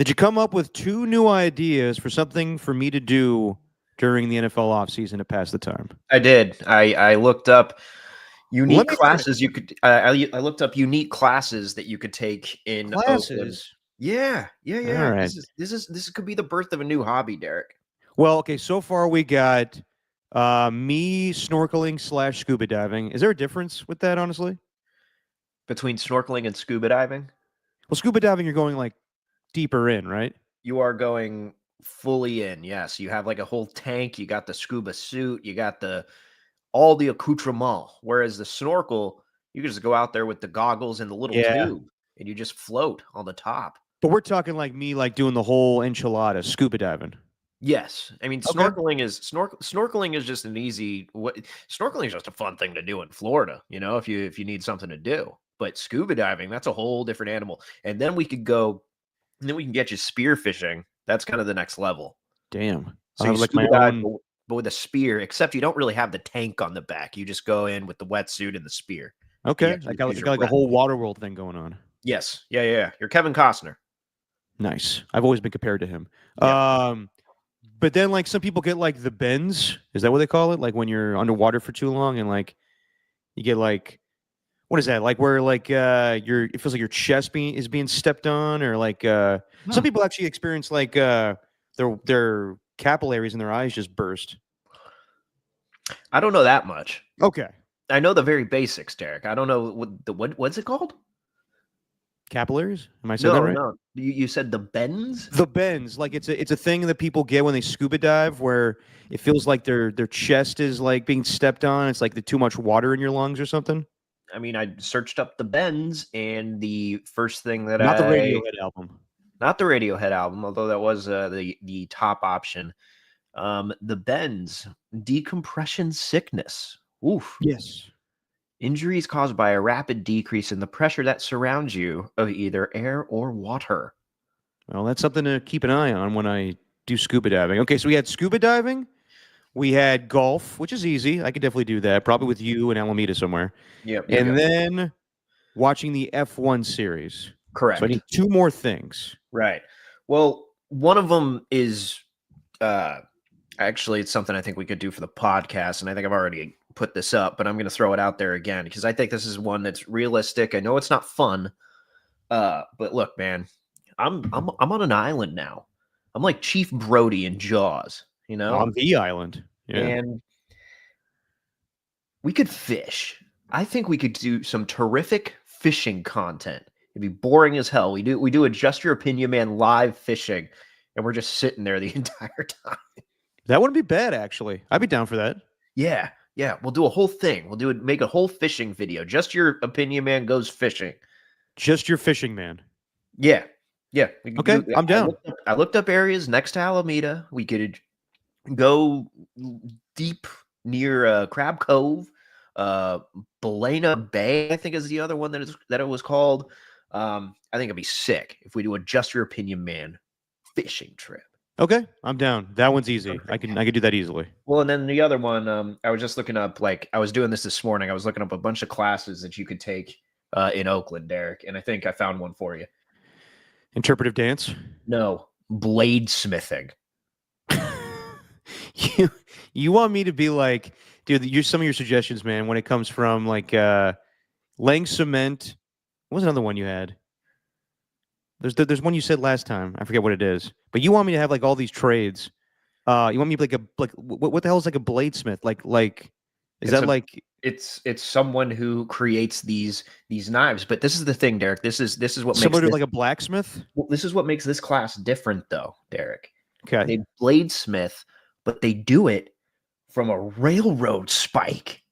Did you come up with two new ideas for something for me to do during the NFL offseason to pass the time? I did. I looked up unique Let me hear it. classes you could. I looked up unique classes that you could take in Oakland. Classes. Yeah, yeah, All yeah. right. This could be the birth of a new hobby, Derek. Well, okay, so far we got me snorkeling / scuba diving. Is there a difference with that, honestly? Between snorkeling and scuba diving, Well, scuba diving, you're going like deeper in, right? you are going fully in. Yes, you have like a whole tank. You got the scuba suit. You got the all the accoutrement. Whereas the snorkel, you can just go out there with the goggles and the little Yeah. tube, and you just float on the top. But we're talking like me, like doing the whole enchilada, scuba diving. Yes, I mean Okay. snorkeling is just an easy. Snorkeling is just a fun thing to do in Florida. You know, if you need something to do. But scuba diving, that's a whole different animal. And then we could go, and then we can get you spear fishing. That's kind of the next level. Damn. So I you have like my scuba dive, own. but with a spear, except you don't really have the tank on the back. You just go in with the wetsuit and the spear. And you Okay. have to I just got, use I your got like a breath. whole water world thing going on. Yes, yeah, yeah, yeah. You're Kevin Costner. Nice. I've always been compared to him. Yeah. But then like some people get like the bends. Is that what they call it? Like when you're underwater for too long and like you get like what is that? Like where like your it feels like your chest is being stepped on or like some people actually experience like their capillaries in their eyes just burst. I don't know that much. Okay. I know the very basics, Derek. I don't know what's it called? Capillaries? Am I said that No, right? no. You said the bends? The bends, like it's a thing that people get when they scuba dive, where it feels like their chest is like being stepped on. It's like the too much water in your lungs or something. I mean, I searched up the bends, and the first thing that Not the I Radiohead album. not the Radiohead album, although that was the top option. The bends, decompression sickness. Oof. Yes. Injuries caused by a rapid decrease in the pressure that surrounds you of either air or water. Well, that's something to keep an eye on when I do scuba diving. Okay, so we had scuba diving, we had golf, which is easy. I could definitely do that, probably with you in Alameda somewhere. Yep, yep, And yep. then watching the F1 series. So I Correct. need two more things. Right. Well, one of them is actually it's something I think we could do for the podcast, and I think I've already put this up, but I'm going to throw it out there again because I think this is one that's realistic. I know it's not fun, but look, man, I'm on an island now. I'm like Chief Brody in Jaws, you know, On the island. Yeah. and we could fish. I think we could do some terrific fishing content. It'd be boring as hell. We do a Just Your Opinion Man live fishing, and we're just sitting there the entire time. That wouldn't be bad, actually. I'd be down for that. Yeah, yeah. We'll do a whole thing. Make a whole fishing video. Just Your Opinion Man goes fishing. Just your fishing man. Yeah, yeah. Okay, I'm down. I looked up areas next to Alameda. We could go deep near Crab Cove, Belena Bay. I think is the other one that it was called. I think it'd be sick if we do a Just Your Opinion Man fishing trip. Okay, I'm down. That one's easy. I can do that easily. Well, and then the other one, I was just looking up. Like I was doing this morning. I was looking up a bunch of classes that you could take in Oakland, Derek, and I think I found one for you. Interpretive dance. No, bladesmithing. You want me to be like, dude? Some of your suggestions, man. When it comes from like laying cement. What was another one you had? There's one you said last time. I forget what it is. But you want me to have like all these trades. You want me to be like what the hell is like a bladesmith? Like is that like it's someone who creates these knives. But this is the thing, Derek. This is what makes similar to like a blacksmith? Well, this is what makes this class different, though, Derek. Okay. They bladesmith, but they do it from a railroad spike.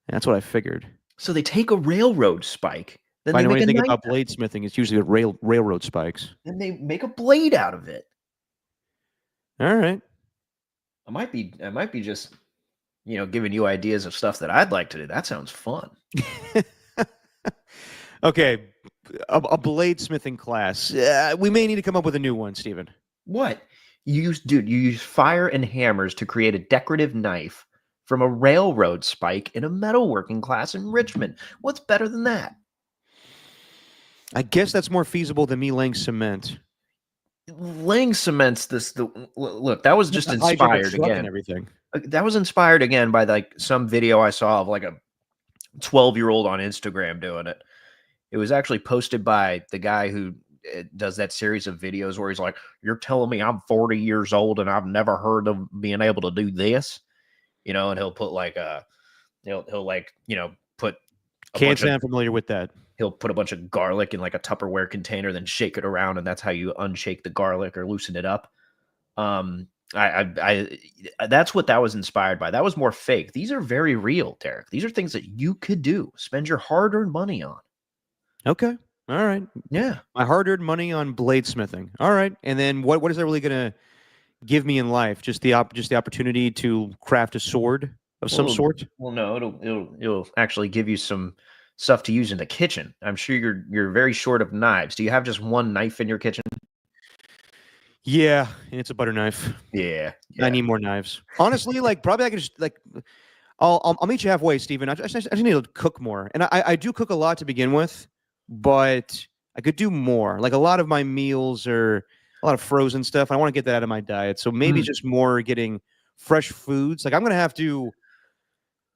That's what I figured. So they take a railroad spike. Then If I they know make anything about bladesmithing, it's usually with railroad spikes. Then they make a blade out of it. All right. I might be just, giving you ideas of stuff that I'd like to do. That sounds fun. Okay, a bladesmithing class. We may need to come up with a new one, Steven. What? You use fire and hammers to create a decorative knife from a railroad spike in a metalworking class in Richmond. What's better than that? I guess that's more feasible than me laying cement. Laying cements look, that was You have just to hijack a inspired truck and again. everything. That was inspired again by like some video I saw of like a 12-year-old on Instagram doing it. It was actually posted by the guy who does that series of videos where he's like, "You're telling me I'm 40 years old and I've never heard of being able to do this?" You know, and he'll put like he'll like, put a Can't bunch say of I'm familiar with that. he'll put a bunch of garlic in like a Tupperware container, then shake it around, and that's how you unshake the garlic or loosen it up. Um, that's what that was inspired by. That was more fake. These are very real, Derek. These are things that you could do. Spend your hard-earned money on. Okay. All right. Yeah. My hard-earned money on bladesmithing. All right. And then what is that really gonna give me in life? Just the opportunity to craft a sword of some Well, sort? well, no, it'll actually give you some stuff to use in the kitchen. I'm sure you're very short of knives. Do you have just one knife in your kitchen? Yeah, and it's a butter knife. Yeah, I yeah. need more knives. Honestly, like probably I could just like I'll meet you halfway, Steven. I just need to cook more, and I do cook a lot to begin with, but I could do more. Like a lot of my meals are a lot of frozen stuff. I want to get that out of my diet, so maybe Mm, just more getting fresh foods. Like I'm gonna have to.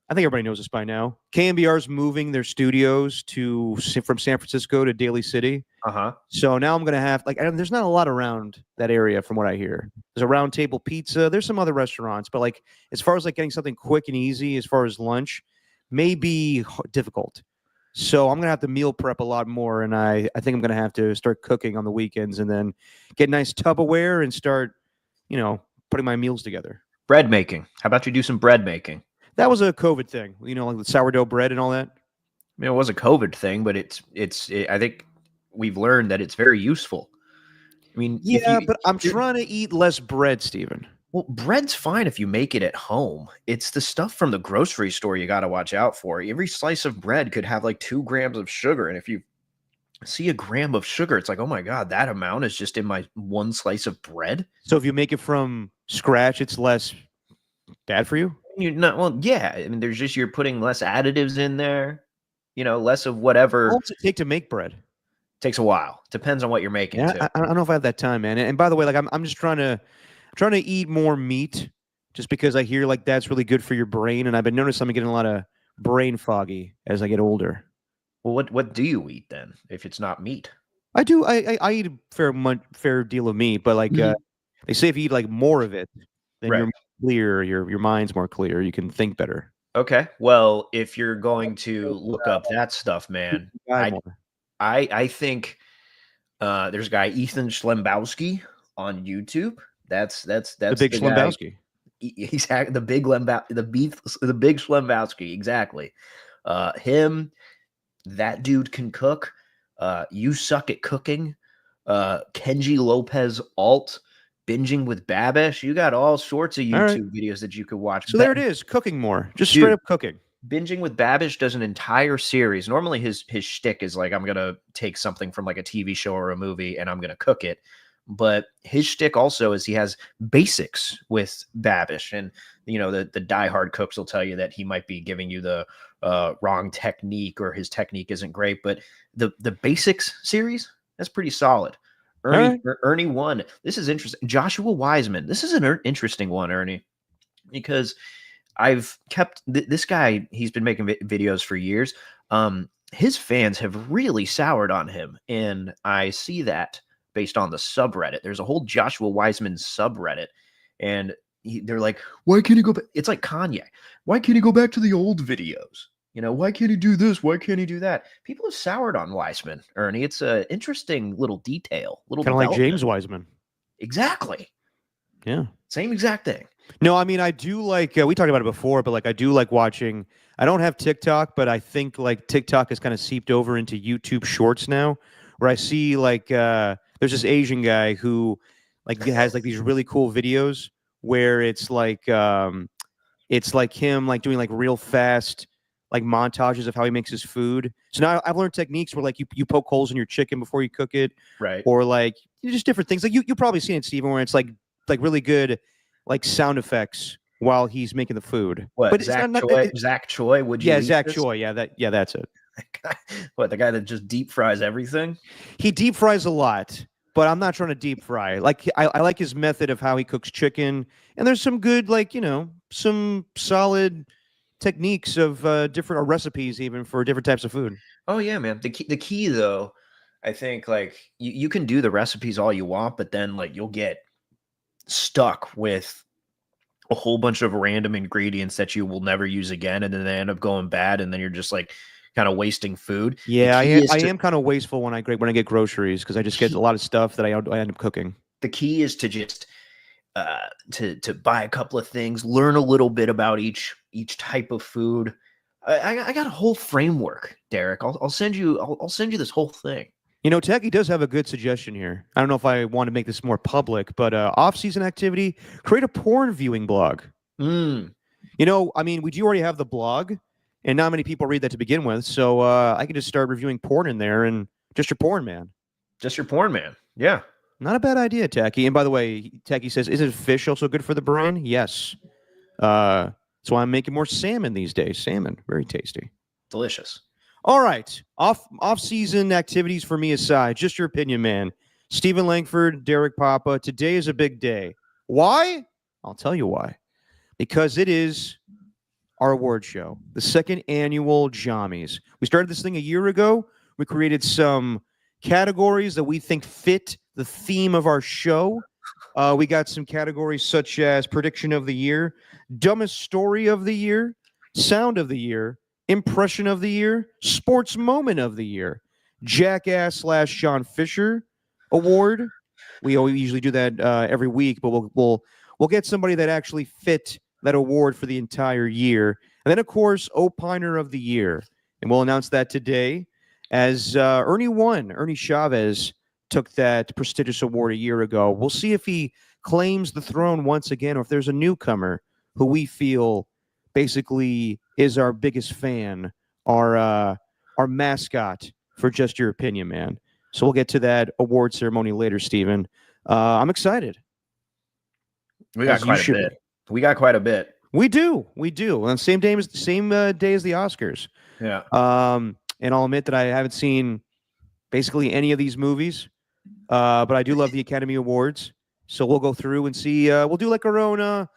I think everybody knows this by now. KMBR's moving their studios from San Francisco to Daly City. uh-huh. So now I'm gonna have there's not a lot around that area from what I hear. There's a Round Table Pizza. There's some other restaurants, but like as far as like getting something quick and easy, as far as lunch, may be difficult. So I'm gonna have to meal prep a lot more, and I think I'm gonna have to start cooking on the weekends, and then get nice Tupperware and start, putting my meals together. Bread making. How about you do some bread making? That was a COVID thing, like the sourdough bread and all that. I mean, it was a COVID thing, but I think we've learned that it's very useful. I mean, if Yeah, you but I'm you're trying to eat less bread, Steven. well, bread's fine if you make it at home. It's the stuff from the grocery store you got to watch out for. Every slice of bread could have like 2 grams of sugar, and if you see a gram of sugar, it's like, oh my god, that amount is just in my one slice of bread. So if you make it from scratch, it's less bad for you? You're not well, yeah. I mean, you're putting less additives in there. Less of How whatever. long does it take to make bread? Takes a while. Depends on what you're making Yeah, too. I don't know if I have that time, man. And by the way, like I'm just trying to eat more meat, just because I hear like that's really good for your brain, and I've been noticing I'm getting a lot of brain foggy as I get older. Well, what do you eat then if it's not meat? I do. I eat a fair deal of meat, but like Mhm. they say, if you eat like more of it, then Right. you're clear. Your mind's more clear. You can think better. Okay. Well, if you're going to look up that stuff, man, Die I more. I think there's a guy Ethan Schlembowski on YouTube. The That's big the guy. Schlimbowski. He's the big the big Schlembowski, exactly. Him, that dude can cook. You suck at cooking. Kenji Lopez alt binging with Babish. You got all sorts of All right. YouTube videos that you could watch. So there it is. Cooking more. Just straight Dude, up cooking. binging with Babish does an entire series. Normally his shtick is like, I'm gonna take something from like a TV show or a movie and I'm gonna cook it. But his shtick also is he has basics with Babish. And the diehard cooks will tell you that he might be giving you the wrong technique or his technique isn't great. But the basics series, that's pretty solid. All right. Ernie one. This is interesting. Joshua Wiseman. This is an interesting one, Ernie, because I've kept this guy. He's been making videos for years. His fans have really soured on him, and I see that based on the subreddit. There's a whole Joshua Wiseman subreddit, and they're like, "Why can't he go back?" It's like Kanye. Why can't he go back to the old videos? Why can't he do this? Why can't he do that? People have soured on Wiseman, Ernie. It's an interesting little detail, little Kind of like development. James Wiseman. Exactly. Yeah. Same exact thing. No, I mean, I do like, we talked about it before, but like, I do like watching. I don't have TikTok, but I think like TikTok has kind of seeped over into YouTube Shorts now, where I see like, there's this Asian guy who like has like these really cool videos where it's like him like doing like real fast like montages of how he makes his food. So now I've learned techniques where like you poke holes in your chicken before you cook it, Right. or like just different things. Like you probably seen it, Steven, where it's like really good like sound effects while he's making the food. What, But it's Zach not Choi? Zach Choi? Would you yeah, eat Zach this? Choi. Yeah, that's it. What, the guy that just deep fries everything? He deep fries a lot, but I'm not trying to deep fry. Like I like his method of how he cooks chicken, and there's some good, like some solid techniques of different recipes even for different types of food. Oh yeah, man. The key though, I think like you can do the recipes all you want, but then like you'll get stuck with a whole bunch of random ingredients that you will never use again, and then they end up going bad, and then you're just like kind of wasting food. The Yeah, key is I to am kind of wasteful when I get groceries because I just get a key, lot of stuff that I end up cooking. the key is to just to buy a couple of things, learn a little bit about each type of food. I got a whole framework, Derek. I'll send you I'll send you this whole thing. Techie does have a good suggestion here. I don't know if I want to make this more public, but off-season activity: create a porn viewing blog. Mm, I mean, we do already have the blog, and not many people read that to begin with. So I can just start reviewing porn in there and just your porn, man. just your porn, man. Yeah. Not a bad idea, Tacky. And by the way, Tacky says, "Isn't fish also good for the brain?" Yes. That's why I'm making more salmon these days. Salmon, very tasty. Delicious. All right, off-season activities for me aside, just your opinion, man. Stephen Langford, Derek Papa. Today is a big day. Why? I'll tell you why. Because it is our award show, the second annual JYOMMys. We started this thing a year ago. We created some categories that we think fit the theme of our show. We got some categories such as prediction of the year, dumbest story of the year, sound of the year, impression of the year, sports moment of the year, jackass / Sean Fisher award. We usually do that every week, but we'll get somebody that actually fit that award for the entire year. And then, of course, Opiner of the Year. And we'll announce that today as Ernie Chavez took that prestigious award a year ago. We'll see if he claims the throne once again or if there's a newcomer who we feel basically is our biggest fan, our mascot for Just Your Opinion, man. So we'll get to that award ceremony later, Steven. I'm excited. We got As you quite a should bit. be. We got quite a bit. We do. On the same day as the Oscars. Yeah. And I'll admit that I haven't seen basically any of these movies, but I do love the Academy Awards. So we'll go through and see. We'll do like our own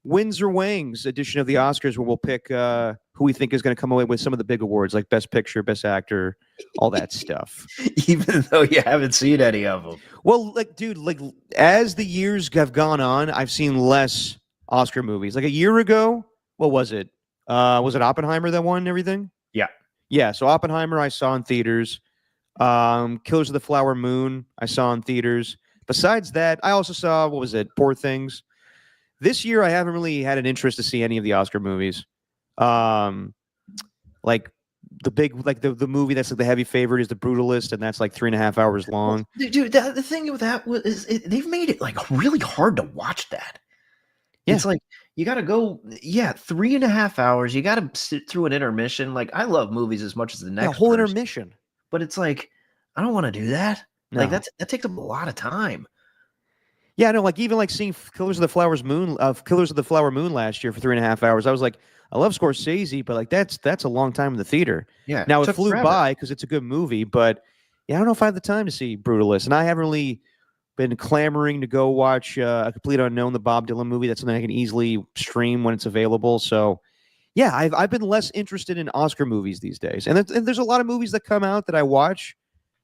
wins or wangs edition of the Oscars, where we'll pick who we think is going to come away with some of the big awards, like Best Picture, Best Actor, all that stuff. Even though you haven't seen any of them. Well, like, dude, like as the years have gone on, I've seen less Oscar movies. Like a year ago, what was it? Was it Oppenheimer that won everything? Yeah. Yeah. So Oppenheimer, I saw in theaters. Killers of the Flower Moon, I saw in theaters. Besides that, I also saw, what was it? Poor Things. This year, I haven't really had an interest to see any of the Oscar movies. Like the big, like the movie that's like the heavy favorite is The Brutalist, and that's like 3.5 hours long. Dude, the thing with that is they've made it like really hard to watch that. Yeah. It's like you got to go, 3.5 hours. You got to sit through an intermission. Like I love movies as much as the next Yeah, a whole person, intermission. but it's like I don't want to do that. Like No. that takes up a lot of time. Yeah, no, like even like seeing Killers of the Flower Moon last year for 3.5 hours. I was like, I love Scorsese, but like that's a long time in the theater. Yeah. Now it took flew forever. by because it's a good movie, but yeah, I don't know if I have the time to see Brutalist, and I haven't really been clamoring to go watch A Complete Unknown, the Bob Dylan movie. That's something I can easily stream when it's available. So yeah, I've been less interested in Oscar movies these days, and there's a lot of movies that come out that I watch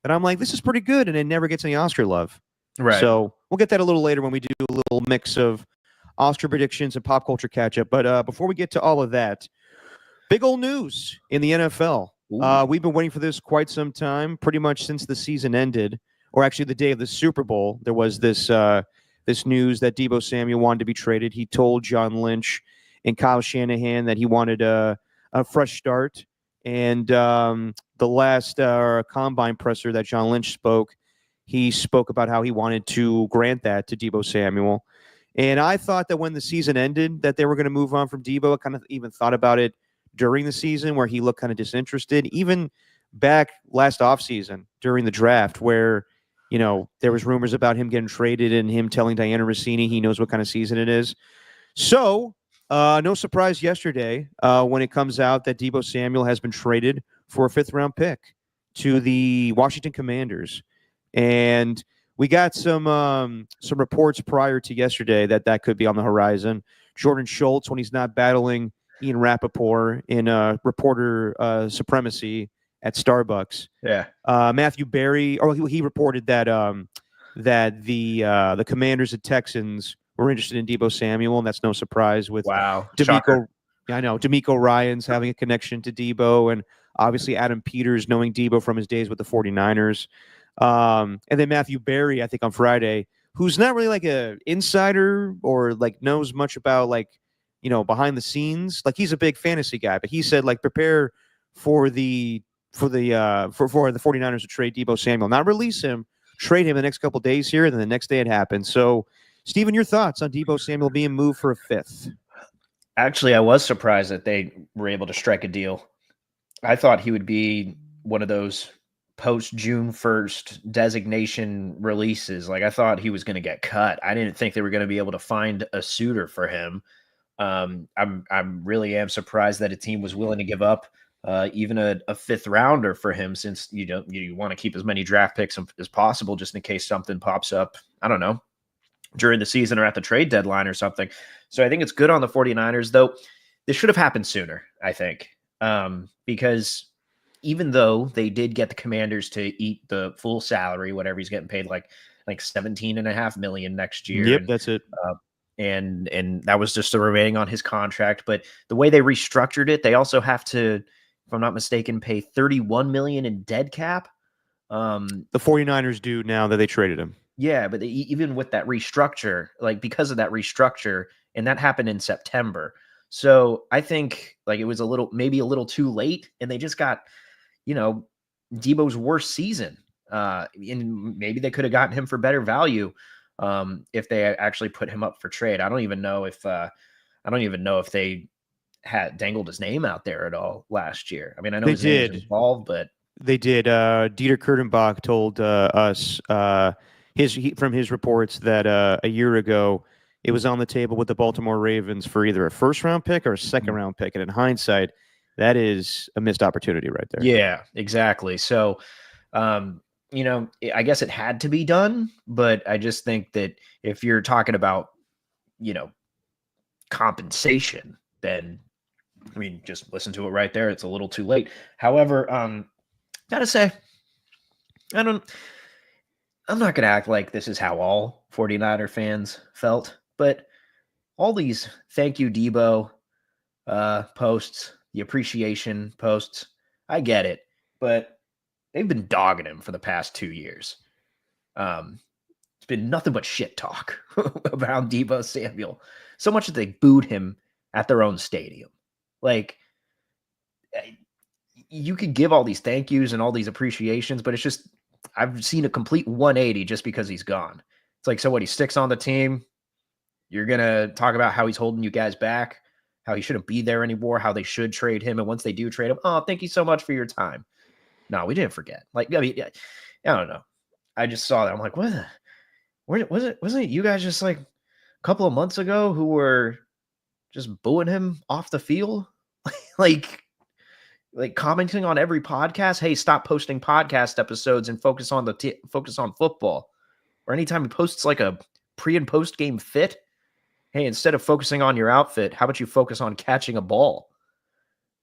that I'm like, this is pretty good, and it never gets any Oscar love. Right. So we'll get that a little later when we do a little mix of Oscar predictions and pop culture catch up. But before we get to all of that, big old news in the NFL. We've been waiting for this quite some time, pretty much since the season ended, or actually the day of the Super Bowl. There was this news that Deebo Samuel wanted to be traded. He told John Lynch and Kyle Shanahan that he wanted a fresh start. And the last combine presser that John Lynch spoke, he spoke about how he wanted to grant that to Deebo Samuel. And I thought that when the season ended that they were going to move on from Deebo. I kind of even thought about it during the season where he looked kind of disinterested, even back last offseason during the draft where, there was rumors about him getting traded and him telling Diana Rossini he knows what kind of season it is. So no surprise yesterday when it comes out that Deebo Samuel has been traded for a 5th-round pick to the Washington Commanders. And we got some reports prior to yesterday that could be on the horizon. Jordan Schultz, when he's not battling Ian Rappaport in reporter supremacy at Starbucks. Yeah. Matthew Berry, he reported that that the Commanders and Texans were interested in Deebo Samuel, and that's no surprise with Wow. D'Amico. I know D'Amico Ryans having a connection to Deebo, and obviously Adam Peters knowing Deebo from his days with the 49ers. And then Matthew Berry, I think on Friday, who's not really like a insider or like knows much about like, behind the scenes. Like he's a big fantasy guy, but he said like prepare for the 49ers to trade Deebo Samuel, not release him, trade him the next couple days here, and then the next day it happens. So, Steven, your thoughts on Deebo Samuel being moved for a 5th? Actually, I was surprised that they were able to strike a deal. I thought he would be one of those post June 1st designation releases. Like I thought he was going to get cut. I didn't think they were going to be able to find a suitor for him. I'm really am surprised that a team was willing to give up even a 5th rounder for him, since you want to keep as many draft picks as possible just in case something pops up. I don't know, during the season or at the trade deadline or something. So I think it's good on the 49ers, though. This should have happened sooner, I think, because even though they did get the Commanders to eat the full salary, whatever he's getting paid, like $17.5 million next year. Yep, that's it. And that was just the remaining on his contract. But the way they restructured it, they also have to, if I'm not mistaken, pay $31 million in dead cap. The 49ers do now that they traded him. Yeah, but even with that restructure, like because of that restructure, and that happened in September. So I think like it was maybe a little too late, and they just got, Deebo's worst season. And maybe they could have gotten him for better value if they actually put him up for trade. I don't even know if they had dangled his name out there at all last year. I mean, I know his name was involved, but they did. Dieter Kurtenbach told us from his reports that a year ago it was on the table with the Baltimore Ravens for either a 1st-round pick or a 2nd-round pick, and in hindsight, that is a missed opportunity right there. Yeah, exactly. So, I guess it had to be done, but I just think that if you're talking about, compensation, then, I mean, just listen to it right there. It's a little too late. However, gotta say, I'm not going to act like this is how all 49er fans felt, but all these thank you, Deebo posts, the appreciation posts, I get it, but they've been dogging him for the past 2 years. It's been nothing but shit talk around Deebo Samuel. So much that they booed him at their own stadium. Like, you could give all these thank yous and all these appreciations, but it's just, I've seen a complete 180 just because he's gone. It's like, so what, he sticks on the team? You're going to talk about how he's holding you guys back, how he shouldn't be there anymore, how they should trade him. And once they do trade him, oh, thank you so much for your time. No, we didn't forget. Like, I mean, I don't know. I just saw that. I'm like, wasn't it you guys just like a couple of months ago who were just booing him off the field? like commenting on every podcast, hey, stop posting podcast episodes and focus on focus on football. Or anytime he posts like a pre and post game fit, hey, instead of focusing on your outfit, how about you focus on catching a ball?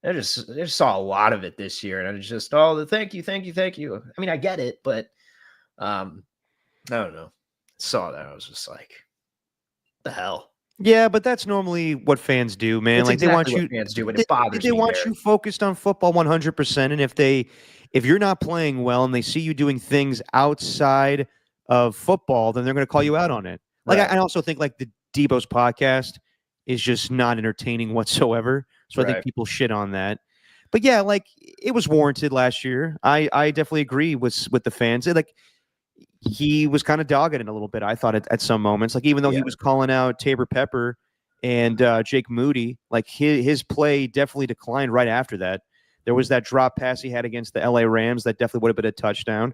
I just saw a lot of it this year, and it's just, thank you. I mean, I get it, but I don't know. Saw that, I was just like, the hell. Yeah, but that's normally what fans do, man. That's like exactly they want what you. Fans do, but it bothers me. They want you focused on football 100%, and if you're not playing well and they see you doing things outside of football, then they're going to call you out on it. Like I also think like the Deebo's podcast is just not entertaining whatsoever. So I think people shit on that. But yeah, like it was warranted last year. I definitely agree with the fans. Like he was kind of dogging it a little bit, I thought, at some moments. Like even though he was calling out Tabor Pepper and Jake Moody, like his play definitely declined right after that. There was that drop pass he had against the LA Rams that definitely would have been a touchdown.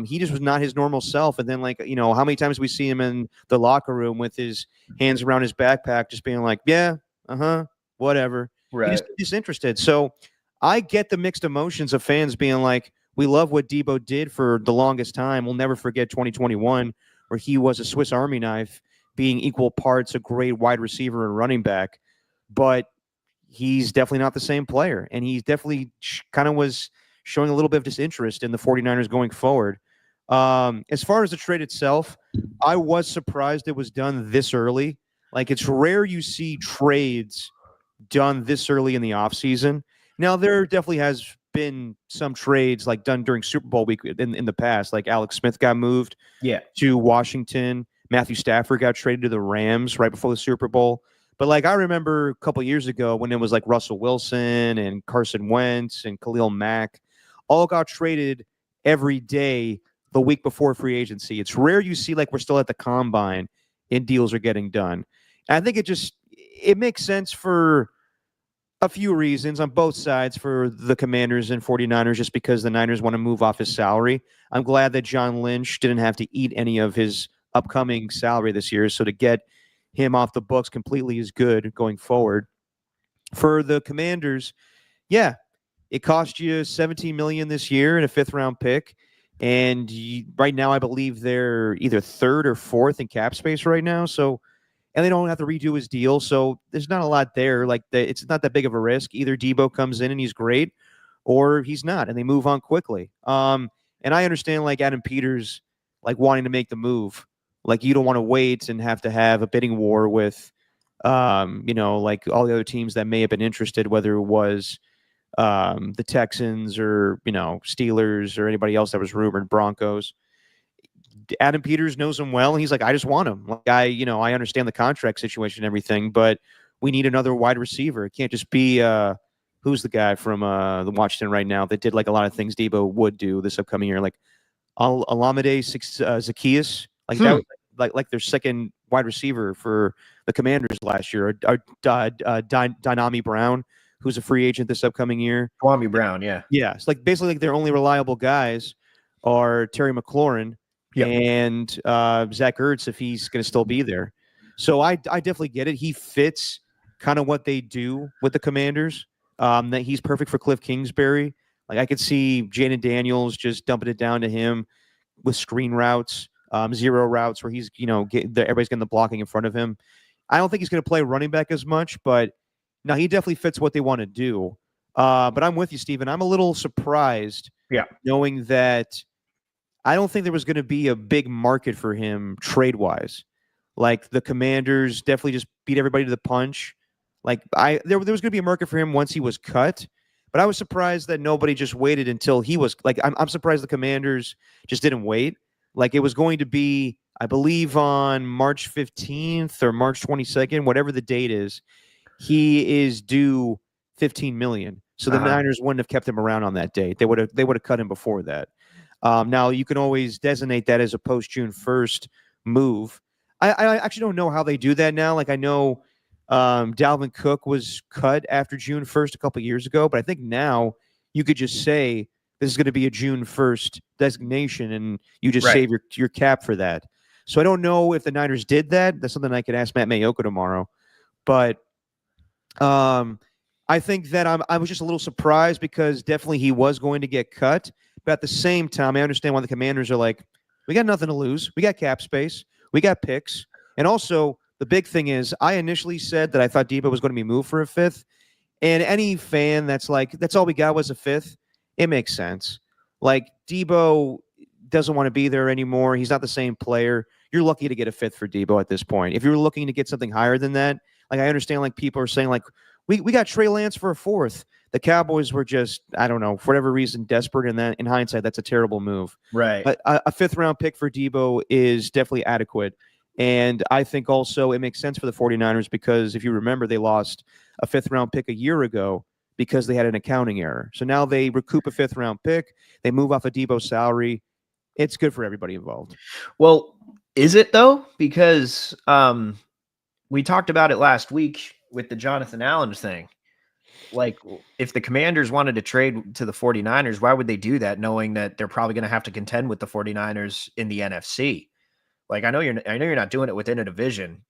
He just was not his normal self. And then, like, how many times we see him in the locker room with his hands around his backpack, just being like, yeah, whatever. Right. He's just disinterested. So I get the mixed emotions of fans being like, we love what Deebo did for the longest time. We'll never forget 2021, where he was a Swiss Army knife, being equal parts a great wide receiver and running back. But he's definitely not the same player. And he definitely kind of was showing a little bit of disinterest in the 49ers going forward. As far as the trade itself, I was surprised it was done this early. Like, it's rare you see trades done this early in the offseason. Now, there definitely has been some trades like done during Super Bowl week in the past. Like Alex Smith got moved to Washington. Matthew Stafford got traded to the Rams right before the Super Bowl. But like I remember a couple years ago when it was like Russell Wilson and Carson Wentz and Khalil Mack all got traded every day the week before free agency. It's rare you see like we're still at the combine and deals are getting done. And I think it makes sense for a few reasons on both sides for the Commanders and 49ers, just because the Niners want to move off his salary. I'm glad that John Lynch didn't have to eat any of his upcoming salary this year. So to get him off the books completely is good going forward. For the Commanders, yeah, it cost you $17 million this year and a fifth-round pick. And right now, I believe they're either third or fourth in cap space right now. So, and they don't have to redo his deal. So there's not a lot there. Like it's not that big of a risk. Either Deebo comes in and he's great, or he's not, and they move on quickly. And I understand like Adam Peters like wanting to make the move. Like you don't want to wait and have a bidding war with, like all the other teams that may have been interested, whether it was the Texans or Steelers or anybody else that was rumored, Broncos. Adam Peters knows him well, and he's like, I just want him. Like I understand the contract situation and everything, but we need another wide receiver. It can't just be who's the guy from the Washington right now that did like a lot of things Deebo would do this upcoming year, like Olamide Zaccheaus, like that was like their second wide receiver for the Commanders last year. Dynami Brown, who's a free agent this upcoming year. Kwame Brown, yeah. Yeah, it's like basically like their only reliable guys are Terry McLaurin and Zach Ertz if he's going to still be there. So I definitely get it. He fits kind of what they do with the Commanders. That he's perfect for Cliff Kingsbury. Like I could see Jaden Daniels just dumping it down to him with screen routes, zero routes where he's everybody's getting the blocking in front of him. I don't think he's going to play running back as much, but no, he definitely fits what they want to do. But I'm with you, Steven. I'm a little surprised knowing that I don't think there was going to be a big market for him trade-wise. Like the Commanders definitely just beat everybody to the punch. Like there was going to be a market for him once he was cut, but I was surprised that nobody just waited until he was like. I'm surprised the Commanders just didn't wait. Like it was going to be, I believe, on March 15th or March 22nd, whatever the date is. He is due $15 million. So the Niners wouldn't have kept him around on that date. They would have cut him before that. Now you can always designate that as a post June 1st move. I actually don't know how they do that now. Like I know Dalvin Cook was cut after June 1st a couple years ago, but I think now you could just say this is going to be a June 1st designation, and you just save your cap for that. So I don't know if the Niners did that. That's something I could ask Matt Mayoko tomorrow. But I think that I was just a little surprised because definitely he was going to get cut. But at the same time, I understand why the Commanders are like, we got nothing to lose. We got cap space. We got picks. And also, the big thing is I initially said that I thought Deebo was going to be moved for a fifth. And any fan that's like, that's all we got was a fifth, it makes sense. Like, Deebo doesn't want to be there anymore. He's not the same player. You're lucky to get a fifth for Deebo at this point. If you're looking to get something higher than that, like I understand like people are saying like, we got Trey Lance for a fourth. The Cowboys were just, I don't know, for whatever reason, desperate. And in hindsight, that's a terrible move. Right. But a fifth-round pick for Deebo is definitely adequate. And I think also it makes sense for the 49ers because if you remember, they lost a fifth-round pick a year ago because they had an accounting error. So now they recoup a fifth-round pick. They move off of Deebo's salary. It's good for everybody involved. Well, is it, though? Because we talked about it last week with the Jonathan Allen thing. Like, if the Commanders wanted to trade to the 49ers, why would they do that knowing that they're probably going to have to contend with the 49ers in the NFC? Like, I know you're not doing it within a division,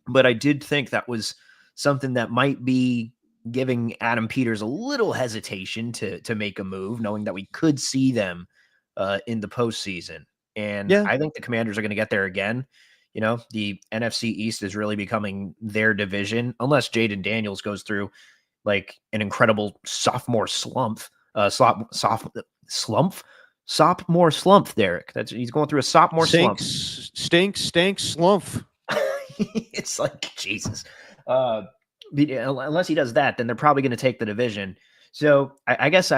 but I did think that was something that might be giving Adam Peters a little hesitation to make a move, knowing that we could see them in the postseason. And Yeah. I think the Commanders are going to get there again. You know, the NFC East is really becoming their division, unless Jaden Daniels goes through like an incredible sophomore slump. Sophomore slump, Derek. He's going through a sophomore slump. Stinks, slump. It's like Jesus. Unless he does that, then they're probably going to take the division. So I guess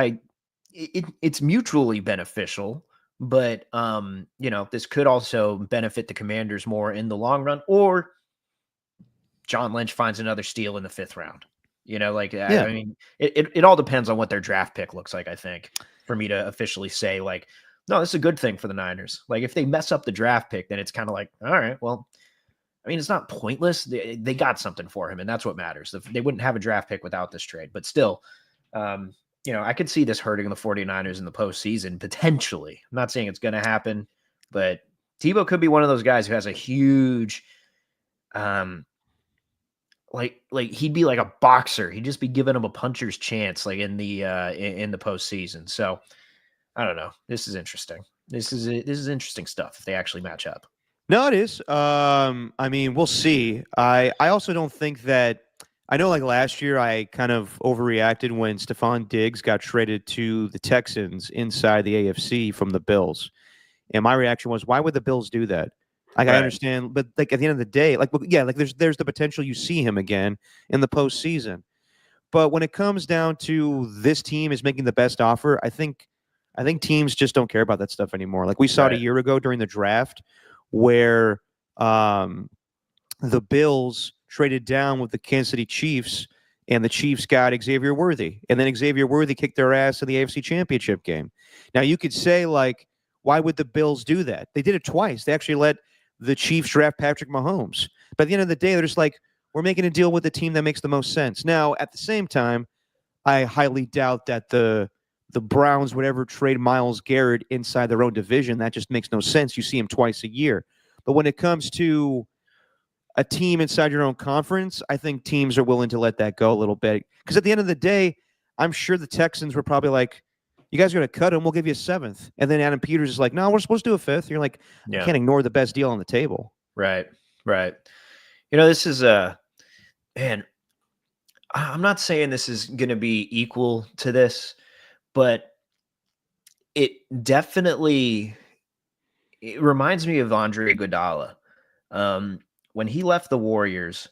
it's mutually beneficial, but you know, this could also benefit the Commanders more in the long run, or John Lynch finds another steal in the 5th round. You know, like Yeah. I mean, it all depends on what their draft pick looks like, I think, for me to officially say, like, no, this is a good thing for the Niners. Like, if they mess up the draft pick, then it's kind of like, all right, well, I mean, it's not pointless. They got something for him, and that's what matters. They wouldn't have a draft pick without this trade. But still, you know, I could see this hurting the 49ers in the postseason, potentially. I'm not saying it's going to happen, but Deebo could be one of those guys who has a huge, like he'd be like a boxer. He'd just be giving him a puncher's chance, like in the postseason. So I don't know. This is interesting. This is interesting stuff if they actually match up. No, it is. I mean, we'll see. I also don't think that. I know, like last year, I kind of overreacted when Stephon Diggs got traded to the Texans inside the AFC from the Bills, and my reaction was, why would the Bills do that? Like, I Right. understand, but like at the end of the day, like yeah, like there's the potential you see him again in the postseason, but when it comes down to this team is making the best offer, I think teams just don't care about that stuff anymore. Like we saw it a Right. year ago during the draft, where the Bills traded down with the Kansas City Chiefs, and the Chiefs got Xavier Worthy, and then Xavier Worthy kicked their ass in the AFC Championship game. Now you could say, like, why would the Bills do that? They did it twice. They actually let the Chiefs draft Patrick Mahomes. But at the end of the day, they're just like, we're making a deal with the team that makes the most sense. Now, at the same time, I highly doubt that the Browns would ever trade Myles Garrett inside their own division. That just makes no sense. You see him twice a year. But when it comes to a team inside your own conference, I think teams are willing to let that go a little bit. Because at the end of the day, I'm sure the Texans were probably like, you guys are going to cut him. We'll give you a 7th. And then Adam Peters is like, no, we're supposed to do a 5th. You're like, I can't ignore the best deal on the table. Right. You know, this is man, I'm not saying this is going to be equal to this, but it definitely reminds me of Andre Iguodala. When he left the Warriors,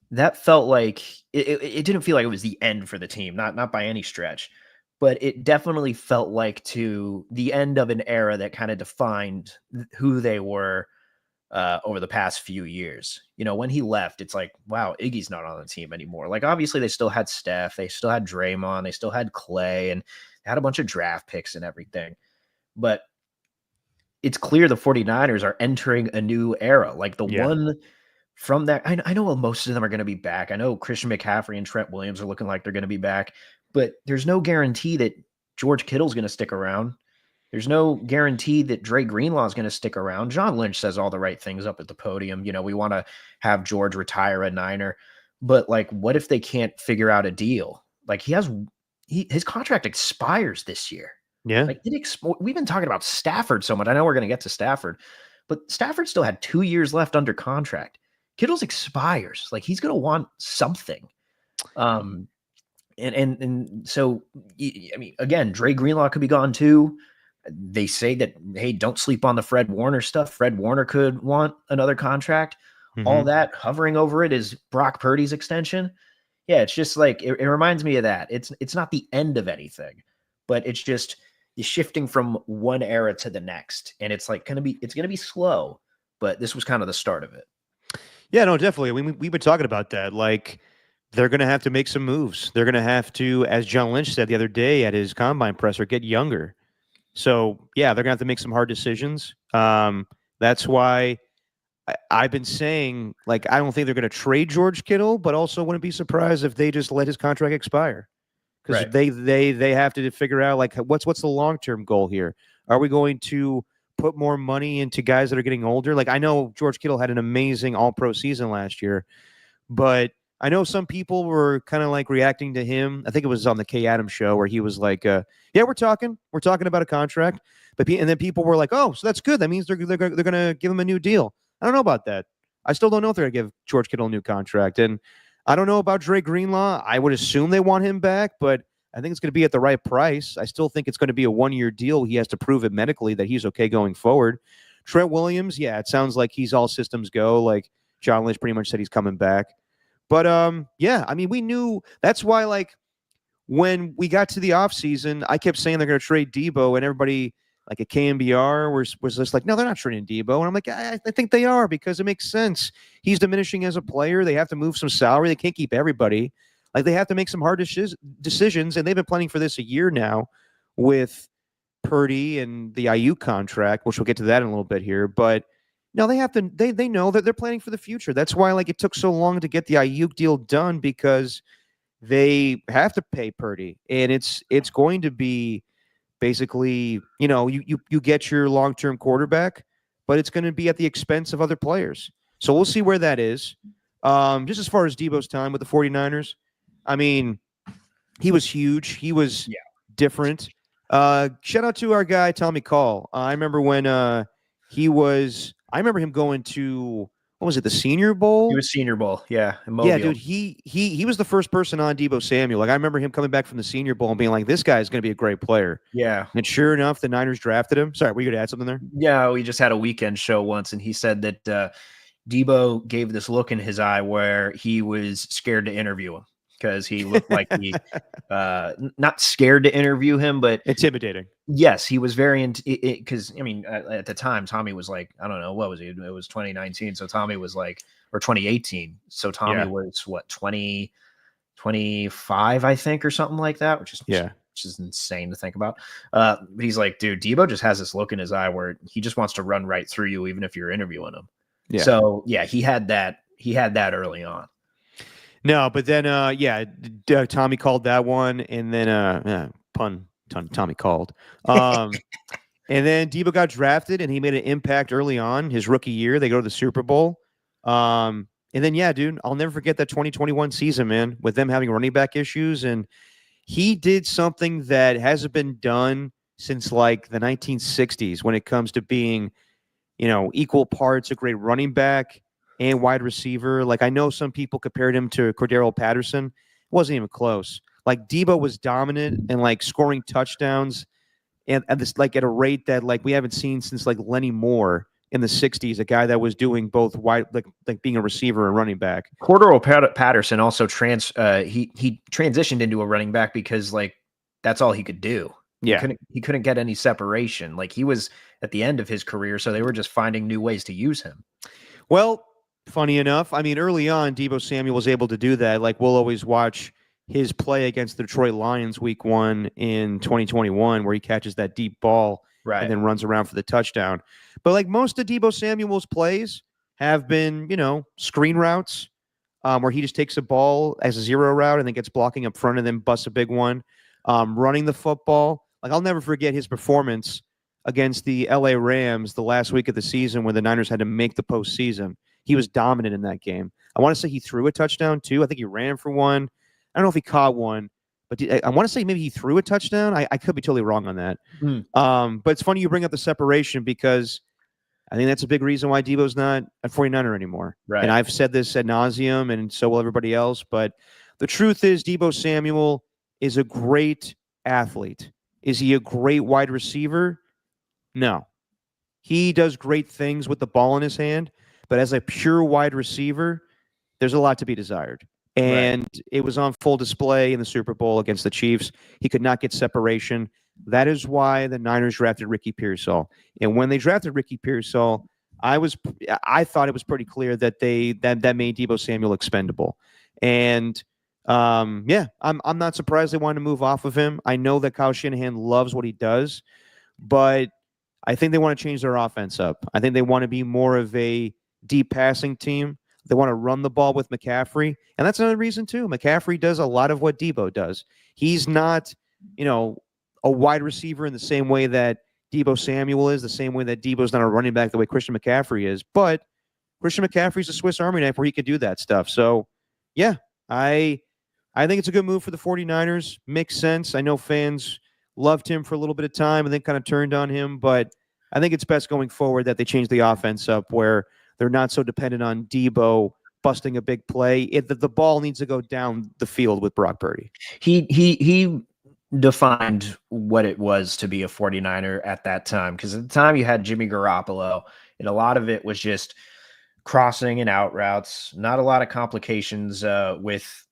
that felt like it didn't feel like it was the end for the team, not by any stretch, but it definitely felt like to the end of an era that kind of defined who they were over the past few years. You know, when he left, it's like, wow, Iggy's not on the team anymore. Like, obviously, they still had Steph, they still had Draymond, they still had Clay, and they had a bunch of draft picks and everything. But it's clear the 49ers are entering a new era. Like the one from that, I know most of them are going to be back. I know Christian McCaffrey and Trent Williams are looking like they're going to be back, but there's no guarantee that George Kittle's going to stick around. There's no guarantee that Dre Greenlaw is going to stick around. John Lynch says all the right things up at the podium. You know, we want to have George retire a Niner, but like, what if they can't figure out a deal? Like his contract expires this year. Yeah. Like we've been talking about Stafford so much. I know we're going to get to Stafford, but Stafford still had 2 years left under contract. Kittle's expires. Like he's going to want something. And so, I mean, again, Dre Greenlaw could be gone too. They say that, hey, don't sleep on the Fred Warner stuff. Fred Warner could want another contract. Mm-hmm. All that hovering over it is Brock Purdy's extension. Yeah, it's just like it reminds me of that. It's not the end of anything, but it's just you're shifting from one era to the next, and it's like gonna be slow. But this was kind of the start of it. Yeah, no, definitely. We've been talking about that. Like, they're going to have to make some moves. They're going to have to, as John Lynch said the other day at his combine presser, get younger. So, yeah, they're going to have to make some hard decisions. That's why I've been saying, like, I don't think they're going to trade George Kittle, but also wouldn't be surprised if they just let his contract expire. Because they have to figure out, like, what's the long-term goal here? Are we going to put more money into guys that are getting older? Like, I know George Kittle had an amazing all-pro season last year, but I know some people were kind of like reacting to him. I think it was on the Kay Adams show where he was like, "Yeah, we're talking about a contract," and then people were like, "Oh, so that's good. That means they're going to give him a new deal." I don't know about that. I still don't know if they're going to give George Kittle a new contract, and I don't know about Dre Greenlaw. I would assume they want him back, but I think it's going to be at the right price. I still think it's going to be a 1-year deal. He has to prove it medically that he's okay going forward. Trent Williams, yeah, it sounds like he's all systems go. Like John Lynch pretty much said he's coming back. But yeah, I mean, we knew that's why, like, when we got to the offseason, I kept saying they're going to trade Deebo, and everybody, like at KNBR, was just like, no, they're not trading Deebo. And I'm like, I think they are because it makes sense. He's diminishing as a player. They have to move some salary. They can't keep everybody. Like, they have to make some hard decisions, and they've been planning for this a year now with Purdy and the IU contract, which we'll get to that in a little bit here. But no, they have to. They know that they're planning for the future. That's why, like, it took so long to get the Ayuk deal done because they have to pay Purdy, and it's going to be basically, you get your long-term quarterback, but it's going to be at the expense of other players. So we'll see where that is. Just as far as Deebo's time with the 49ers, I mean, he was huge. He was different. Shout out to our guy Tommy Call. I remember when I remember him going to, what was it, the Senior Bowl? He was Senior Bowl, yeah. In Yeah, Mobile. dude, he was the first person on Deebo Samuel. Like, I remember him coming back from the Senior Bowl and being like, this guy is going to be a great player. Yeah. And sure enough, the Niners drafted him. Sorry, were you going to add something there? Yeah, we just had a weekend show once, and he said that Deebo gave this look in his eye where he was scared to interview him because he looked like he not scared to interview him, but intimidating. Yes, he was very because I mean at the time Tommy was like, I don't know, what was he? It was 2019, so Tommy was like, or 2018, so Tommy was what, 25, I think, or something like that, which is insane to think about. But he's like, dude, Deebo just has this look in his eye where he just wants to run right through you, even if you're interviewing him. Yeah. So yeah, he had that early on. No, but then Tommy called that one, and then Tommy called. And then Deebo got drafted, and he made an impact early on his rookie year. They go to the Super Bowl. And then, yeah, dude, I'll never forget that 2021 season, man, with them having running back issues. And he did something that hasn't been done since like the 1960s when it comes to being, equal parts a great running back and wide receiver. Like, I know some people compared him to Cordero Patterson. It wasn't even close. Like, Deebo was dominant and like scoring touchdowns and this, like, at a rate that like we haven't seen since like Lenny Moore in the 60s, a guy that was doing both wide, like being a receiver and running back. Cordero Patterson also he transitioned into a running back because like that's all he could do. Yeah. He couldn't get any separation. Like, he was at the end of his career, so they were just finding new ways to use him. Well, funny enough, I mean, early on, Deebo Samuel was able to do that. Like, we'll always watch his play against the Detroit Lions week 1 in 2021, where he catches that deep ball and then runs around for the touchdown. But like most of Deebo Samuel's plays have been, screen routes where he just takes a ball as a zero route and then gets blocking up front and then busts a big one. Running the football. Like, I'll never forget his performance against the LA Rams the last week of the season when the Niners had to make the postseason. He was dominant in that game. I want to say he threw a touchdown too. I think he ran for one. I don't know if he caught one, but I want to say maybe he threw a touchdown. I could be totally wrong on that. But it's funny you bring up the separation because I think that's a big reason why Deebo's not a 49er anymore. Right. And I've said this ad nauseum, and so will everybody else. But the truth is, Deebo Samuel is a great athlete. Is he a great wide receiver? No. He does great things with the ball in his hand, but as a pure wide receiver, there's a lot to be desired. And it was on full display in the Super Bowl against the Chiefs. He could not get separation. That is why the Niners drafted Ricky Pearsall. And when they drafted Ricky Pearsall, I thought it was pretty clear that that made Deebo Samuel expendable. And I'm not surprised they wanted to move off of him. I know that Kyle Shanahan loves what he does, but I think they want to change their offense up. I think they want to be more of a deep passing team. They want to run the ball with McCaffrey. And that's another reason, too. McCaffrey does a lot of what Deebo does. He's not, a wide receiver in the same way that Deebo Samuel is, the same way that Deebo's not a running back the way Christian McCaffrey is. But Christian McCaffrey's a Swiss Army knife where he could do that stuff. So, yeah, I I think it's a good move for the 49ers. Makes sense. I know fans loved him for a little bit of time and then kind of turned on him, but I think it's best going forward that they change the offense up where they're not so dependent on Deebo busting a big play. The ball needs to go down the field with Brock Purdy. He defined what it was to be a 49er at that time, because at the time you had Jimmy Garoppolo, and a lot of it was just crossing and out routes, not a lot of complications with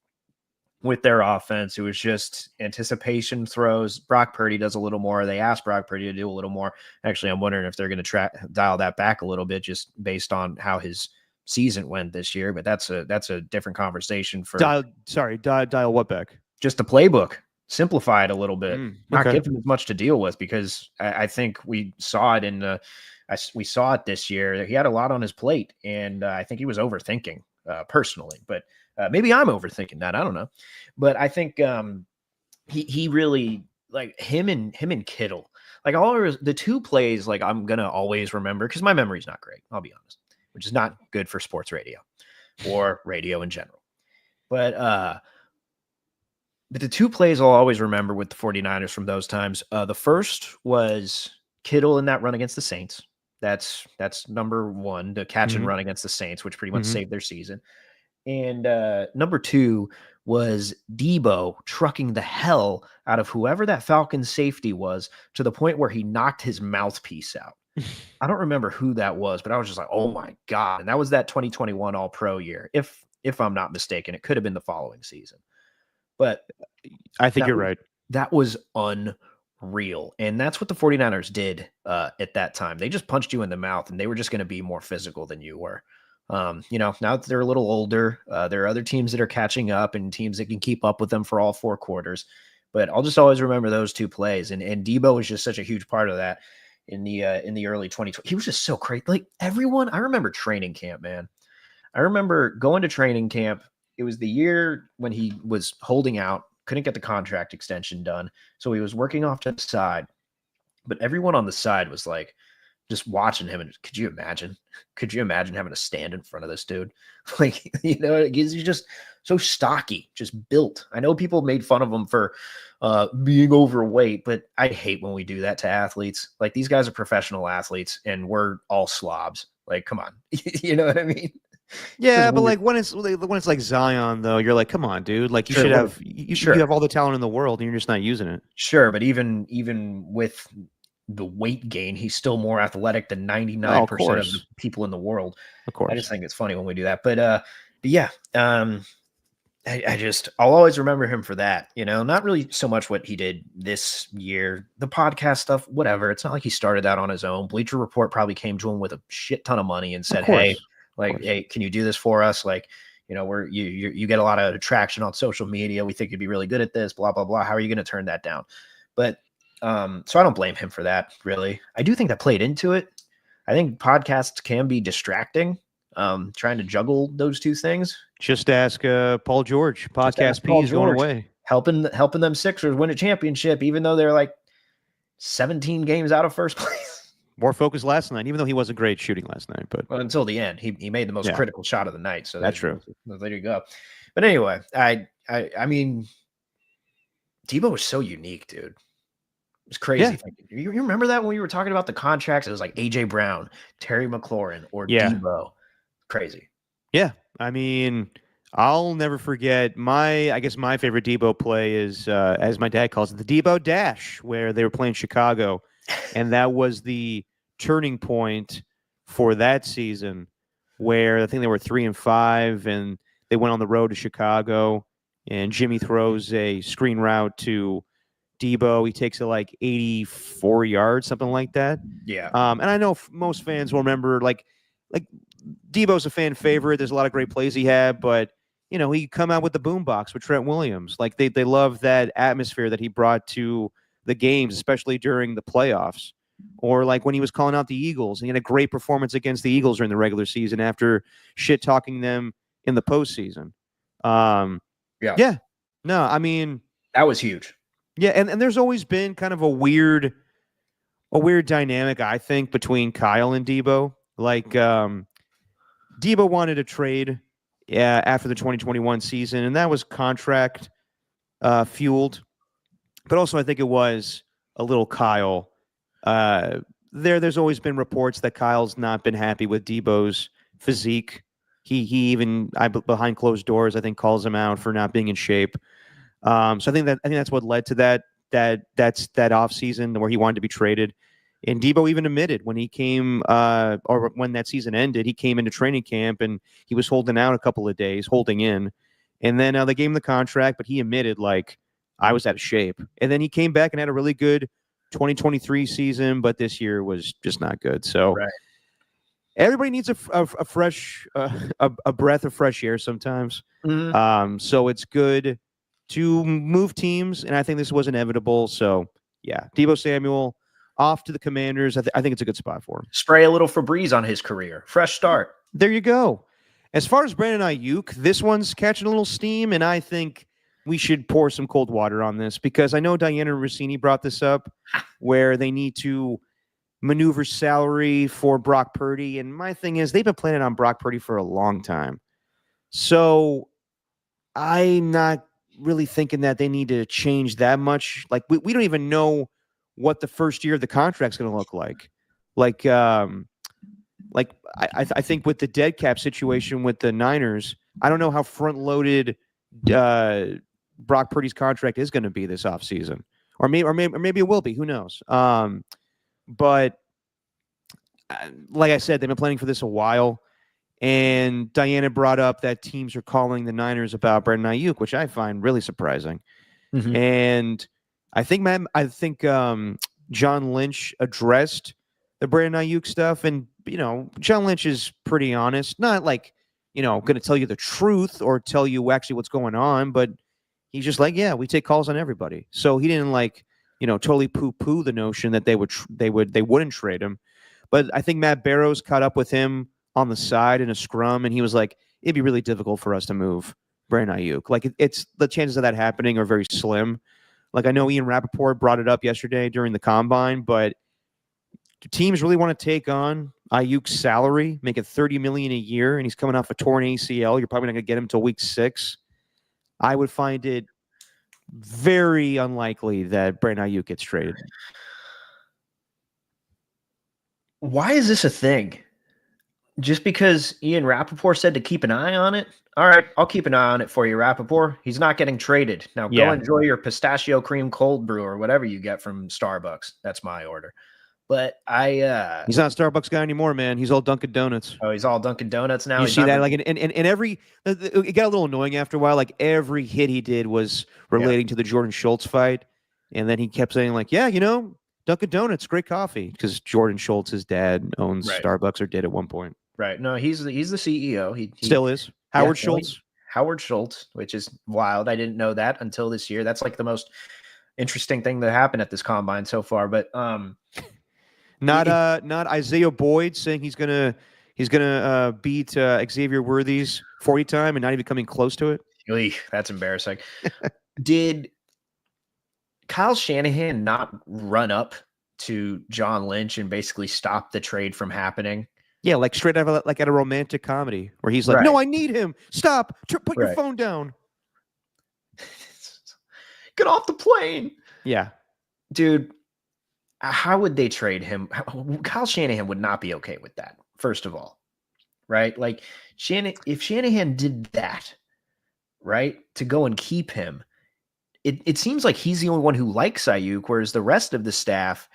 their offense. It was just anticipation throws. Brock Purdy does a little more. They asked Brock Purdy to do a little more. Actually, I'm wondering if they're going to dial that back a little bit just based on how his season went this year. But that's a different conversation for dial what back? Just the playbook. Simplify it a little bit. Not Okay. give him as much to deal with, because I think we saw it we saw it this year. He had a lot on his plate, and I think he was overthinking personally. But maybe I'm overthinking that. I don't know. But I think he really, like, him and Kittle, like the two plays, like, I'm gonna always remember, because my memory's not great, I'll be honest, which is not good for sports radio or radio in general. But the two plays I'll always remember with the 49ers from those times, the first was Kittle in that run against the Saints. That's number one, the catch and run against the Saints, which pretty much saved their season. And number two was Deebo trucking the hell out of whoever that Falcons safety was, to the point where he knocked his mouthpiece out. I don't remember who that was, but I was just like, oh my God. And that was that 2021 All-Pro year. If I'm not mistaken, it could have been the following season. But I think you're right. That was unreal. And that's what the 49ers did at that time. They just punched you in the mouth, and they were just going to be more physical than you were. Now that they're a little older, there are other teams that are catching up and teams that can keep up with them for all four quarters. But I'll just always remember those two plays. And Deebo was just such a huge part of that in the early 2020. He was just so crazy. Like, everyone, I remember training camp, man. I remember going to training camp. It was the year when he was holding out, couldn't get the contract extension done. So he was working off to the side. But everyone on the side was like, just watching him, and could you imagine having to stand in front of this dude? Like, he's just so stocky, just built. I know people made fun of him for being overweight, but I hate when we do that to athletes. Like, these guys are professional athletes, and we're all slobs. Like, come on. You know what I mean? Yeah, but like when it's like Zion, though, you're like, come on, dude. Like, you should have you have all the talent in the world, and you're just not using it. Sure, but even with the weight gain, he's still more athletic than 99% of the people in the world. Of course. I just think it's funny when we do that. But yeah, I'll always remember him for that. Not really so much what he did this year, the podcast stuff, whatever. It's not like he started that on his own. Bleacher Report probably came to him with a shit ton of money and said, hey, can you do this for us? Like, you get a lot of traction on social media. We think you'd be really good at this, blah, blah, blah. How are you going to turn that down? But so I don't blame him for that, really. I do think that played into it. I think podcasts can be distracting, trying to juggle those two things. Just ask Paul George. Podcast P is going away. Helping them Sixers win a championship, even though they're like 17 games out of first place. More focused last night, even though he wasn't great shooting last night. But until the end, he made the most critical shot of the night. So that's true. There you go. But anyway, I mean, Deebo was so unique, dude. It was crazy. Yeah. You remember that when we were talking about the contracts? It was like AJ Brown, Terry McLaurin, or Deebo. Crazy. Yeah. I mean, I'll never forget I guess my favorite Deebo play is, as my dad calls it, the Deebo Dash, where they were playing Chicago. And that was the turning point for that season, where I think they were 3-5 and they went on the road to Chicago, and Jimmy throws a screen route to Deebo. He takes it like 84 yards, something like that. Yeah. And I know most fans will remember, like Deebo's a fan favorite. There's a lot of great plays he had, but he come out with the boombox with Trent Williams. Like, they love that atmosphere that he brought to the games, especially during the playoffs, or like when he was calling out the Eagles. And he had a great performance against the Eagles during the regular season after shit talking them in the postseason. Yeah. No, I mean, that was huge. Yeah, and there's always been kind of a weird dynamic, I think, between Kyle and Deebo. Like, Deebo wanted a trade after the 2021 season, and that was contract fueled. But also, I think it was a little Kyle. There's always been reports that Kyle's not been happy with Deebo's physique. He even behind closed doors, I think, calls him out for not being in shape. So I think that's what led to that off season where he wanted to be traded. And Deebo even admitted when he came, or when that season ended, he came into training camp and he was holding out a couple of days, holding in. And then they gave him the contract, but he admitted, like, I was out of shape. And then he came back and had a really good 2023 season, but this year was just not good. So Right. everybody needs a fresh, a breath of fresh air sometimes. So it's good to move teams, and I think this was inevitable. So yeah, Deebo Samuel off to the Commanders. I think it's a good spot for him. Spray a little Febreze on his career. Fresh start. There you go. As far as Brandon Ayuk, this one's catching a little steam, and I think we should pour some cold water on this because I know Diana Rossini brought this up where they need to maneuver salary for Brock Purdy. And my thing is, they've been planning on Brock Purdy for a long time. So I'm not really thinking that they need to change that much. Like, we don't even know what the first year of the contract's going to look like. I think with the dead cap situation with the Niners, I don't know how front loaded Brock Purdy's contract is going to be this offseason. Or maybe it will be. Who knows? But like I said, they've been planning for this a while. And Diana brought up that teams are calling the Niners about Brandon Ayuk, which I find really surprising. Mm-hmm. And I think John Lynch addressed the Brandon Ayuk stuff, and John Lynch is pretty honest, not like going to tell you the truth or tell you actually what's going on, but he's just like, yeah, we take calls on everybody. So he didn't totally poo-poo the notion that they wouldn't trade him. But I think Matt Barrows caught up with him on the side in a scrum, and he was like, it'd be really difficult for us to move Brandon Ayuk. Like, it's the chances of that happening are very slim. Like, I know Ian Rappaport brought it up yesterday during the combine, but do teams really want to take on Ayuk's salary, make it $30 million a year, and he's coming off a torn ACL? You're probably not going to get him until week 6. I would find it very unlikely that Brandon Ayuk gets traded. Why is this a thing? Just because Ian Rappaport said to keep an eye on it? All right, I'll keep an eye on it for you, Rappaport. He's not getting traded. Now go enjoy your pistachio cream cold brew or whatever you get from Starbucks. That's my order. But he's not a Starbucks guy anymore, man. He's all Dunkin' Donuts. Oh, he's all Dunkin' Donuts now. You see that? Like, and every it got a little annoying after a while. Like, every hit he did was relating to the Jordan Schultz fight, and then he kept saying like, yeah, Dunkin' Donuts, great coffee, because Jordan Schultz's dad owns Starbucks, or did at one point. Right. No, he's the CEO. He still is. Howard Schultz. Howard Schultz, which is wild. I didn't know that until this year. That's like the most interesting thing that happened at this combine so far. But not Isaiah Boyd saying he's gonna beat Xavier Worthy's 40 time and not even coming close to it. That's embarrassing. Did Kyle Shanahan not run up to John Lynch and basically stop the trade from happening? Yeah, like straight out of like at a romantic comedy where he's like, no, I need him. Stop. Put your phone down. Get off the plane. Yeah. Dude, how would they trade him? Kyle Shanahan would not be okay with that, first of all. Right? Like, if Shanahan did that, right, to go and keep him, it seems like he's the only one who likes Ayuk, whereas the rest of the staff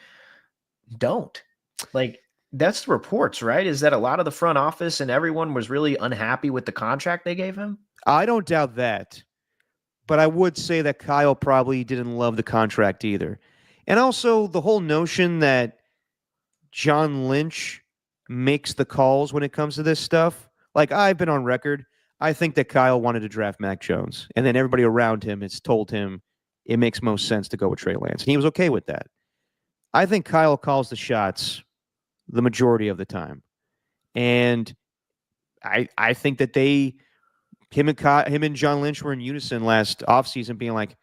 don't. Like, that's the reports, right? Is that a lot of the front office and everyone was really unhappy with the contract they gave him? I don't doubt that. But I would say that Kyle probably didn't love the contract either. And also the whole notion that John Lynch makes the calls when it comes to this stuff. Like, I've been on record. I think that Kyle wanted to draft Mac Jones. And then everybody around him has told him it makes most sense to go with Trey Lance. And he was okay with that. I think Kyle calls the shots the majority of the time. And I think that him and John Lynch were in unison last offseason being like,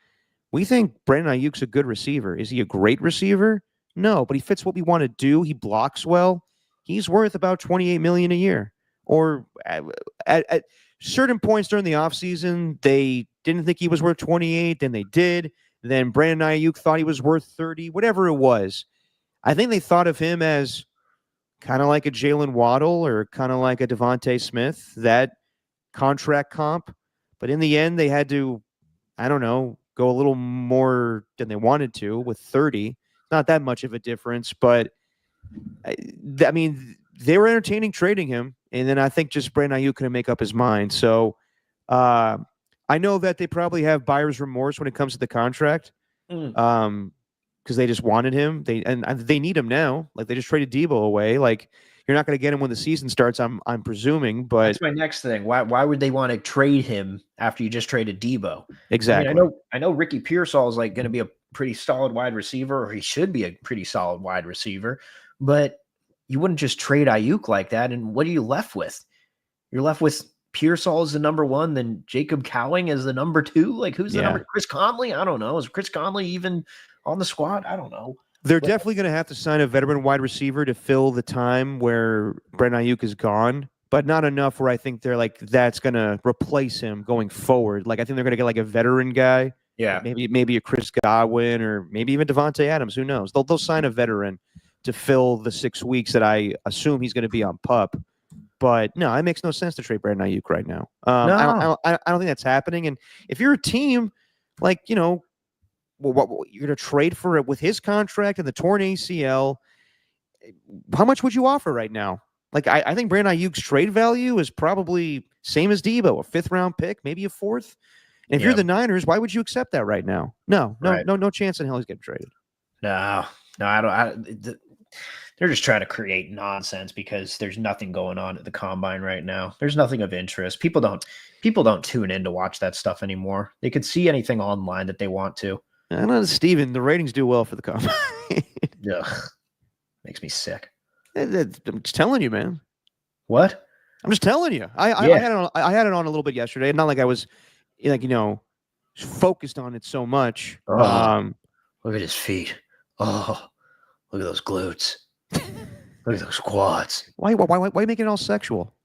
we think Brandon Ayuk's a good receiver. Is he a great receiver? No, but he fits what we want to do. He blocks well. He's worth about $28 million a year. Or certain points during the offseason, they didn't think he was worth 28, then they did. Then Brandon Ayuk thought he was worth 30, whatever it was. I think they thought of him as kind of like a Jalen Waddle or kind of like a Devontae Smith, that contract comp. But in the end, they had to, I don't know, go a little more than they wanted to with 30. Not that much of a difference, but I mean, they were entertaining trading him. And then I think just Brandon Ayuk couldn't make up his mind. So I know that they probably have buyer's remorse when it comes to the contract. Because they just wanted him. And they need him now. Like they just traded Deebo away. Like you're not going to get him when the season starts. I'm presuming, but that's my next thing. Why would they want to trade him after you just traded Deebo? exactly. I mean, I know Ricky Pearsall is like going to be a pretty solid wide receiver, or he should be a pretty solid wide receiver, but you wouldn't just trade Ayuk like that. And what are you left with? You're left with Pearsall as the number one, then Jacob Cowing as the number two. Like who's the number? Chris Conley? I don't know. Is Chris Conley even on the squad? I don't know. They're definitely going to have to sign a veteran wide receiver to fill the time where Brandon Ayuk is gone, but not enough where I think they're like, that's going to replace him going forward. Like, I think they're going to get like a veteran guy. Yeah. Maybe a Chris Godwin or maybe even Devontae Adams. Who knows? They'll sign a veteran to fill the 6 weeks that I assume he's going to be on PUP. But no, it makes no sense to trade Brandon Ayuk right now. No. I don't think that's happening. And if you're a team, like, you know, what you're going to trade for it with his contract and the torn ACL, how much would you offer right now? Like, I think Brandon Ayuk's trade value is probably same as Deebo, a 5th round pick, maybe a 4th. And if you're the Niners, why would you accept that right now? No chance in hell he's getting traded. No, I don't. They're just trying to create nonsense because there's nothing going on at the combine right now. There's nothing of interest. People don't tune in to watch that stuff anymore. They could see anything online that they want to. I don't know, Steven, the ratings do well for the combine. Ugh. Makes me sick. I'm just telling you, man. What? I'm just telling you. I had it on a little bit yesterday. Not like I was, like, you know, focused on it so much. Oh, look at his feet. Oh, look at those glutes. Look at those quads. Why make it all sexual?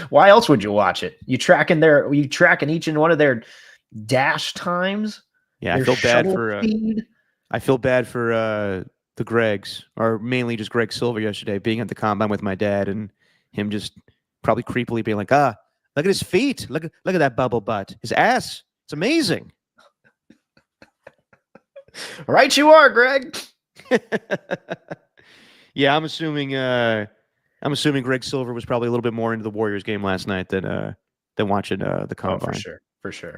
Why else would you watch it? You tracking each and one of their dash times? Yeah, I feel bad for the Gregs, or mainly just Greg Silver yesterday, being at the combine with my dad and him just probably creepily being like, look at his feet. Look at that bubble butt. His ass. It's amazing. Right you are, Greg. Yeah, I'm assuming Greg Silver was probably a little bit more into the Warriors game last night than watching the combine. Oh, for sure.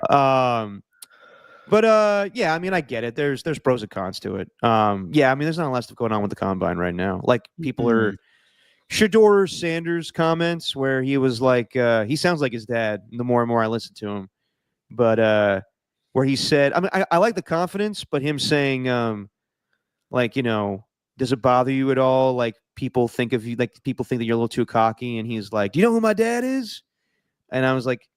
But yeah, I mean, I get it. There's pros and cons to it. Yeah, I mean, there's not a lot of stuff going on with the combine right now. Like people are Shador Sanders comments where he was like, he sounds like his dad. The more and more I listen to him, but where he said, I mean, I like the confidence, but him saying, like, you know, does it bother you at all? Like people think of you, like people think that you're a little too cocky, and he's like, do you know who my dad is? And I was like,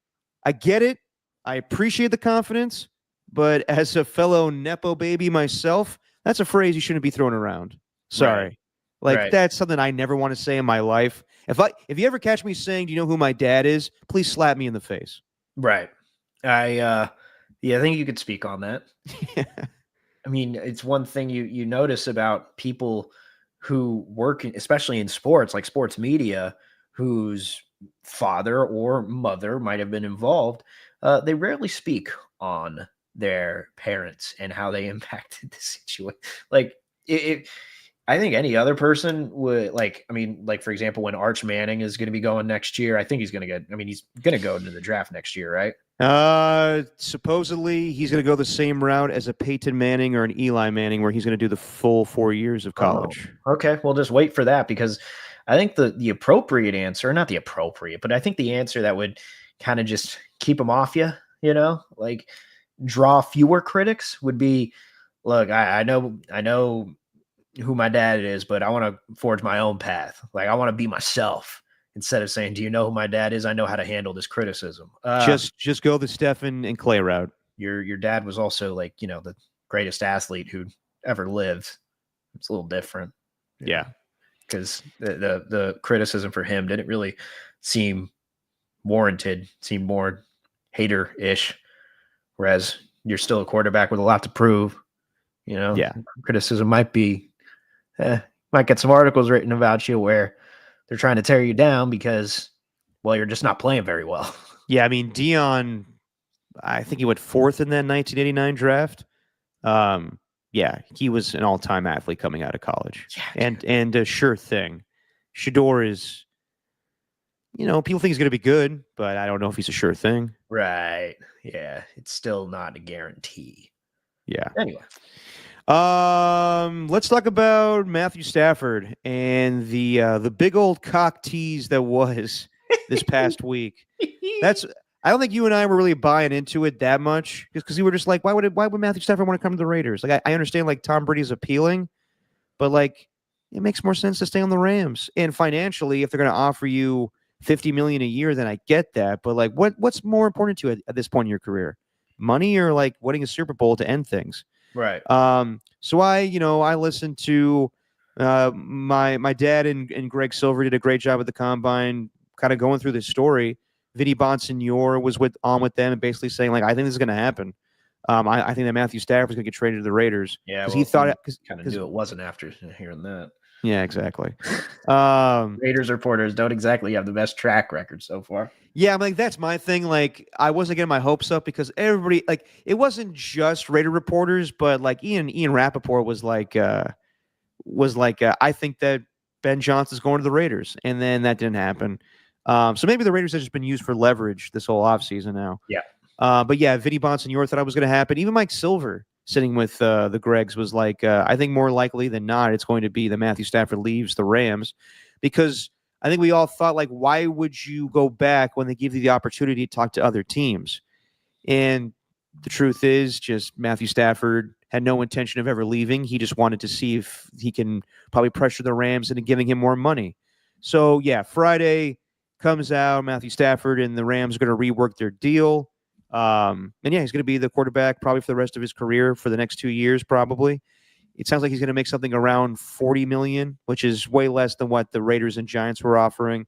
I get it. I appreciate the confidence. But as a fellow Nepo baby myself, that's a phrase you shouldn't be throwing around. Sorry. That's something I never want to say in my life. If you ever catch me saying, do you know who my dad is? Please slap me in the face. Right. I think you could speak on that. I mean, it's one thing you notice about people who work, especially in sports, like sports media, whose father or mother might have been involved. They rarely speak on their parents and how they impacted the situation. Like I think any other person would, like, I mean, like, for example, when Arch Manning is going to be going next year, I think he's going to go into the draft next year, right? Supposedly he's going to go the same route as a Peyton Manning or an Eli Manning, where he's going to do the full 4 years of college. Oh, okay. We'll just wait for that, because I think the appropriate answer, not the appropriate, but I think the answer that would kind of just keep him off you, you know, like draw fewer critics would be, look, I know who my dad is, but I want to forge my own path. Like I want to be myself, instead of saying, do you know who my dad is? I know how to handle this criticism. Just go the Stephen and Clay route. Your dad was also, like, you know, the greatest athlete who ever lived. It's a little different. Yeah. Because the criticism for him didn't really seem warranted, seemed more hater-ish, whereas you're still a quarterback with a lot to prove. Yeah. Criticism might get some articles written about you where they're trying to tear you down because, well, you're just not playing very well. Yeah, I mean, Dion, I think he went fourth in that 1989 draft. Yeah, he was an all-time athlete coming out of college. Yeah, And a sure thing. Shador is, people think he's going to be good, but I don't know if he's a sure thing. right. Yeah, it's still not a guarantee. Yeah. Anyway. Let's talk about Matthew Stafford and the big old cock tease that was this past week. I don't think you and I were really buying into it that much, just because we were just like, why would Matthew Stafford want to come to the Raiders? Like, I understand like Tom Brady's appealing, but like it makes more sense to stay on the Rams. And financially, if they're going to offer you $50 million a year, then I get that. But like, what's more important to you at this point in your career, money or like winning a Super Bowl to end things? Right. So I listened to my dad and Greg Silver did a great job at the combine, kind of going through this story. Vinny Bonsignore was on with them and basically saying like, I think this is going to happen. I think that Matthew Stafford is going to get traded to the Raiders Yeah, he thought kind of knew it wasn't after hearing that. Yeah, exactly. Raiders reporters don't exactly have the best track record so far. Yeah, I'm like, that's my thing. Like, I wasn't getting my hopes up because everybody, like, it wasn't just Raider reporters, but like Ian Rappaport was like, I think that Ben Johnson's going to the Raiders, and then that didn't happen. So maybe the Raiders have just been used for leverage this whole offseason now. Yeah. But yeah, Vinny Bonsignore thought it was going to happen. Even Mike Silver, sitting with the Gregs, was like, I think more likely than not, it's going to be that Matthew Stafford leaves the Rams, because I think we all thought, like, why would you go back when they give you the opportunity to talk to other teams? And the truth is, just Matthew Stafford had no intention of ever leaving. He just wanted to see if he can probably pressure the Rams into giving him more money. So yeah, Friday comes out, Matthew Stafford and the Rams are going to rework their deal. And yeah, he's going to be the quarterback probably for the rest of his career for the next 2 years, probably. It sounds like he's going to make something around $40 million, which is way less than what the Raiders and Giants were offering.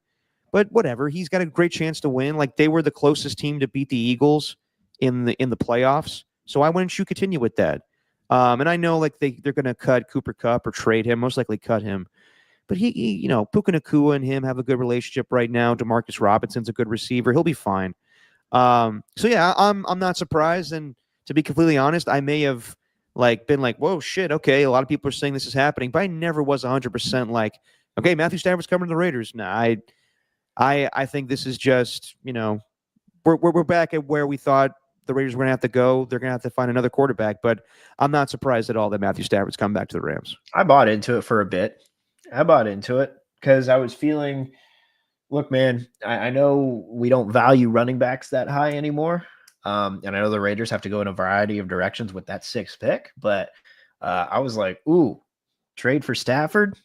But whatever, he's got a great chance to win. Like, they were the closest team to beat the Eagles in the playoffs. So why wouldn't you continue with that? And I know like they're going to cut Cooper Kupp or trade him, most likely cut him. But he Puka Nacua and him have a good relationship right now. Demarcus Robinson's a good receiver. He'll be fine. So yeah, I'm not surprised. And to be completely honest, I may have been like, whoa, shit, okay, a lot of people are saying this is happening, but I never was 100% like, okay, Matthew Stafford's coming to the Raiders. Nah, I think this is just, we're back at where we thought the Raiders were going to have to go. They're going to have to find another quarterback, but I'm not surprised at all that Matthew Stafford's come back to the Rams. I bought into it for a bit. I bought into it because I was feeling, look, man, I know we don't value running backs that high anymore. And I know the Raiders have to go in a variety of directions with that 6th pick, but I was like, ooh, trade for Stafford?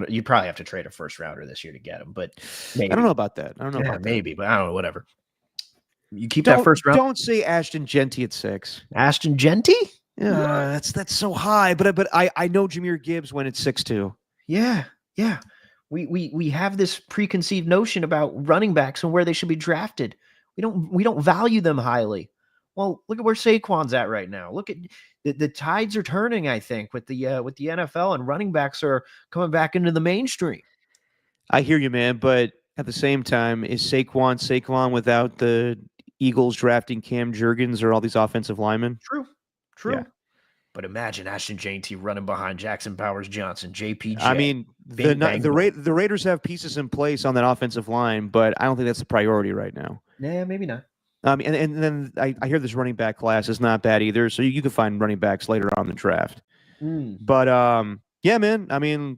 You'd probably have to trade a first rounder this year to get him, but maybe. I don't know about that. I don't know about that. Maybe, but I don't know, whatever. You keep that first round. Don't say Ashton Genty at 6. Ashton Genty? Yeah, that's so high. But I know Jahmyr Gibbs when it's 6'2". Yeah. We have this preconceived notion about running backs and where they should be drafted. We don't value them highly. Well, look at where Saquon's at right now. Look at the tides are turning, I think, with the NFL, and running backs are coming back into the mainstream. I hear you, man, but at the same time, is Saquon without the Eagles drafting Cam Jurgens or all these offensive linemen? True. Yeah. But imagine Ashton Genty running behind Jackson Powers Johnson, JPJ. I mean, the Raiders have pieces in place on that offensive line, but I don't think that's the priority right now. Yeah, maybe not. And then I hear this running back class is not bad either, so you can find running backs later on in the draft. But yeah, man. I mean,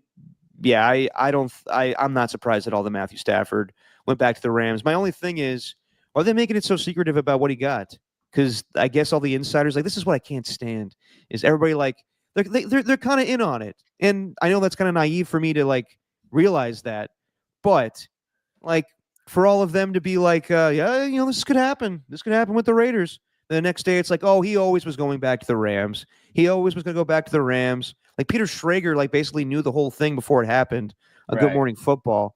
yeah, I'm not surprised at all that Matthew Stafford went back to the Rams. My only thing is, are they making it so secretive about what he got? Because I guess all the insiders, like, this is what I can't stand, is everybody like they're kind of in on it, and I know that's kind of naive for me to like realize that, but like for all of them to be like, yeah, this could happen. This could happen with the Raiders. The next day, it's like, oh, he always was going back to the Rams. He always was going to go back to the Rams. Like Peter Schrager, like basically knew the whole thing before it happened. Right. Good Morning Football.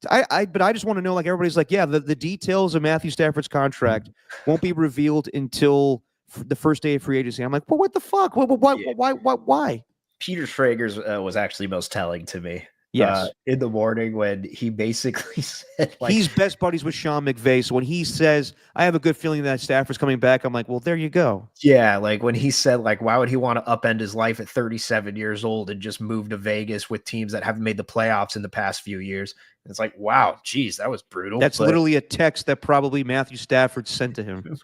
But I just want to know, like everybody's like, yeah, the details of Matthew Stafford's contract won't be revealed until the first day of free agency. I'm like, well, what the fuck? Yeah. Why? Peter Schrager's was actually most telling to me. Yes. In the morning when he basically said, like, He's best buddies with Sean McVay. So when he says, I have a good feeling that Stafford's coming back, I'm like, well, there you go. yeah, like when he said, like, why would he want to upend his life at 37 years old and just move to Vegas with teams that haven't made the playoffs in the past few years? It's like, wow, geez, that was brutal. That's literally a text that probably Matthew Stafford sent to him.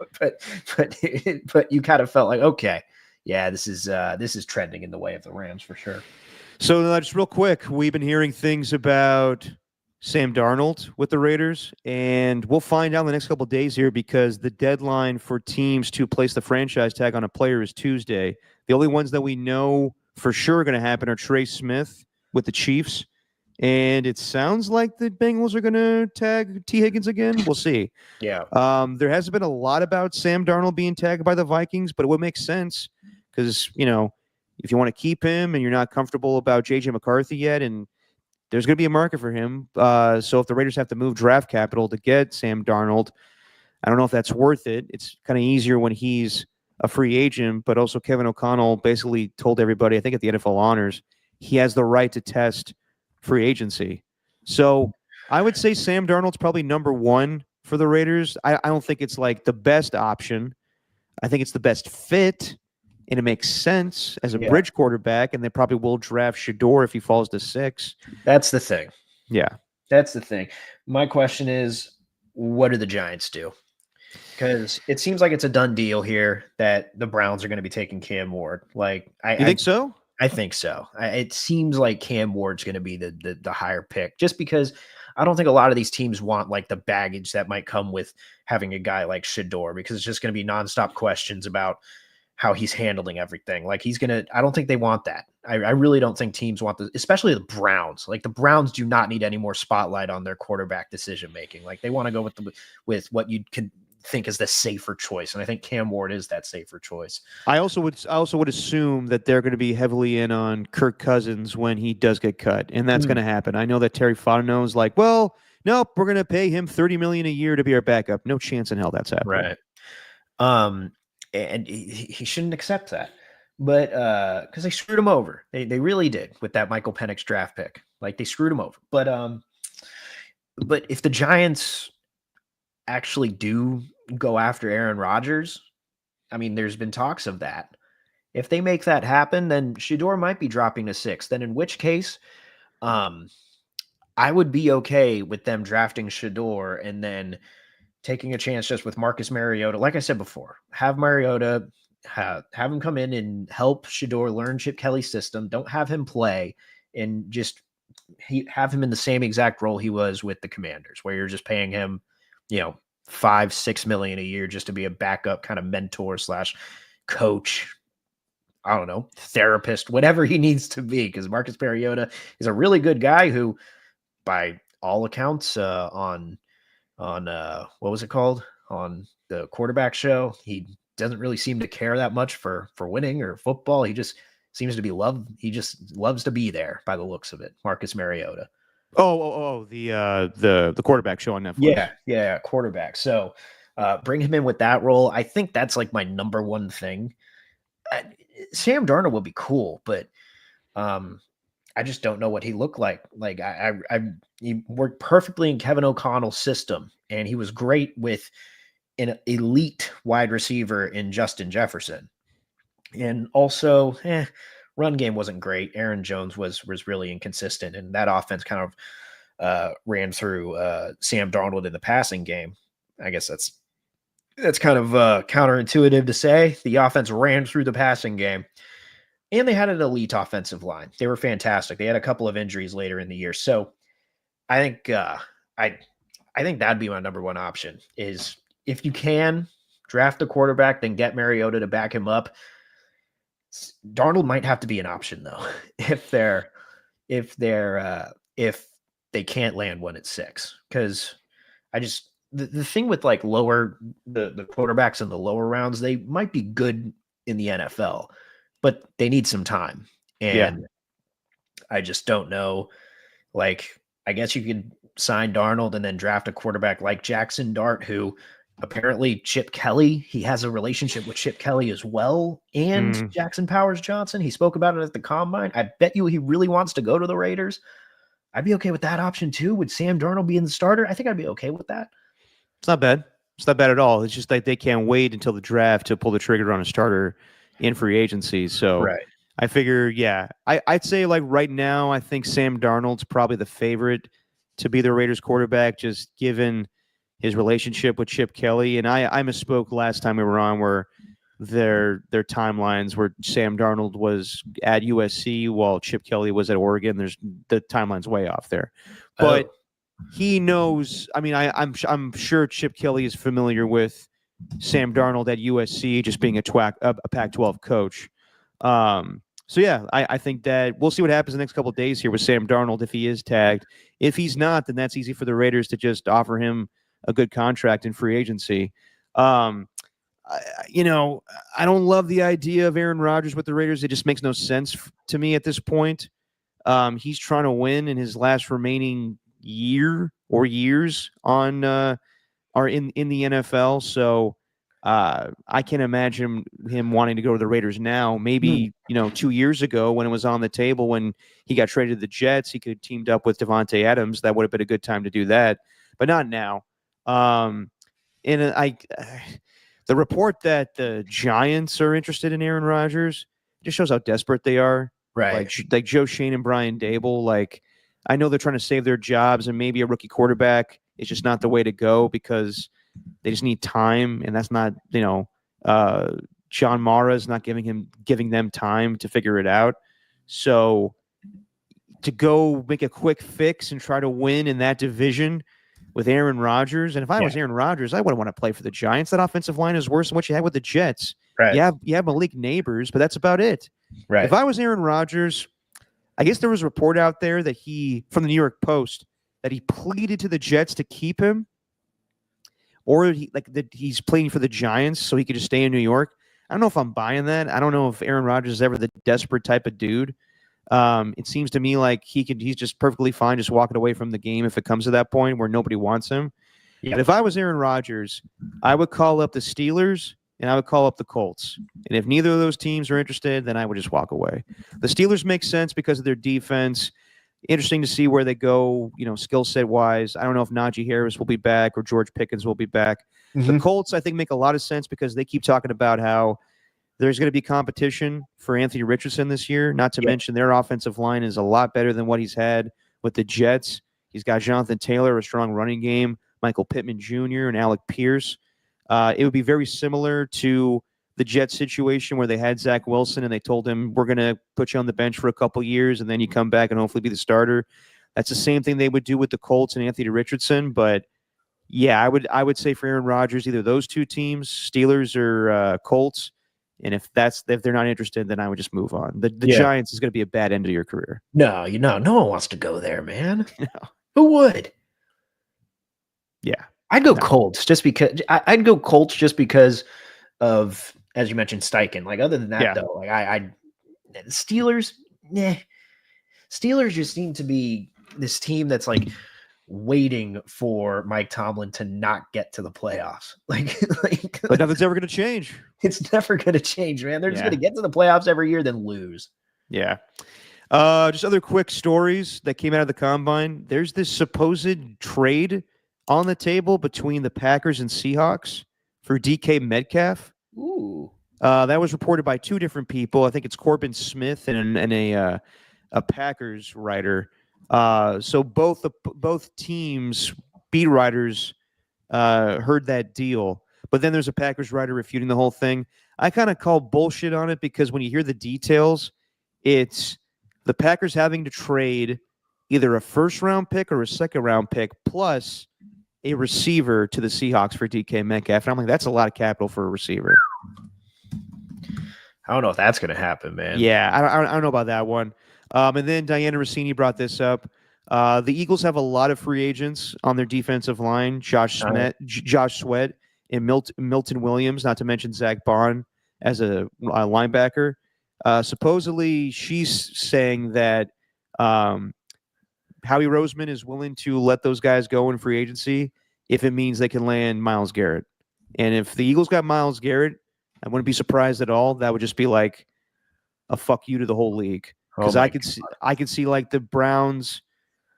but you kind of felt like, okay, yeah, this is trending in the way of the Rams for sure. So just real quick, we've been hearing things about Sam Darnold with the Raiders, and we'll find out in the next couple of days here because the deadline for teams to place the franchise tag on a player is Tuesday. The only ones that we know for sure are going to happen are Trey Smith with the Chiefs, and it sounds like the Bengals are going to tag T. Higgins again. We'll see. Yeah. There hasn't been a lot about Sam Darnold being tagged by the Vikings, but it would make sense because, if you want to keep him and you're not comfortable about J.J. McCarthy yet, and there's going to be a market for him. So if the Raiders have to move draft capital to get Sam Darnold, I don't know if that's worth it. It's kind of easier when he's a free agent, but also Kevin O'Connell basically told everybody, I think at the NFL Honors, he has the right to test free agency. So I would say Sam Darnold's probably number one for the Raiders. I don't think it's like the best option. I think it's the best fit. And it makes sense as a bridge quarterback, and they probably will draft Shador if he falls to 6. That's the thing. Yeah. That's the thing. My question is, what do the Giants do? Because it seems like it's a done deal here that the Browns are going to be taking Cam Ward. Like, You think so? I think so. It seems like Cam Ward's going to be the higher pick, just because I don't think a lot of these teams want like the baggage that might come with having a guy like Shador, because it's just going to be nonstop questions about how he's handling everything. Like I don't think they want that. I really don't think teams want this, especially the Browns. Like the Browns do not need any more spotlight on their quarterback decision-making. Like they want to go with what you can think is the safer choice. And I think Cam Ward is that safer choice. I also would assume that they're going to be heavily in on Kirk Cousins when he does get cut. And that's going to happen. I know that Terry Fontenot's like, well, nope, we're going to pay him $30 million a year to be our backup. No chance in hell that's happening. Right. And he shouldn't accept that, but because they screwed him over, they really did with that Michael Penix draft pick. Like they screwed him over. But if the Giants actually do go after Aaron Rodgers, I mean, there's been talks of that. If they make that happen, then Shador might be dropping to 6. Then in which case, I would be okay with them drafting Shador and then taking a chance just with Marcus Mariota. Like I said before, have Mariota, have him come in and help Shador learn Chip Kelly's system. Don't have him play, and just have him in the same exact role he was with the Commanders, where you're just paying him, $5-6 million a year just to be a backup kind of mentor / coach. I don't know, therapist, whatever he needs to be, because Marcus Mariota is a really good guy who, by all accounts, on what was it called, on the quarterback show, he doesn't really seem to care that much for winning or football. He just seems to be he just loves to be there by the looks of it. Marcus Mariota. The quarterback show on Netflix. Yeah, quarterback. So bring him in with that role. I think that's like my number one thing. Sam Darnold will be cool, but I just don't know what he looked like. Like he worked perfectly in Kevin O'Connell's system, and he was great with an elite wide receiver in Justin Jefferson. And also, run game wasn't great. Aaron Jones was really inconsistent, and that offense kind of ran through Sam Darnold in the passing game. I guess that's kind of counterintuitive to say. The offense ran through the passing game. And they had an elite offensive line. They were fantastic. They had a couple of injuries later in the year. So I think I think that'd be my number one option, is if you can draft a quarterback, then get Mariota to back him up. Darnold might have to be an option though, if they can't land one at 6. Because the thing with like the quarterbacks in the lower rounds, they might be good in the NFL, but they need some time. And I just don't know. Like, I guess you could sign Darnold and then draft a quarterback like Jackson Dart, who apparently Chip Kelly, he has a relationship with Chip Kelly as well, and Mm. Jackson Powers Johnson. He spoke about it at the combine. I bet you he really wants to go to the Raiders. I'd be okay with that option too. Would Sam Darnold being the starter? I think I'd be okay with that. It's not bad. It's not bad at all. It's just like they can't wait until the draft to pull the trigger on a starter in free agency. So Right. I figure, yeah, I'd say like right now, I think Sam Darnold's probably the favorite to be the Raiders quarterback, just given his relationship with Chip Kelly. And I misspoke last time we were on where their timelines where Sam Darnold was at USC while Chip Kelly was at Oregon. There's the timeline's way off there. But he knows. I mean, I'm sure Chip Kelly is familiar with Sam Darnold at USC, just being a Pac-12 coach. So yeah, I think that we'll see what happens the next couple of days here with Sam Darnold if he is tagged. If he's not, then that's easy for the Raiders to just offer him a good contract in free agency. I don't love the idea of Aaron Rodgers with the Raiders. It just makes no sense to me at this point. He's trying to win in his last remaining year or years on are in the NFL. So I can imagine him wanting to go to the Raiders now. Maybe 2 years ago when it was on the table when he got traded to the Jets, he could have teamed up with Devontae Adams. That would have been a good time to do that, but not now. The report that the Giants are interested in Aaron Rodgers just shows how desperate they are. Right. Like Joe Shane and Brian Dable. Like, I know they're trying to save their jobs, and maybe a rookie quarterback is just not the way to go because they just need time, and that's not John Mara is not giving them time to figure it out. So to go make a quick fix and try to win in that division with Aaron Rodgers, and if I was Aaron Rodgers, I wouldn't want to play for the Giants. That offensive line is worse than what you had with the Jets. Right. You have Malik Neighbors, but that's about it. Right. If I was Aaron Rodgers, I guess there was a report out there that from the New York Post that he pleaded to the Jets to keep him, or he's playing for the Giants so he could just stay in New York. I don't know if I'm buying that. I don't know if Aaron Rodgers is ever the desperate type of dude. It seems to me like he's just perfectly fine just walking away from the game if it comes to that point where nobody wants him. But if I was Aaron Rodgers, I would call up the Steelers and I would call up the Colts. And if neither of those teams are interested, then I would just walk away. The Steelers make sense because of their defense. Interesting to see where they go, skill set wise. I don't know if Najee Harris will be back or George Pickens will be back. The Colts, I think, make a lot of sense because they keep talking about how there's going to be competition for Anthony Richardson this year, not to mention their offensive line is a lot better than what he's had with the Jets. He's got Jonathan Taylor, a strong running game, Michael Pittman Jr., and Alec Pierce. It would be very similar to the Jets situation where they had Zach Wilson and they told him, we're going to put you on the bench for a couple years and then you come back and hopefully be the starter. That's the same thing they would do with the Colts and Anthony Richardson. But yeah, I would say for Aaron Rodgers, either those two teams, Steelers or Colts. And if they're not interested, then I would just move on. The Giants is going to be a bad end of your career. No, no one wants to go there, man. No. Who would? Yeah. I'd go Colts just because I'd go Colts just because of, as you mentioned, Steichen. Like other than that, though, like Steelers, Steelers just seem to be this team that's like waiting for Mike Tomlin to not get to the playoffs. But nothing's ever going to change. It's never going to change, man. They're just going to get to the playoffs every year, then lose. Yeah. Just other quick stories that came out of the combine. There's this supposed trade on the table between the Packers and Seahawks for DK Metcalf. Ooh. That was reported by two different people. I think it's Corbin Smith and a Packers writer. So both teams, beat writers, heard that deal. But then there's a Packers writer refuting the whole thing. I kind of call bullshit on it because when you hear the details, it's the Packers having to trade either a first-round pick or a second-round pick plus a receiver to the Seahawks for DK Metcalf. And I'm like, that's a lot of capital for a receiver. I don't know if that's going to happen, man. Yeah, I don't know about that one. And then Diana Rossini brought this up. The Eagles have a lot of free agents on their defensive line. Josh Sweat, and Milton Williams, not to mention Zach Bond as a linebacker. Supposedly, she's saying that Howie Roseman is willing to let those guys go in free agency if it means they can land Myles Garrett. And if the Eagles got Myles Garrett, I wouldn't be surprised at all. That would just be like a fuck you to the whole league. Because I could see like the Browns,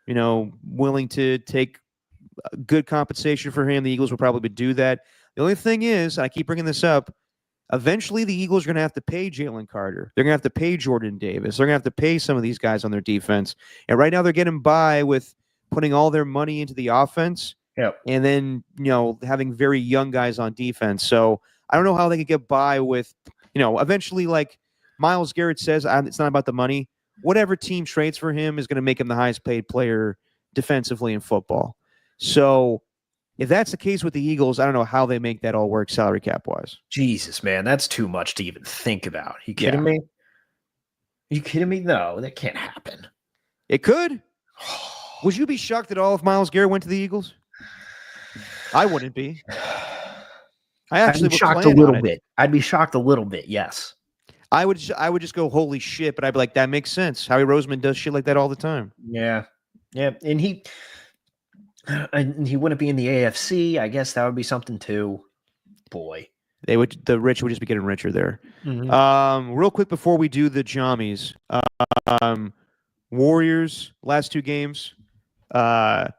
willing to take good compensation for him. The Eagles will probably do that. The only thing is, I keep bringing this up, eventually the Eagles are going to have to pay Jalen Carter. They're going to have to pay Jordan Davis. They're going to have to pay some of these guys on their defense. And right now they're getting by with putting all their money into the offense. Yep. And then, having very young guys on defense. So I don't know how they could get by with, eventually, like Myles Garrett says, it's not about the money. Whatever team trades for him is going to make him the highest paid player defensively in football. So if that's the case with the Eagles, I don't know how they make that all work salary cap wise. Jesus, man, that's too much to even think about. You kidding me? You kidding me? No, that can't happen. It could. Would you be shocked at all if Myles Garrett went to the Eagles? I wouldn't be. I actually I'd be shocked a little bit. I'd be shocked a little bit. Yes. I would just go, holy shit, but I'd be like, that makes sense. Howie Roseman does shit like that all the time. Yeah. Yeah. And he wouldn't be in the AFC. I guess that would be something too. Boy. The rich would just be getting richer there. Mm-hmm. Real quick before we do the JYOMMYs, Warriors last two games. I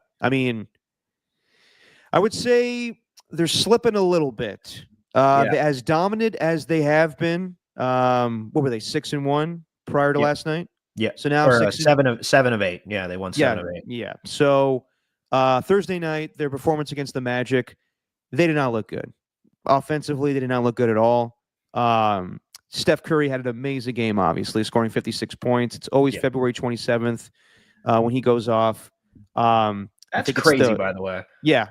would say they're slipping a little bit. As dominant as they have been. What were they? 6-1 prior to last night. Yeah. So now 7 of 8. Yeah, they won 7 of 8. Yeah. So Thursday night, their performance against the Magic, they did not look good. Offensively, they did not look good at all. Steph Curry had an amazing game, obviously, scoring 56 points. It's always February 27th when he goes off. That's crazy, by the way. Yeah.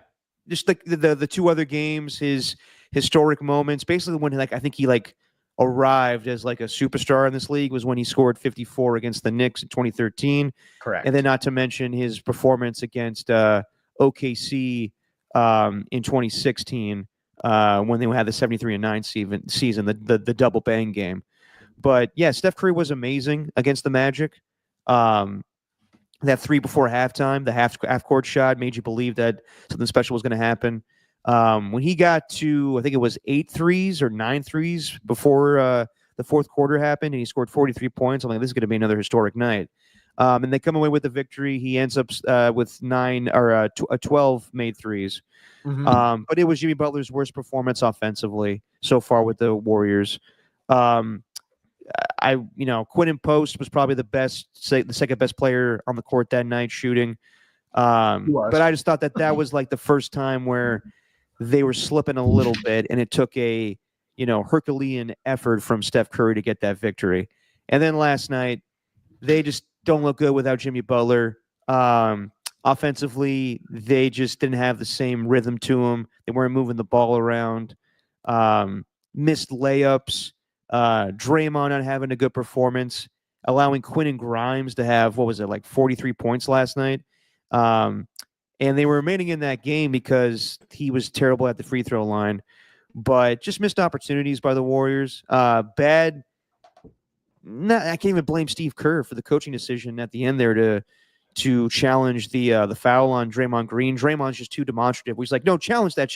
Just like the two other games, his historic moments, basically when I think he arrived as like a superstar in this league was when he scored 54 against the Knicks in 2013. Correct. And then not to mention his performance against OKC in 2016 when they had the 73-9 season, the double bang game. But yeah, Steph Curry was amazing against the Magic. That three before halftime, the half court shot made you believe that something special was going to happen. When he got to, I think it was 8 threes or 9 threes before the fourth quarter happened, and he scored 43 points. I'm like, this is going to be another historic night. And they come away with the victory. He ends up with 12 made threes. Mm-hmm. But it was Jimmy Butler's worst performance offensively so far with the Warriors. Quentin Post was probably the second best player on the court that night shooting. But I just thought that was like the first time where they were slipping a little bit, and it took a Herculean effort from Steph Curry to get that victory. And then last night, they just don't look good without Jimmy Butler. Offensively, they just didn't have the same rhythm to them. They weren't moving the ball around. Missed layups. Draymond not having a good performance, allowing Quentin Grimes to have 43 points last night. And they were remaining in that game because he was terrible at the free throw line, but just missed opportunities by the Warriors. I can't even blame Steve Kerr for the coaching decision at the end there to challenge the foul on Draymond Green. Draymond's just too demonstrative. He's like, no, challenge that.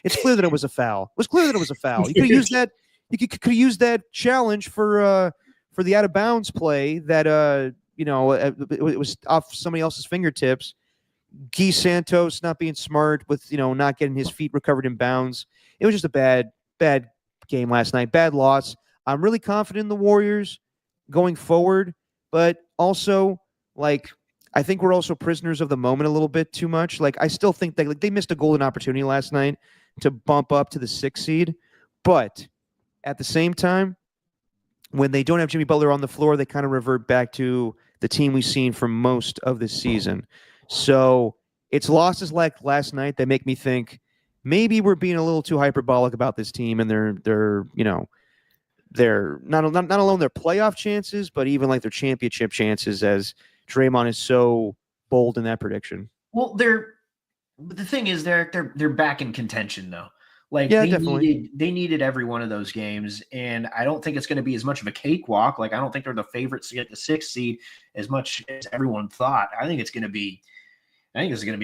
It's clear that it was a foul. You could have used that. You could have used that challenge for the out of bounds play that it was off somebody else's fingertips. Guy Santos not being smart with not getting his feet recovered in bounds. It was just a bad game last night. Bad loss. I'm really confident in the Warriors going forward, but also I think we're also prisoners of the moment a little bit too much. I still think that they missed a golden opportunity last night to bump up to the 6th seed, but at the same time, when they don't have Jimmy Butler on the floor, they kind of revert back to the team we've seen for most of this season. So it's losses like last night that make me think maybe we're being a little too hyperbolic about this team, and they're not alone their playoff chances, but even their championship chances, as Draymond is so bold in that prediction. Well, the thing is they're back in contention though. Like Yeah, definitely. they needed every one of those games, and I don't think it's going to be as much of a cakewalk. Like I don't think they're the favorites to get the 6th seed as much as everyone thought. I think this is going to be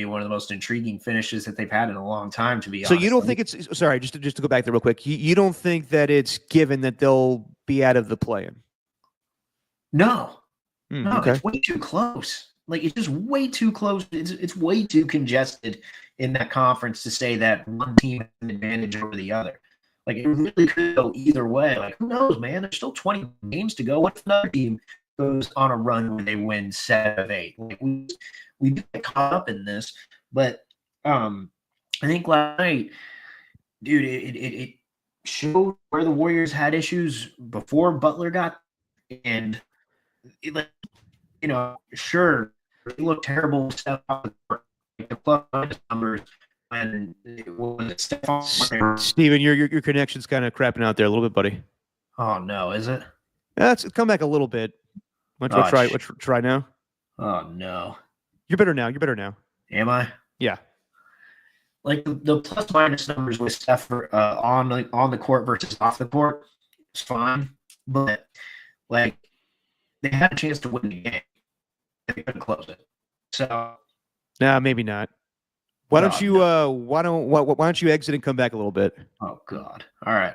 one of the most intriguing finishes that they've had in a long time, to be So you honest. don't think it's sorry, just to go back there real quick. You don't think that it's given that they'll be out of the play-in? No, no, Okay. it's way too close. Like it's just way too close. It's way too congested in that conference to say that one team has an advantage over the other. Like it really could go either way. Like who knows, man? There's still 20 games to go. What if another team goes on a run where they win 7 of 8? Like we get caught up in this, but I think last night, dude, it showed where the Warriors had issues before Butler got, and like sure, they look terrible stuff off the court. Like the plus minus numbers and it was Stephon. Steven, your connection's kind of crapping out there a little bit, buddy. Oh no, is it? Yeah, it's come back a little bit. Let's try now. Oh no. You're better now. You're better now. Am I? Yeah. Like the plus minus numbers with Steph on the court versus off the court is fine, but like they had a chance to win the game. They couldn't close it. So nah, maybe not. Why don't you why don't you exit and come back a little bit? Oh God. All right.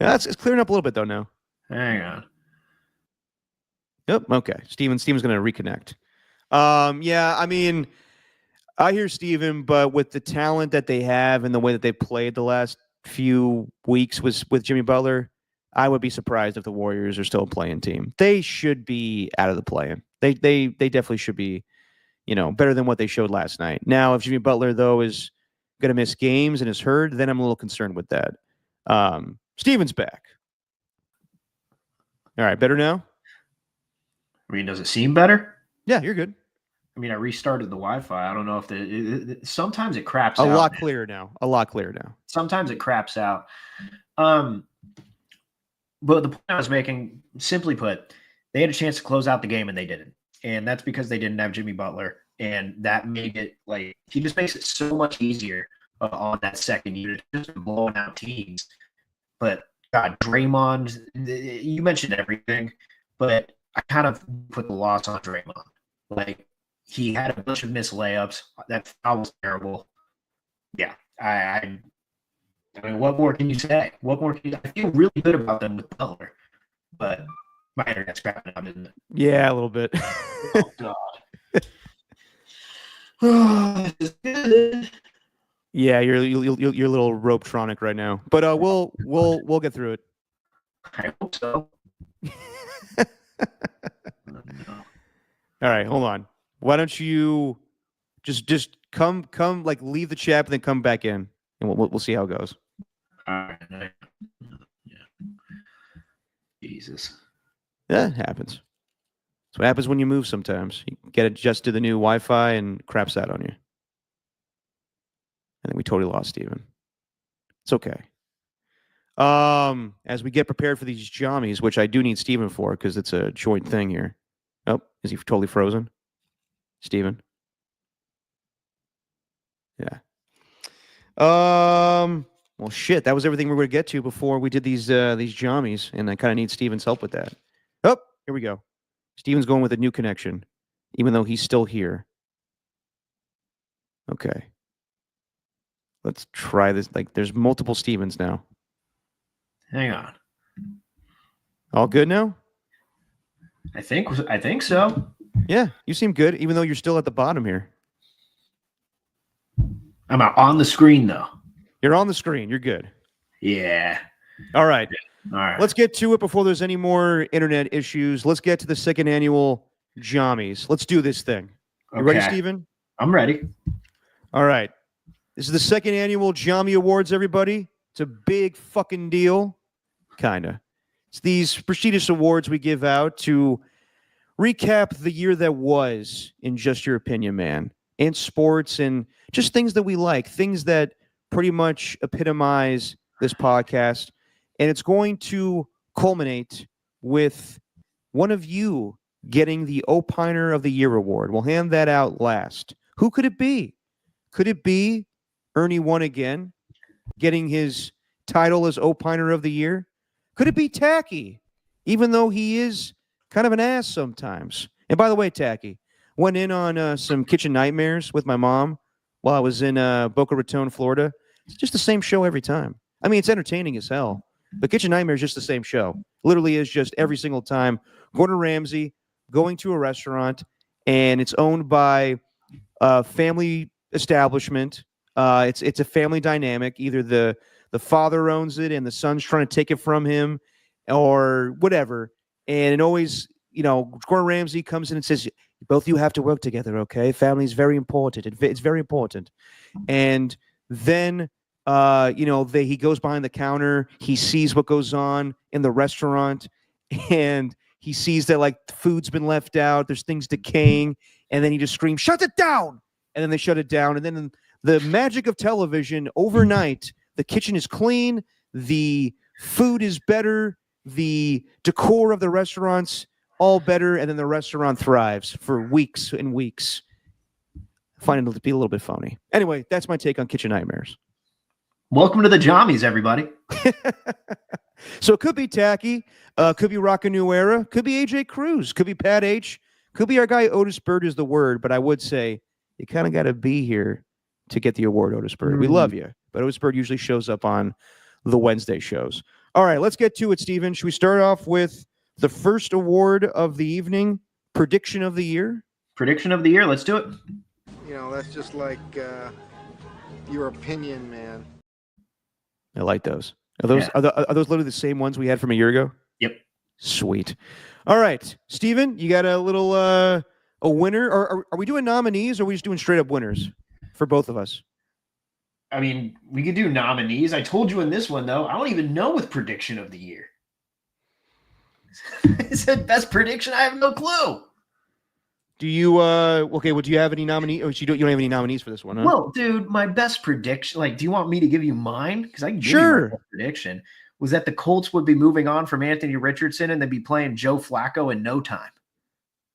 Yeah, it's clearing up a little bit though now. Hang on. Yep. Okay. Steven's going to reconnect. Yeah, I mean, I hear Steven, but with the talent that they have and the way that they played the last few weeks with Jimmy Butler, I would be surprised if the Warriors are still a playing team. They should be out of the play-in. They definitely should be, better than what they showed last night. Now, if Jimmy Butler though is going to miss games and is hurt, then I'm a little concerned with that. Steven's back. All right, better now? I mean, does it seem better? Yeah, you're good. I mean, I restarted the Wi-Fi. I don't know if sometimes it craps out. A lot clearer now. A lot clearer now. Sometimes it craps out. But the point I was making, simply put, they had a chance to close out the game and they didn't. And that's because they didn't have Jimmy Butler. And that made it like he just makes it so much easier on that second unit, just blowing out teams. But God, Draymond, you mentioned everything, but I kind of put the loss on Draymond. Like he had a bunch of missed layups. That foul was terrible. Yeah, I mean, what more can you say? I feel really good about them with Butler, but my internet's crapping out, isn't it? Yeah, a little bit. Oh God. Yeah, you're a little rope-tronic right now, but we'll get through it. I hope so. All right, hold on. Why don't you just come like leave the chat and then come back in, and we'll see how it goes. All right. Yeah. Jesus. Yeah, it happens. That's what happens when you move sometimes. You get adjusted to the new Wi-Fi and craps out on you. I think we totally lost Steven. It's okay. As we get prepared for these JYOMMYs, which I do need Steven for because it's a joint thing here. Oh, is he totally frozen? Steven? Yeah. Well, shit. That was everything we were going to get to before we did these JYOMMYs, and I kind of need Steven's help with that. Oh, here we go. Steven's going with a new connection, even though he's still here. Okay. Let's try this. Like, there's multiple Stevens now. Hang on. All good now? I think so. Yeah, you seem good, even though you're still at the bottom here. I'm on the screen though. You're on the screen. You're good. Yeah. All right. All right. Let's get to it before there's any more internet issues. Let's get to the second annual JYOMMYs. Let's do this thing. You ready, Steven? I'm ready. All right. This is the second annual JYOMMY Awards, everybody. It's a big fucking deal. Kinda. It's these prestigious awards we give out to recap the year that was in just your opinion, man, and sports and just things that we like, things that pretty much epitomize this podcast. And it's going to culminate with one of you getting the Opiner of the Year award. We'll hand that out last. Who could it be? Could it be Ernie won again, getting his title as Opiner of the Year? Could it be Tacky, even though he is kind of an ass sometimes? And by the way, Tacky, went in on some Kitchen Nightmares with my mom while I was in Boca Raton, Florida. It's just the same show every time. I mean, it's entertaining as hell, but Kitchen Nightmares is just the same show. Literally is just every single time. Gordon Ramsay going to a restaurant, and it's owned by a family establishment. It's a family dynamic. Either the father owns it and the son's trying to take it from him, or whatever. And it always, Gordon Ramsay comes in and says, "Both of you have to work together, okay? Family is very important. It's very important." And then, he goes behind the counter. He sees what goes on in the restaurant, and he sees that like food's been left out. There's things decaying, and then he just screams, "Shut it down!" And then they shut it down. And then the magic of television, overnight, the kitchen is clean, the food is better, the decor of the restaurants all better, and then the restaurant thrives for weeks and weeks. I find it to be a little bit phony. Anyway, that's my take on Kitchen Nightmares. Welcome to the JYOMMys, everybody. So it could be Tacky, could be Rockin' New Era, could be AJ Cruz, could be Pat H, could be our guy Otis Bird is the word, but I would say you kind of got to be here to get the award, Otis Bird. We love you, but Otis Bird usually shows up on the Wednesday shows. All right, let's get to it, Steven. Should we start off with the first award of the evening, Prediction of the Year? Prediction of the Year, let's do it. That's just like your opinion, man. I like those. Are those literally the same ones we had from a year ago? Yep. Sweet. All right, Steven, you got a little a winner, or are we doing nominees, or are we just doing straight up winners for both of us? I mean, we could do nominees. I told you in this one, though, I don't even know with Prediction of the Year. It said best prediction. I have no clue. Do you okay? Well, do you have any nominees? Or you don't have any nominees for this one, huh? Well, dude, my best prediction. Like, do you want me to give you mine? Because I can give you my best prediction. Was that the Colts would be moving on from Anthony Richardson and they'd be playing Joe Flacco in no time.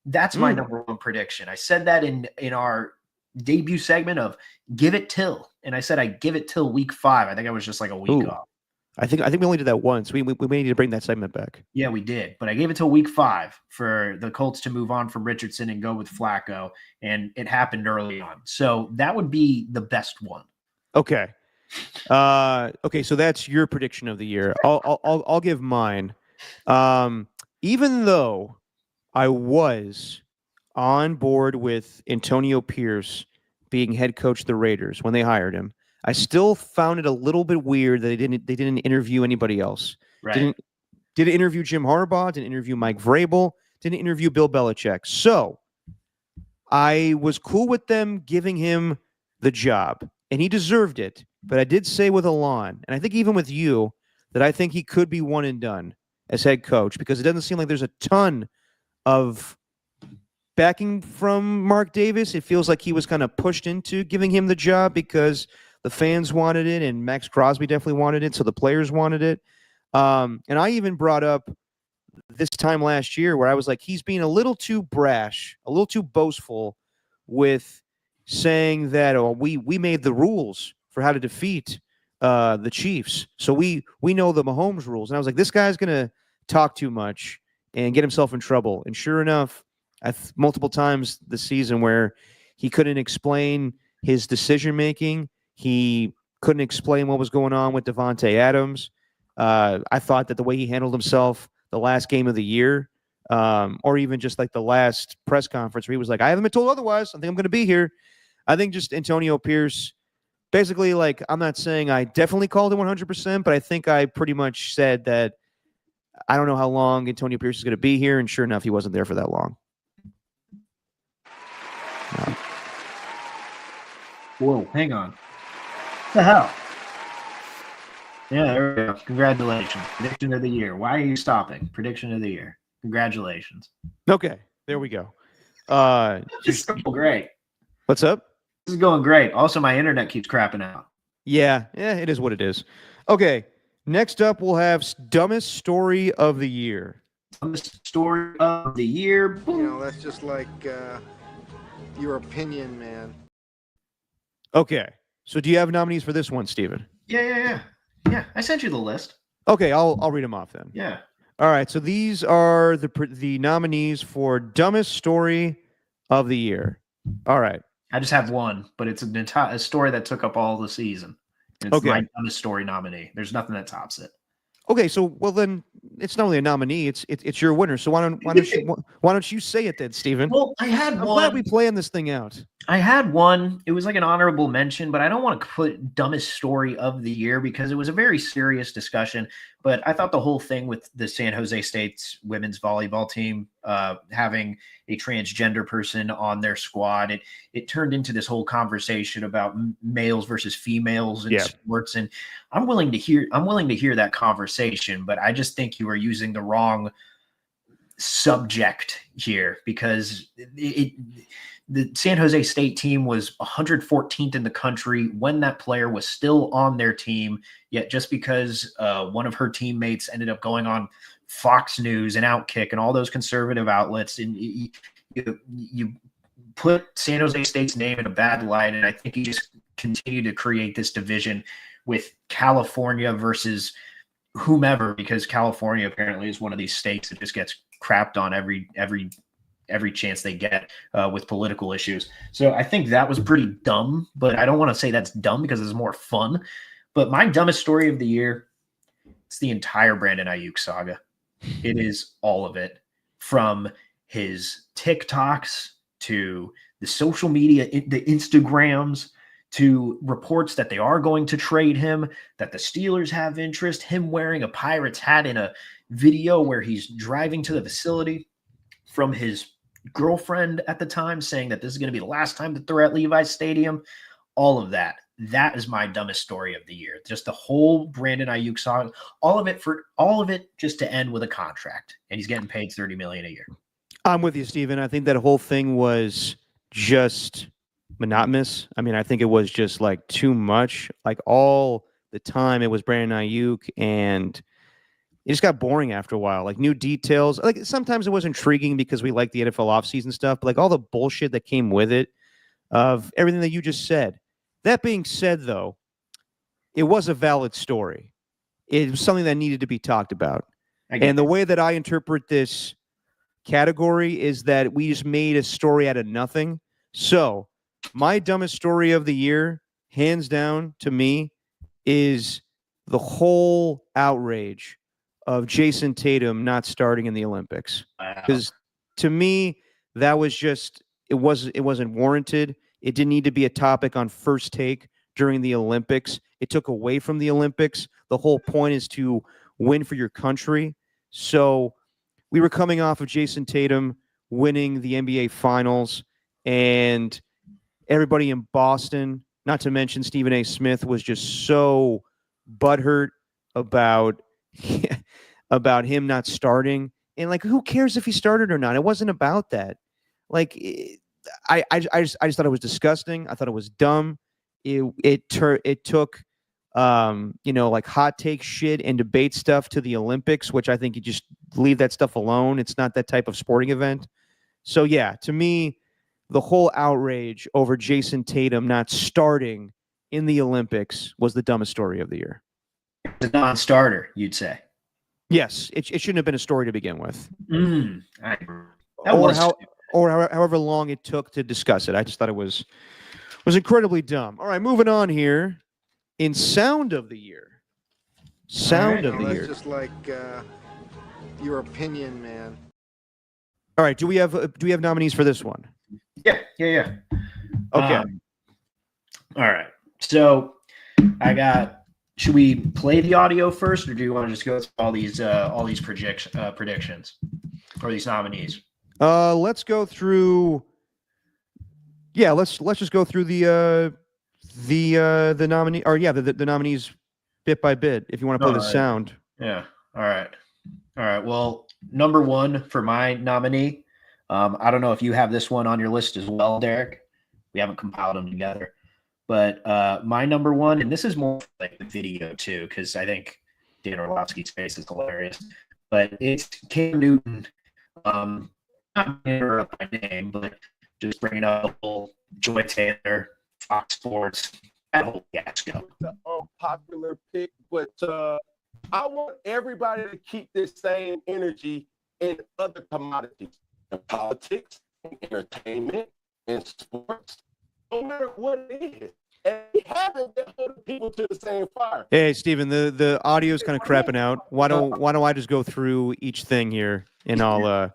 That's my number one prediction. I said that in our debut segment of Give It Till, and I said I give it till week 5. I think I was just like a week off. I think we only did that once. We may need to bring that segment back. Yeah, we did. But I gave it till week 5 for the Colts to move on from Richardson and go with Flacco, and it happened early on. So that would be the best one. Okay. Okay, so that's your prediction of the year. I'll give mine. Even though I was on board with Antonio Pierce being head coach of the Raiders when they hired him, I still found it a little bit weird that they didn't interview anybody else. Right. Didn't interview Jim Harbaugh, didn't interview Mike Vrabel, didn't interview Bill Belichick. So I was cool with them giving him the job, and he deserved it. But I did say with Alon, and I think even with you, that I think he could be one and done as head coach, because it doesn't seem like there's a ton of backing from Mark Davis. It feels like he was kind of pushed into giving him the job because the fans wanted it, and Max Crosby definitely wanted it, so the players wanted it. And I even brought up this time last year where I was like, he's being a little too brash, a little too boastful with saying that, we made the rules for how to defeat the Chiefs. So we know the Mahomes rules. And I was like, this guy's going to talk too much and get himself in trouble. And sure enough, multiple times this season where he couldn't explain his decision-making, he couldn't explain what was going on with Devontae Adams. I thought that the way he handled himself the last game of the year, or even just like the last press conference where he was like, I haven't been told otherwise. I think I'm going to be here. I think just Antonio Pierce, basically, like, I'm not saying I definitely called it 100%, but I think I pretty much said that I don't know how long Antonio Pierce is going to be here, and sure enough, he wasn't there for that long. No. Whoa, hang on. What the hell? Yeah, there we go. Congratulations. Prediction of the year. Why are you stopping? Prediction of the year. Congratulations. Okay, there we go. This is going great. What's up? This is going great. Also, my internet keeps crapping out. Yeah, it is what it is. Okay, next up we'll have dumbest story of the year. Dumbest story of the year. Boom. That's just like your opinion, man. Okay. So do you have nominees for this one, Steven? Yeah. I sent you the list. Okay, I'll read them off then. Yeah. All right. So these are the nominees for dumbest story of the year. All right. I just have one, but it's a story that took up all the season. It's Okay. my dumbest story nominee. There's nothing that tops it. Okay. So well then it's not really a nominee. It's your winner. So why don't you say it then, Steven? Well, I'm glad we playing this thing out. I had one. It was like an honorable mention, but I don't want to put dumbest story of the year because it was a very serious discussion. But I thought the whole thing with the San Jose State's women's volleyball team having a transgender person on their squad, it turned into this whole conversation about males versus females in sports. And I'm willing to hear that conversation, but I just think you are using the wrong subject here because the San Jose State team was 114th in the country when that player was still on their team. Yet just because one of her teammates ended up going on Fox News and Outkick and all those conservative outlets, and you put San Jose State's name in a bad light. And I think you just continue to create this division with California versus whomever, because California apparently is one of these states that just gets crapped on every chance they get with political issues. So I think that was pretty dumb, but I don't want to say that's dumb because it's more fun. But my dumbest story of the year, it's the entire Brandon Ayuk saga. It is all of it, from his TikToks to the social media, the Instagrams, to reports that they are going to trade him, that the Steelers have interest, him wearing a Pirates hat in a video where he's driving to the facility, from his girlfriend at the time saying that this is going to be the last time that they're at Levi's Stadium. All of that. That is my dumbest story of the year. Just the whole Brandon Ayuk saga, all of it just to end with a contract, and he's getting paid $30 million a year. I'm with you, Steven. I think that whole thing was just monotonous. I mean, I think it was just like too much. Like all the time it was Brandon Ayuk, and it just got boring after a while. Like new details. Like sometimes it was intriguing because we like the NFL offseason stuff, but like all the bullshit that came with it, of everything that you just said. That being said, though, it was a valid story. It was something that needed to be talked about. And the way that I interpret this category is that we just made a story out of nothing. So my dumbest story of the year, hands down to me, is the whole outrage of Jason Tatum not starting in the Olympics. Because to me, that was just, it wasn't warranted. It didn't need to be a topic on First Take during the Olympics. It took away from the Olympics. The whole point is to win for your country. So we were coming off of Jason Tatum winning the NBA Finals, and everybody in Boston, not to mention Stephen A. Smith, was just so butthurt about him not starting. And like, who cares if he started or not? It wasn't about that. Like, I just thought it was disgusting. I thought it was dumb. It took like hot take shit and debate stuff to the Olympics, which I think you just leave that stuff alone. It's not that type of sporting event. So yeah, to me, the whole outrage over Jason Tatum not starting in the Olympics was the dumbest story of the year. The non-starter, you'd say. Yes, it shouldn't have been a story to begin with. However long it took to discuss it. I just thought it was incredibly dumb. All right, moving on here. In sound of the year. That's just like your opinion, man. All right, do we have nominees for this one? Yeah. Okay. All right. So should we play the audio first, or do you want to just go through all these predictions or these nominees? Let's go through. Yeah, let's just go through the nominee, or the nominees bit by bit. If you want to play the sound. Yeah. All right. Well, number one for my nominee. I don't know if you have this one on your list as well, Derek. We haven't compiled them together, but my number one, and this is more like the video too, because I think Dan Orlovsky's face is hilarious. But it's Cam Newton. Not interrupt my name, but just bringing up Joy Taylor Fox Sports, that whole fiasco. The unpopular pick, but I want everybody to keep this same energy in other commodities, in politics, in entertainment, in sports, no matter what it is. And we haven't been holding people to the same fire. Hey, Steven, the audio is kind of crapping out. Why don't I just go through each thing here and I'll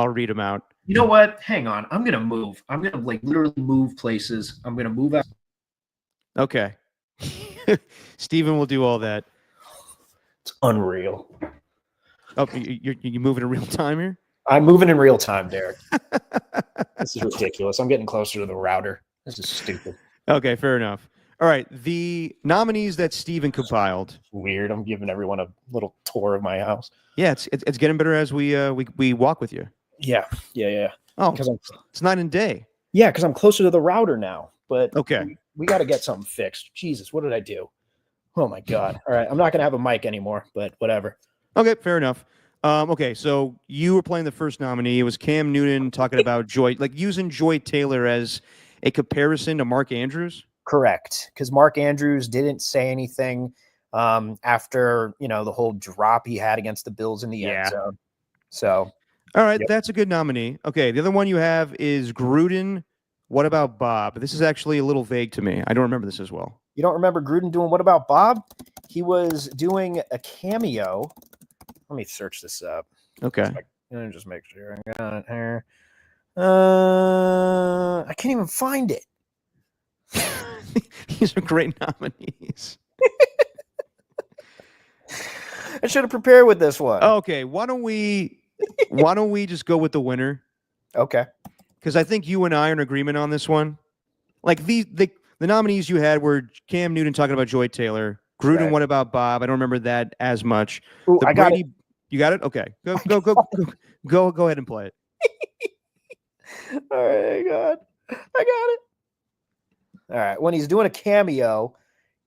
read them out. You know what? Hang on. I'm gonna move. I'm gonna like literally move places. I'm gonna move out. Okay. Steven will do all that. It's unreal. Oh, you're moving in real time here? I'm moving in real time, Derek. This is ridiculous. I'm getting closer to the router. This is stupid. Okay, fair enough. All right, the nominees that Steven compiled. Weird. I'm giving everyone a little tour of my house. Yeah, it's getting better as we walk with you. Yeah. Oh, Because it's night and day. Yeah, because I'm closer to the router now. But okay, we got to get something fixed. Jesus, what did I do? Oh my God! All right, I'm not gonna have a mic anymore, but whatever. Okay, fair enough. Okay, so you were playing the first nominee. It was Cam Newton talking about using Joy Taylor as a comparison to Mark Andrews. Correct, because Mark Andrews didn't say anything after the whole drop he had against the Bills in the end zone. So, all right, that's a good nominee. Okay, the other one you have is Gruden. What about Bob? This is actually a little vague to me. I don't remember this as well. You don't remember Gruden doing What About Bob? He was doing a cameo. Let me search this up. Okay. Just make sure I got it here. I can't even find it. These are great nominees. I should have prepared with this one. Okay, why don't we just go with the winner? Okay. Because I think you and I are in agreement on this one. Like the nominees you had were Cam Newton talking about Joy Taylor, Gruden. Right. What about Bob? I don't remember that as much. Ooh, I got it. You got it? Okay. Go ahead and play it. All right, I got it. All right. When he's doing a cameo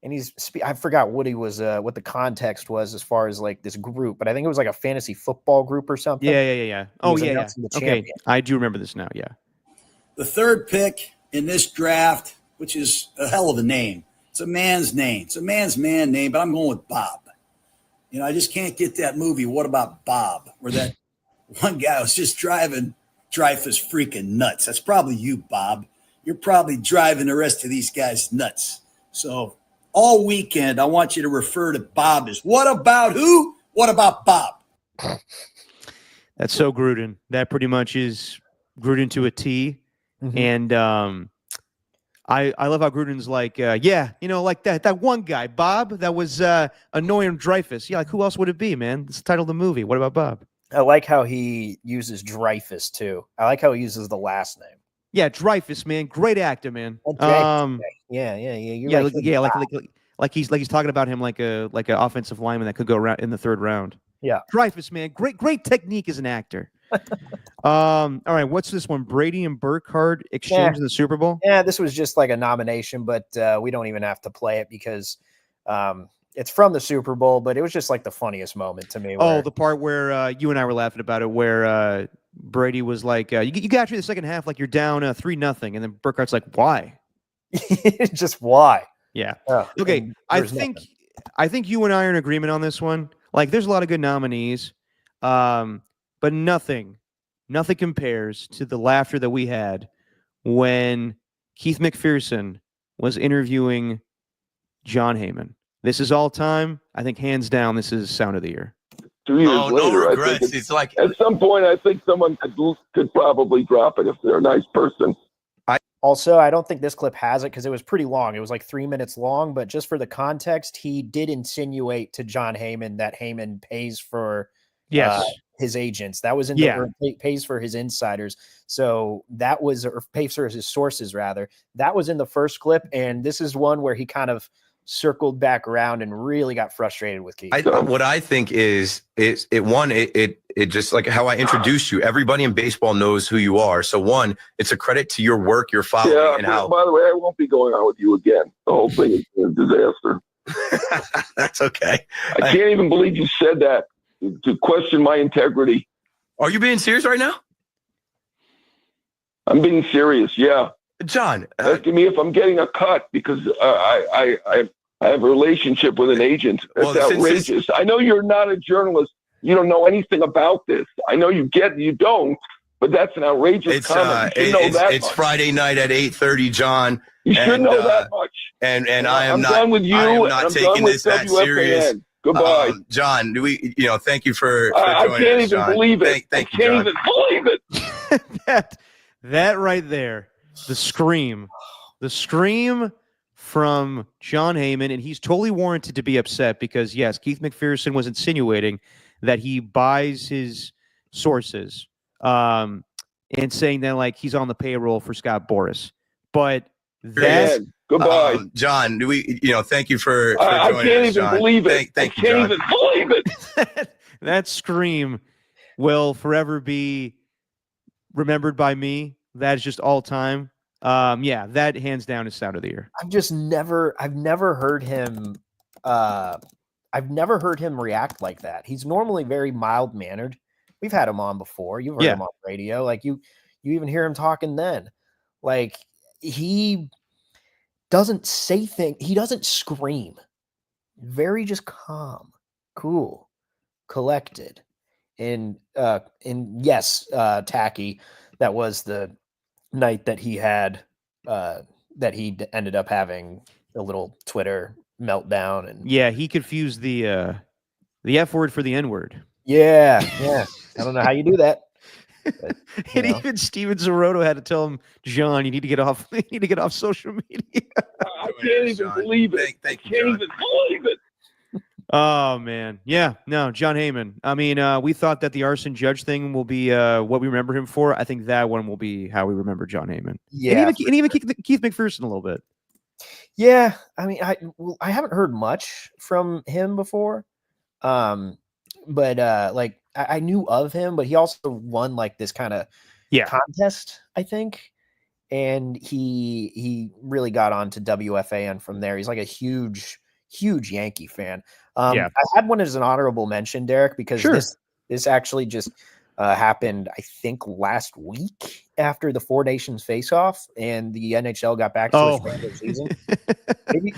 and I forgot what he was, what the context was as far as like this group, but I think it was like a fantasy football group or something. Yeah. Oh, yeah. Okay. I do remember this now. Yeah. The third pick in this draft, which is a hell of a name. It's a man's name. It's a man's man name, but I'm going with Bob. I just can't get that movie, What About Bob, where that one guy was just driving Dreyfus freaking nuts. That's probably you, Bob. You're probably driving the rest of these guys nuts. So all weekend, I want you to refer to Bob as what about who? What about Bob? That's so Gruden. That pretty much is Gruden to a T. Mm-hmm. And I love how Gruden's like, like that one guy, Bob, that was annoying Dreyfus. Yeah, like who else would it be, man? It's the title of the movie. What about Bob? I like how he uses Dreyfus too. I like how he uses the last name. Yeah, Dreyfus, man, great actor, man. Like he's talking about him like an offensive lineman that could go around in the third round. Yeah, Dreyfus, man, great technique as an actor. All right, what's this one? Brady and Burkhardt exchange in the Super Bowl? Yeah, this was just like a nomination, but we don't even have to play it because it's from the Super Bowl, but it was just like the funniest moment to me. The part where you and I were laughing about it, where Brady was like, you got through the second half like you're down 3-0, and then Burkhardt's like, why? Just why? Yeah. Okay, I think you and I are in agreement on this one. Like, there's a lot of good nominees, but nothing compares to the laughter that we had when Keith McPherson was interviewing John Heyman. This is all time. I think hands down, this is Sound of the Year. 2 years later, no regrets. It's like at some point, I think someone could probably drop it if they're a nice person. Also, I don't think this clip has it because it was pretty long. It was like 3 minutes long, but just for the context, he did insinuate to John Heyman that Heyman pays for his agents. That was in the pays for his insiders. So that was, or pays for his sources rather. That was in the first clip, and this is one where he kind of circled back around and really got frustrated with Keith. What I think is it just like how I introduced you. Everybody in baseball knows who you are. So one, it's a credit to your work, your following, and how. By the way, I won't be going on with you again. The whole thing is a disaster. That's okay. I can't even believe you said that to question my integrity. Are you being serious right now? I'm being serious. Yeah. John, asking me if I'm getting a cut because I have a relationship with an agent. That's Well, outrageous. I know you're not a journalist. You don't know anything about this. I know you don't, but that's an outrageous comment. You should know that it's much. Friday night at 8:30, John. You should know that much. And I am I'm not done with you. I am and not I'm taking done with this that serious. WFAN. Goodbye. John, thank you for I joining can't us, even John. believe it. Thank I you, can't John. even believe it. that right there, the scream from John Heyman, and he's totally warranted to be upset because yes, Keith McPherson was insinuating that he buys his sources, and saying that like he's on the payroll for Scott Boras, but that's goodbye, John. Thank you for joining I can't us, even John. believe it. Thank you, I John. can't even believe it. that scream will forever be remembered by me. That's just all time. That hands down is sound of the year. I've never heard him react like that. He's normally very mild mannered. We've had him on before. You've heard him on radio. Like you even hear him talking then. Like he doesn't say things. He doesn't scream. Very just calm, cool, collected. And yes, Tacky, that was the night that he had that he ended up having a little Twitter meltdown. And he confused the F word for the N word. Yeah. I don't know how you do that. But, and even Steven Zerotto had to tell him, John, you need to get off. You need to get off social media. I can't even believe it. I can't even believe it. Oh man, yeah, no, John Heyman. I mean, we thought that the arson judge thing will be what we remember him for. I think that one will be how we remember John Heyman. Yeah, and even Keith McPherson a little bit. Yeah, I mean, I haven't heard much from him before, but like I knew of him, but he also won like this kind of contest, I think, and he really got on to WFAN from there. He's like a huge Yankee fan. I had one as an honorable mention, Derek, because this actually just happened, I think, last week after the Four Nations face-off and the NHL got back to its regular season.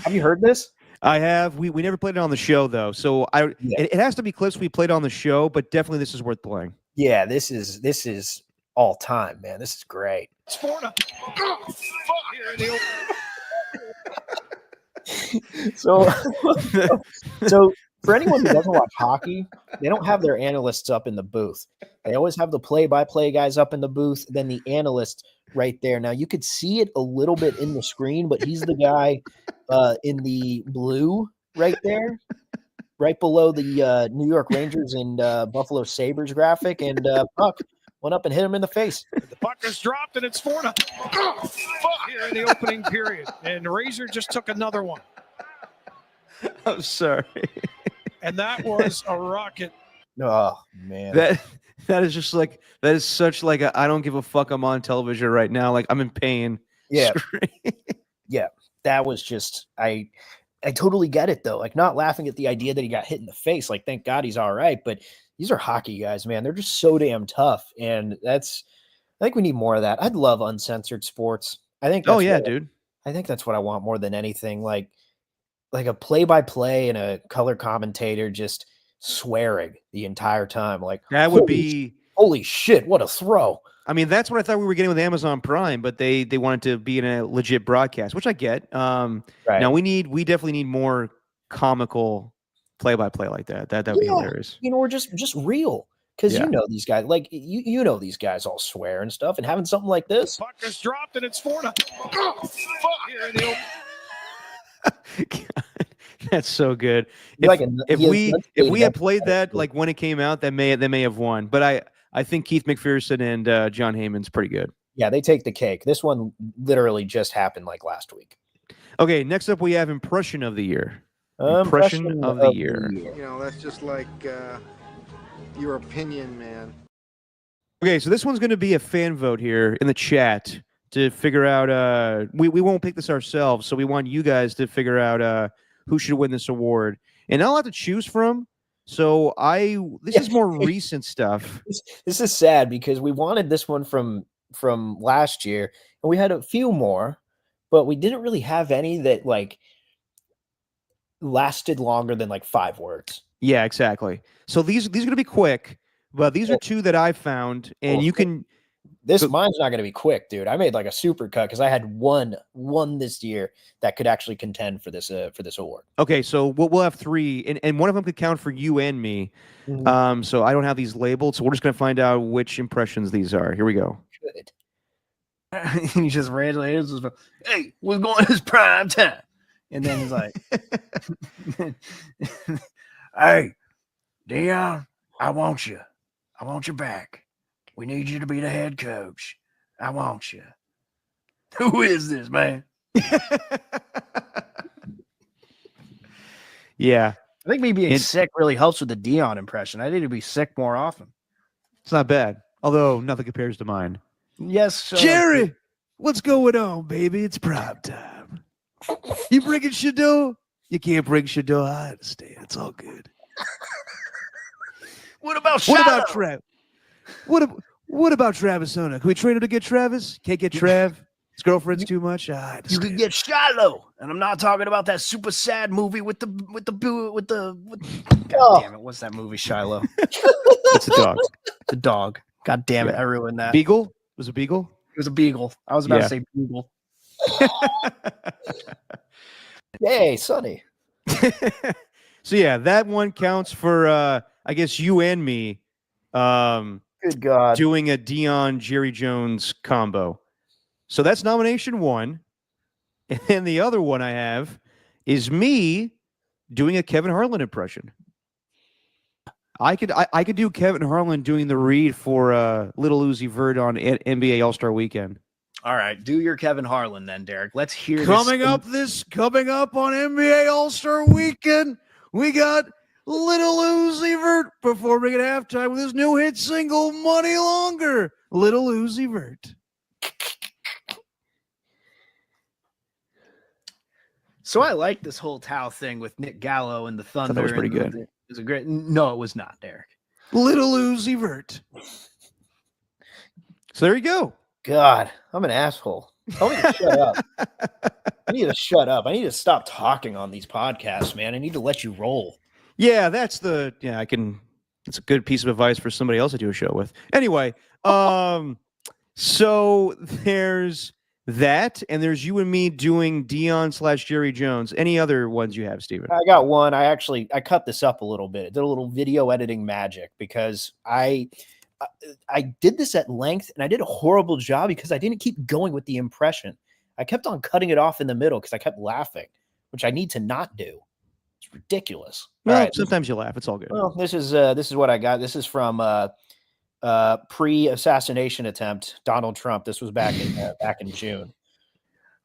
Have you heard this? I have. We never played it on the show though, so it has to be clips we played on the show, but definitely this is worth playing. Yeah, this is all time, man. This is great. So for anyone who doesn't watch hockey, they don't have their analysts up in the booth. They always have the play-by-play guys up in the booth, then the analyst right there. Now you could see it a little bit in the screen, but he's the guy in the blue right there, right below the New York Rangers and Buffalo Sabres graphic, and Puck went up and hit him in the face. The puck is dropped, and it's 4-0 here in the opening period. And Razor just took another one. I'm sorry. And that was a rocket. Oh, man. That is just like, that is such like a, I don't give a fuck, I'm on television right now. Like, I'm in pain. Yeah. Yeah. That was just, I totally get it, though. Like, not laughing at the idea that he got hit in the face. Like, thank God he's all right. But these are hockey guys, man. They're just so damn tough. And I think we need more of that. I'd love uncensored sports. I think. Dude. I think that's what I want more than anything. Like a play-by-play and a color commentator just swearing the entire time. Like, that would be holy shit, what a throw. I mean, that's what I thought we were getting with Amazon Prime, but they wanted to be in a legit broadcast, which I get. Right. Now we definitely need more comical play-by-play like that. That'd be hilarious. You know, or just real. Because you know these guys, like you know these guys all swear and stuff, and having something like this. Puck is dropped and it's 4-0 here in the open. God, that's so good. If we had played that like when it came out, they may have won. But I think Keith McPherson and John Heyman's pretty good. Yeah, they take the cake. This one literally just happened like last week. Okay, next up we have impression of the year. Impression of the year. You know, that's just like your opinion, man. Okay, so this one's going to be a fan vote here in the chat to figure out. We won't pick this ourselves, so we want you guys to figure out who should win this award. And I'll have to choose from. So this is more recent stuff. This is sad because we wanted this one from last year, and and we had a few more, but we didn't really have any that like lasted longer than like 5 words. Yeah, exactly. So these are going to be quick, but these are 2 that I found, and you can. Mine's not going to be quick, dude. I made like a super cut because I had one this year that could actually contend for this award. Okay, so we'll have 3, and one of them could count for you and me. So I don't have these labeled, so we're just going to find out which impressions these are. Here we go. Good. He just randomly, hey, what's going on? It's prime time. And then he's like, hey, Dion, I want you. I want you back. We need you to be the head coach. I want you. Who is this, man? Yeah. I think me being sick really helps with the Dion impression. I need to be sick more often. It's not bad. Although nothing compares to mine. Yes. Jerry, what's going on, baby? It's prime time. You bringing Shador? You can't bring Shador. I understand. It's all good. What about Travis? What about Travis Hunter? Can we trade him to get Travis? Can't get Trav. His girlfriend's too much. You could get Shiloh, and I'm not talking about that super sad movie with the. God damn it! What's that movie, Shiloh? It's a dog. The dog. God damn it! I ruined that. Beagle? It was a beagle? It was a beagle. I was about to say beagle. Yay, Sonny. So yeah, that one counts for I guess you and me. Good God. Doing a Dion Jerry Jones combo. So that's nomination 1. And then the other one I have is me doing a Kevin Harlan impression. I could do Kevin Harlan doing the read for Little Uzi Vert on NBA All-Star Weekend. All right, do your Kevin Harlan then, Derek. Let's hear Coming up on NBA All-Star Weekend, we got Little Uzi Vert performing at halftime with his new hit single, Money Longer. Little Uzi Vert. So I like this whole Tao thing with Nick Gallo and the Thunder. That was pretty good. It was a great. No, it was not, Derek. Little Uzi Vert. So there you go. God, I'm an asshole. Tell me to shut up. I need to shut up. I need to stop talking on these podcasts, man. I need to let you roll. Yeah, it's a good piece of advice for somebody else to do a show with. Anyway, so there's that, and there's you and me doing Dion / Jerry Jones. Any other ones you have, Steven? I got one. I cut this up a little bit. I did a little video editing magic because I did this at length, and I did a horrible job because I didn't keep going with the impression. I kept on cutting it off in the middle because I kept laughing, which I need to not do. It's ridiculous. Well, all right, sometimes you laugh. It's all good. Well, this is what I got. This is from pre-assassination attempt Donald Trump. This was back in June.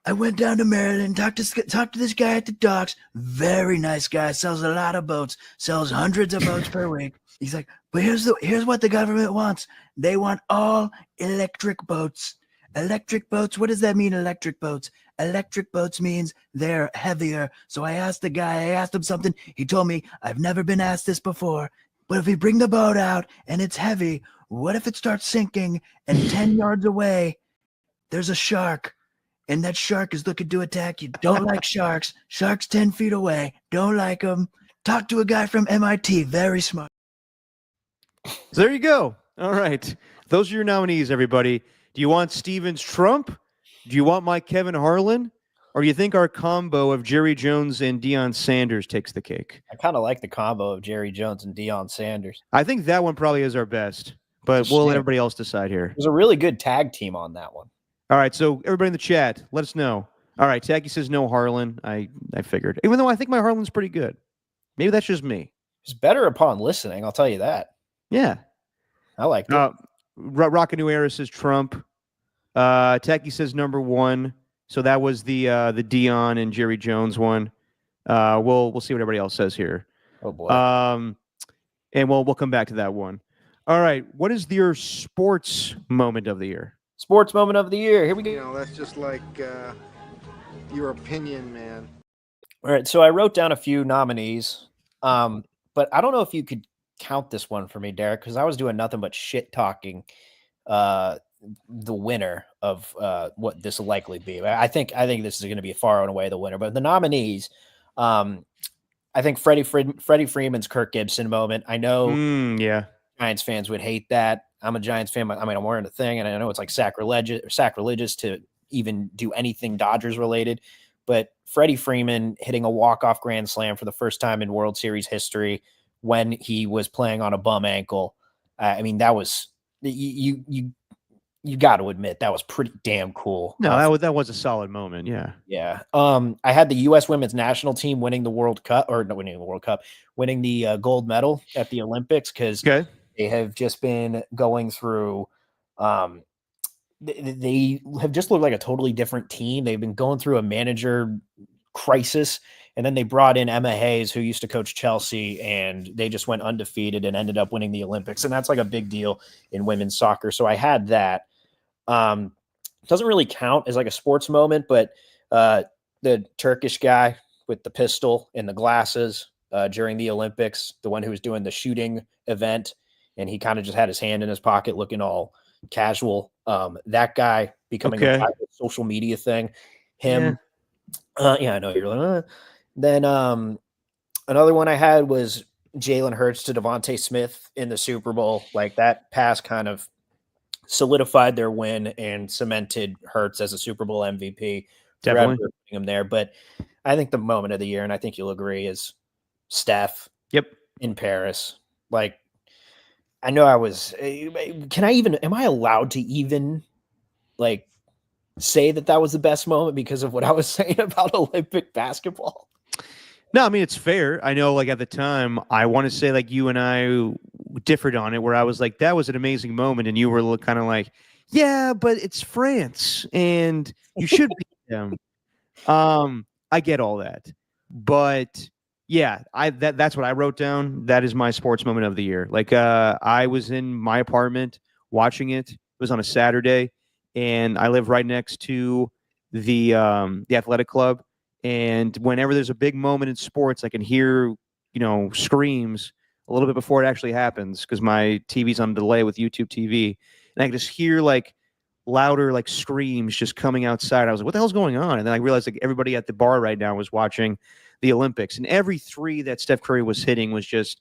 I went down to Maryland, talked to this guy at the docks. Very nice guy, sells a lot of boats, sells hundreds of boats per week. He's like, but here's what the government wants. They want all electric boats. Electric boats. What does that mean? Electric boats. Electric boats means they're heavier. So I asked him something. He told me, I've never been asked this before, but if we bring the boat out and it's heavy, what if it starts sinking and 10 yards away, there's a shark and that shark is looking to attack you. Don't like sharks. Sharks 10 feet away. Don't like them. Talk to a guy from MIT. Very smart. So there you go. All right. Those are your nominees, everybody. Do you want Steven's Trump? Do you want my Kevin Harlan? Or do you think our combo of Jerry Jones and Deion Sanders takes the cake? I kind of like the combo of Jerry Jones and Deion Sanders. I think that one probably is our best, but we'll let everybody else decide here. There's a really good tag team on that one. All right, so everybody in the chat, let us know. All right, Tacky says no Harlan. I figured. Even though I think my Harlan's pretty good. Maybe that's just me. It's better upon listening, I'll tell you that. Yeah. I like it. Rock a New Era says Trump. Tacky says number 1. So that was the Deion and Jerry Jones one. We'll see what everybody else says here. Oh boy. And we'll come back to that one. All right. What is your sports moment of the year? Sports moment of the year. Here we go. You know, that's just like your opinion, man. All right. So I wrote down a few nominees, but I don't know if you could count this one for me, Derek, because I was doing nothing but shit talking the winner what this will likely be. I think this is going to be far and away the winner. But the nominees, I think Freddie Freeman's Kirk Gibson moment. I know yeah. Giants fans would hate that. I'm a Giants fan. I mean, I'm wearing the thing, and I know it's like sacrilegious to even do anything Dodgers related. But Freddie Freeman hitting a walk-off grand slam for the first time in World Series history when he was playing on a bum ankle. I mean, that was you got to admit that was pretty damn cool. No, that was a solid moment. Yeah. Yeah. I had the U.S. women's national team winning the World Cup, or not winning the World Cup, winning the gold medal at the Olympics because they have just been going through. They have just looked like a totally different team. They've been going through a manager crisis, and then they brought in Emma Hayes, who used to coach Chelsea, and they just went undefeated and ended up winning the Olympics. And that's like a big deal in women's soccer. So I had that. Doesn't really count as like a sports moment, but the Turkish guy with the pistol and the glasses during the Olympics, the one who was doing the shooting event, and he kind of just had his hand in his pocket looking all casual. That guy becoming a social media thing. Him. Yeah, I know you're like, Then another one I had was Jalen Hurts to Devontae Smith in the Super Bowl. Like that pass kind of solidified their win and cemented Hurts as a Super Bowl MVP. Definitely putting him there. But I think the moment of the year, and I think you'll agree, is Steph. Yep. In Paris. Like, I know am I allowed to even like say that was the best moment because of what I was saying about Olympic basketball? No, I mean, it's fair. I know, like, at the time, I want to say, like, you and I differed on it, where I was like, that was an amazing moment. And you were kind of like, yeah, but it's France and you should beat them. I get all that. But yeah, that's what I wrote down. That is my sports moment of the year. Like, I was in my apartment watching it. It was on a Saturday, and I live right next to the athletic club. And whenever there's a big moment in sports, I can hear, screams a little bit before it actually happens because my TV's on delay with YouTube TV. And I can just hear like louder like screams just coming outside. I was like, what the hell's going on? And then I realized like everybody at the bar right now was watching the Olympics. And every three that Steph Curry was hitting was just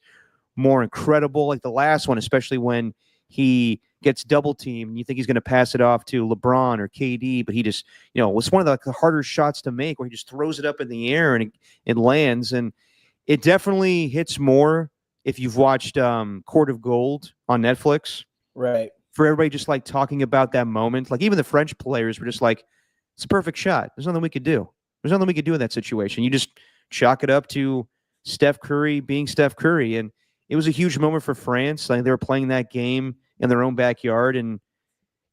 more incredible. Like the last one, especially when he gets double teamed and you think he's going to pass it off to LeBron or KD, but he just, was one of the harder shots to make where he just throws it up in the air and it lands. And it definitely hits more if you've watched Court of Gold on Netflix. Right. For everybody just like talking about that moment. Like even the French players were just like, it's a perfect shot. There's nothing we could do. There's nothing we could do in that situation. You just chalk it up to Steph Curry being Steph Curry. And it was a huge moment for France. Like they were playing that game in their own backyard. And,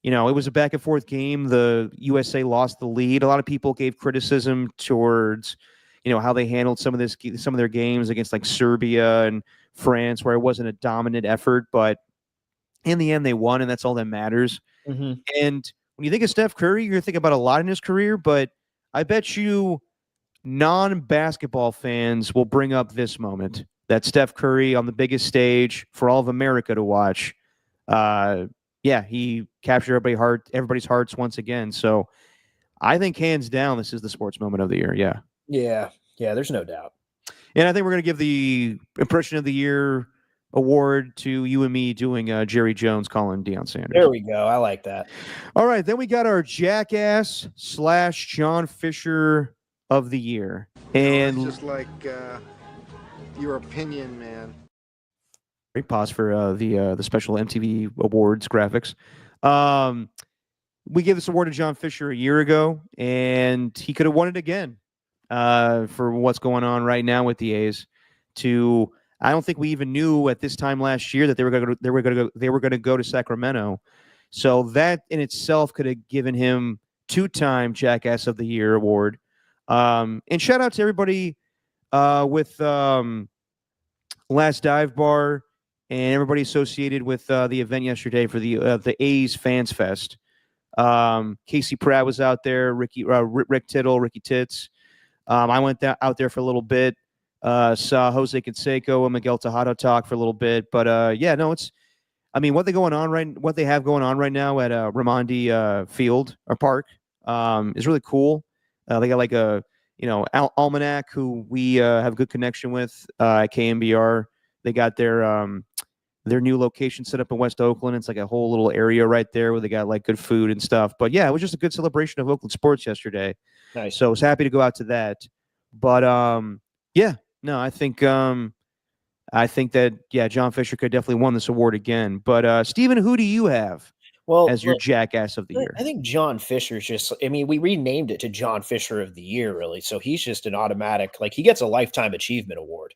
it was a back and forth game. The USA lost the lead. A lot of people gave criticism towards, how they handled some of their games against like Serbia and France, where it wasn't a dominant effort. But in the end, they won, and that's all that matters. Mm-hmm. And when you think of Steph Curry, you're thinking about a lot in his career, but I bet you non-basketball fans will bring up this moment that Steph Curry on the biggest stage for all of America to watch. He captured everybody's hearts once again. So I think hands down, this is the sports moment of the year. Yeah. Yeah, there's no doubt. And I think we're going to give the impression of the year award to you and me doing Jerry Jones calling Deion Sanders. There we go. I like that. All right. Then we got our jackass / John Fisher of the year. And it's just like your opinion, man. Great pause for the special MTV Awards graphics. We gave this award to John Fisher a year ago, and he could have won it again for what's going on right now with the A's. I don't think we even knew at this time last year that they were going to go to Sacramento. So that in itself could have given him 2-time Jackass of the Year award. And shout out to everybody with Last Dive Bar and everybody associated with the event yesterday for the A's Fans Fest. Casey Pratt was out there, Rick Tittle, Ricky Tits. I went out there for a little bit. Saw Jose Canseco and Miguel Tejada talk for a little bit. But I mean, what they have going on right now at Raimondi Field or Park is really cool. They got like a Almanac, who we have a good connection with at KMBR. They got their new location set up in West Oakland. It's like a whole little area right there where they got like good food and stuff. But yeah, it was just a good celebration of Oakland sports yesterday. Nice. So I was happy to go out to that. But yeah, no, I think that John Fisher could definitely won this award again. But Steven, who do you have as your jackass of the year? I think John Fisher's just, I mean, we renamed it to John Fisher of the Year, really. So he's just an automatic, like he gets a lifetime achievement award,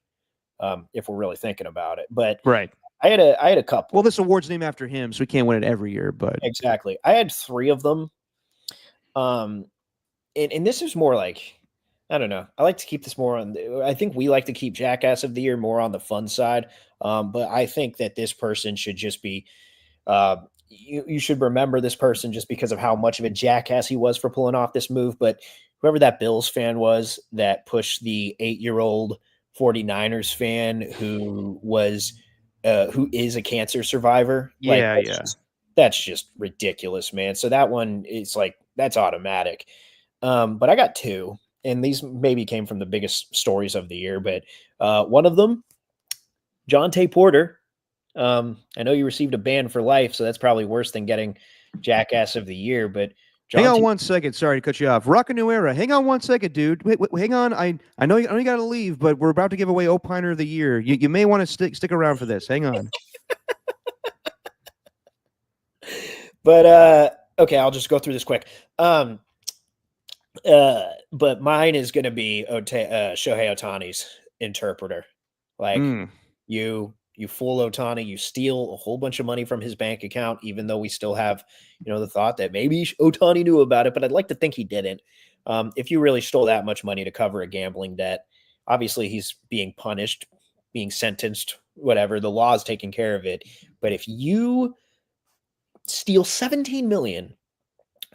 if we're really thinking about it. But right. I had a couple. Well, this award's named after him, so we can't win it every year, but exactly. I had 3 of them. And this is more like, I don't know. I like to keep this more on. I think we like to keep Jackass of the Year more on the fun side. But I think that this person should just be, you should remember this person just because of how much of a jackass he was for pulling off this move. But whoever that Bills fan was that pushed the 8-year-old 49ers fan who is a cancer survivor. That's just ridiculous, man. So that one is like, that's automatic. But I got 2, and these maybe came from the biggest stories of the year, but one of them, John Tay Porter. I know you received a ban for life, so that's probably worse than getting Jackass of the Year, but hang on one second. Sorry to cut you off. Rock a New Era. Hang on one second, dude. Wait, hang on. I know you got to leave, but we're about to give away Opiner of the Year. You may want to stick around for this. Hang on. But okay, I'll just go through this quick. But mine is going to be Shohei Ohtani's interpreter. Like you fool Ohtani, you steal a whole bunch of money from his bank account, even though we still have, the thought that maybe Ohtani knew about it, but I'd like to think he didn't. If you really stole that much money to cover a gambling debt, obviously he's being punished, being sentenced, whatever. The law is taking care of it. But if you steal $17 million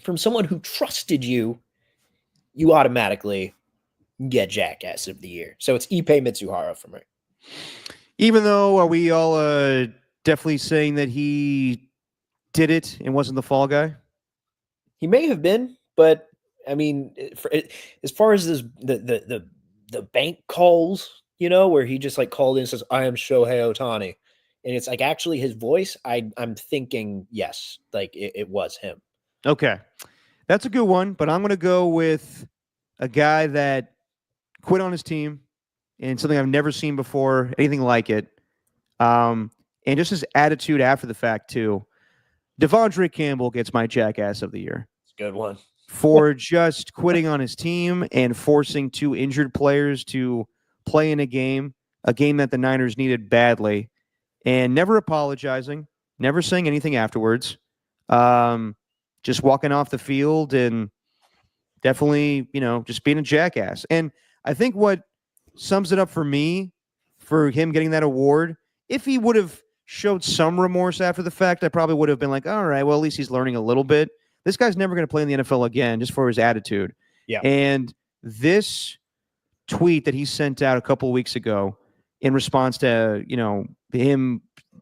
from someone who trusted you, you automatically get Jackass of the Year. So it's Ippei Mitsuhara for me. Even though, are we all definitely saying that he did it and wasn't the fall guy? He may have been, but I mean, as far as the bank calls, where he just like called in and says, "I am Shohei Ohtani," and it's like actually his voice. I'm thinking yes, like it was him. Okay, that's a good one, but I'm going to go with a guy that quit on his team and something I've never seen before, anything like it. And just his attitude after the fact, too. Devondre Campbell gets my Jackass of the Year. It's a good one. For just quitting on his team and forcing 2 injured players to play in a game that the Niners needed badly, and never apologizing, never saying anything afterwards. Just walking off the field and definitely, just being a jackass. And I think what sums it up for me, for him getting that award, if he would have showed some remorse after the fact, I probably would have been like, all right, well, at least he's learning a little bit. This guy's never going to play in the NFL again just for his attitude. Yeah. And this tweet that he sent out a couple of weeks ago in response to,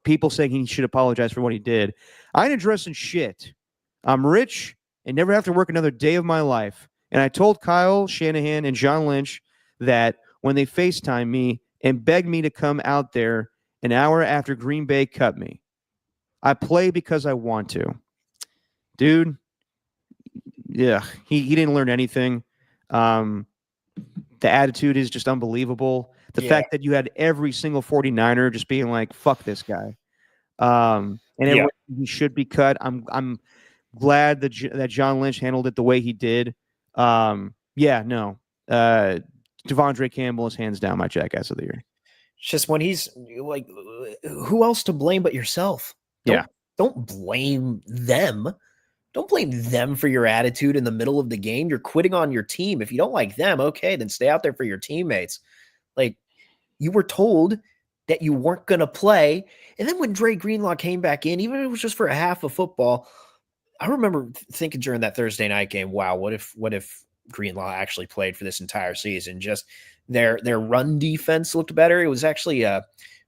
people saying he should apologize for what he did. I ain't addressing shit. I'm rich and never have to work another day of my life. And I told Kyle Shanahan and John Lynch that when they FaceTime me and begged me to come out there an hour after Green Bay cut me, I play because I want to. Dude, yeah, he didn't learn anything. The attitude is just unbelievable. The fact that you had every single 49er just being like, fuck this guy. And everyone, he should be cut. I'm glad that John Lynch handled it the way he did. Devondre Campbell is hands down my Jackass of the Year. It's just when he's like, who else to blame but yourself? Don't blame them. Don't blame them for your attitude in the middle of the game. You're quitting on your team. If you don't like them, okay, then stay out there for your teammates. Like, you were told that you weren't going to play. And then when Dre Greenlaw came back in, even if it was just for a half of football, I remember thinking during that Thursday night game, wow, what if Greenlaw actually played for this entire season? Just their run defense looked better. It was actually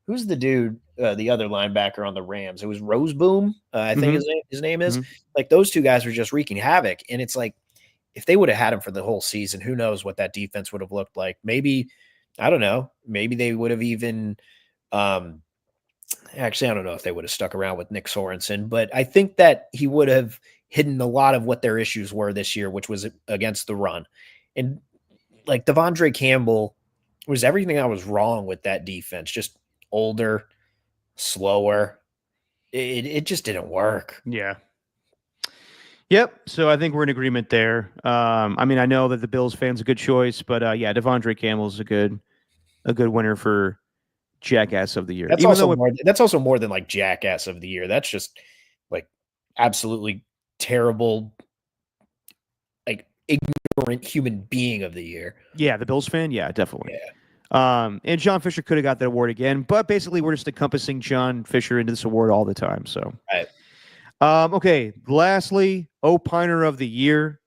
who's the dude, the other linebacker on the Rams? It was Roseboom, I think his name is. Like those two guys were just wreaking havoc, and it's like if they would have had him for the whole season, who knows what that defense would have looked like? Maybe I don't know. Maybe they would have even. Actually, I don't know if they would have stuck around with Nick Sorensen, but I think that he would have hidden a lot of what their issues were this year, which was against the run. And like Devondre Campbell was everything that was wrong with that defense, just older, slower. It just didn't work. Yeah. Yep. So I think we're in agreement there. I mean, I know that the Bills fan's a good choice, but yeah, Devondre Campbell's a good winner for Jackass of the Year. That's also more than like Jackass of the Year. That's just like absolutely terrible, like ignorant human being of the year. Yeah, the Bills fan. Yeah, definitely. Yeah. And John Fisher could have got that award again, but basically we're just encompassing John Fisher into this award all the time. So, right. Okay. Lastly, Opiner of the Year.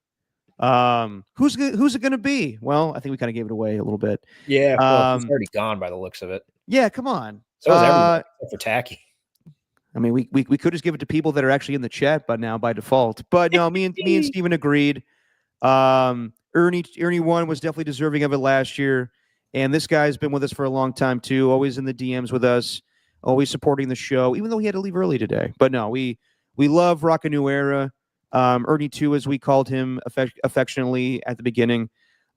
Who's it going to be? Well, I think we kind of gave it away a little bit. Yeah, well, he's already gone by the looks of it. Yeah, come on. So is everyone except for Tacky. I mean, we could just give it to people that are actually in the chat by now by default. But no, me and Steven agreed. Ernie one was definitely deserving of it last year, and this guy's been with us for a long time too. Always in the DMs with us, always supporting the show, even though he had to leave early today. But no, we love Rock a New Era. Ernie 2, as we called him affectionately at the beginning.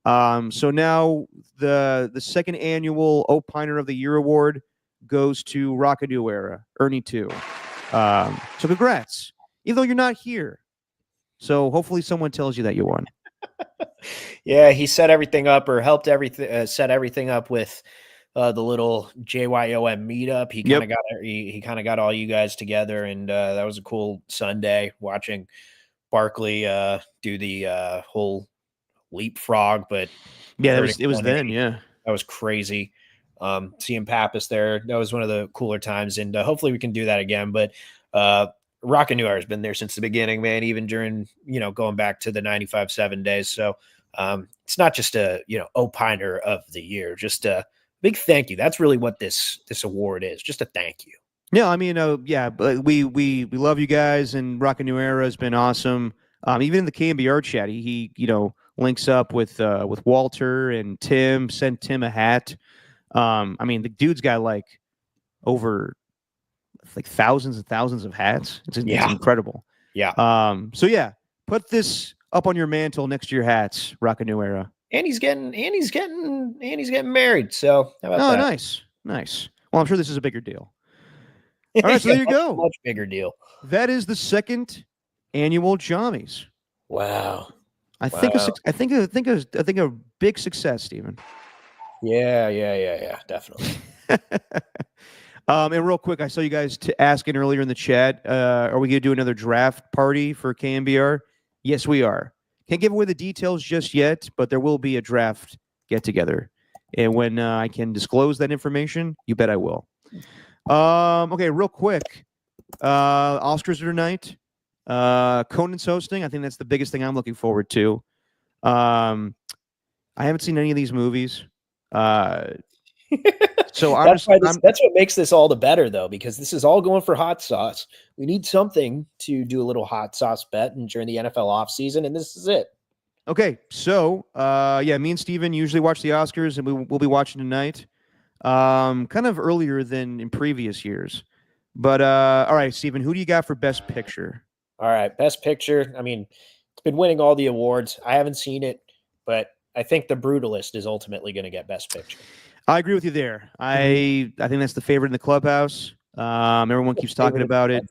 So now the second annual Opiner of the Year award goes to Rock a New Era, Ernie 2. So congrats, even though you're not here. So hopefully someone tells you that you won. Yeah, he set everything up or helped set everything up with the little JYOM meetup. He kind of he kind of got all you guys together, and that was a cool Sunday watching Barkley do the whole leapfrog. But yeah, it was then. Yeah, that was crazy. Seeing Pappas there, that was one of the cooler times, and hopefully we can do that again. But Rock a New Era has been there since the beginning, man. Even during going back to the 95-7 days. So it's not just a Opiner of the Year, just a big thank you. That's really what this award is, just a thank you. Yeah, I mean, yeah, but we love you guys, and Rock a New Era has been awesome. Even in the KMBR chat, he links up with Walter and Tim, sent Tim a hat. I mean, the dude's got like over like thousands and thousands of hats. It's incredible. Yeah. So yeah, put this up on your mantle next to your hats, Rock a New Era. And he's getting married. So how about that? Nice. Well, I'm sure this is a bigger deal. All right, so there you go. Much bigger deal. That is the second annual JYOMMYs. Wow. I think a big success, Stephen. Yeah, definitely. And real quick, I saw you guys asking earlier in the chat, are we going to do another draft party for KMBR? Yes, we are. Can't give away the details just yet, but there will be a draft get-together. And when I can disclose that information, you bet I will. Okay, real quick. Oscars are tonight. Conan's hosting. I think that's the biggest thing I'm looking forward to. I haven't seen any of these movies. So that's what makes this all the better, though, because this is all going for hot sauce. We need something to do a little hot sauce bet during the NFL offseason, and this is it. Okay, so yeah, me and Steven usually watch the Oscars, and we'll be watching tonight. Kind of earlier than in previous years. But all right, Steven, who do you got for Best Picture? All right, Best Picture. I mean, it's been winning all the awards. I haven't seen it, but I think The Brutalist is ultimately going to get Best Picture. I agree with you there. I think that's the favorite in the clubhouse. Everyone keeps talking about it.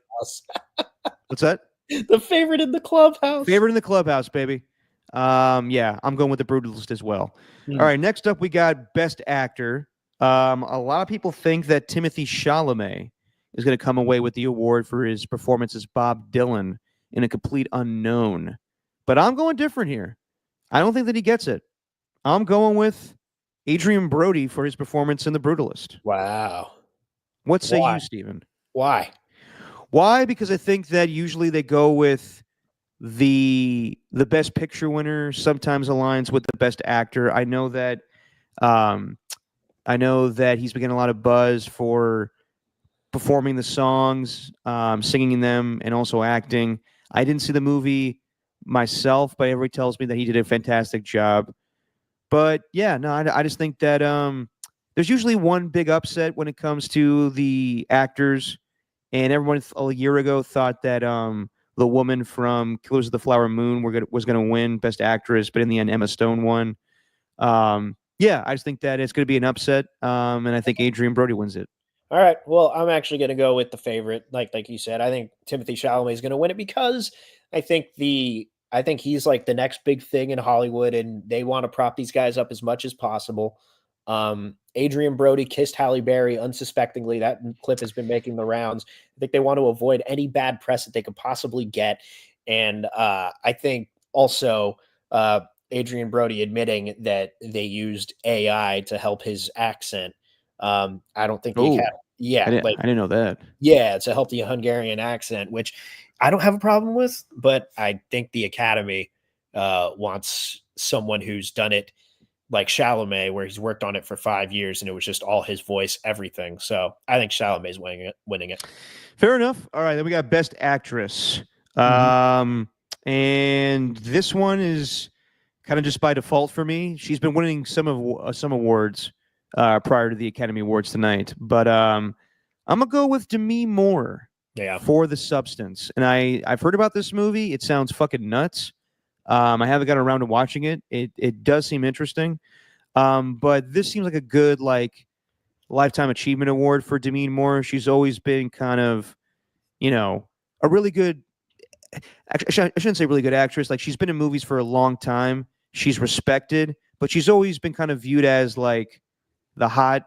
What's that? The favorite in the clubhouse. Favorite in the clubhouse, baby. Yeah, I'm going with The Brutalist as well. All right, next up we got Best Actor. A lot of people think that Timothée Chalamet is going to come away with the award for his performance as Bob Dylan in A Complete Unknown. But I'm going different here. I don't think that he gets it. I'm going with Adrian Brody for his performance in The Brutalist. Wow. What say you, Stephen? Why? Why? Because I think that usually they go with the Best Picture winner sometimes aligns with the Best Actor. I know that I know that he's been getting a lot of buzz for performing the songs, singing them, and also acting. I didn't see the movie myself, but everybody tells me that he did a fantastic job. But yeah, no, I just think that there's usually one big upset when it comes to the actors, and everyone a year ago thought that the woman from Killers of the Flower Moon was gonna win Best Actress, but in the end, Emma Stone won. Yeah, I just think that it's gonna be an upset, and I think Adrian Brody wins it. All right. Well, I'm actually going to go with the favorite. Like you said, I think Timothy Chalamet is going to win it because I think he's like the next big thing in Hollywood, and they want to prop these guys up as much as possible. Adrian Brody kissed Halle Berry unsuspectingly. That clip has been making the rounds. I think they want to avoid any bad press that they could possibly get, and I think also Adrian Brody admitting that they used AI to help his accent. I don't think the Oh, Academy, yeah, I didn't know that. yeah, to help the Hungarian accent, which I don't have a problem with, but I think the Academy wants someone who's done it like Chalamet, where he's worked on it for 5 years and it was just all his voice, everything. So I think Chalamet's winning it. Fair enough. All right, then we got Best Actress. And this one is kind of just by default for me. She's been winning some awards prior to the Academy Awards tonight, but I'm gonna go with Demi Moore. Yeah. For The Substance, and I've heard about this movie. It sounds fucking nuts. I haven't got around to watching it. It does seem interesting, but this seems like a good like lifetime achievement award for Demi Moore. She's always been kind of, a really good. Actually, I shouldn't say really good actress. Like she's been in movies for a long time. She's respected, but she's always been kind of viewed as like the hot,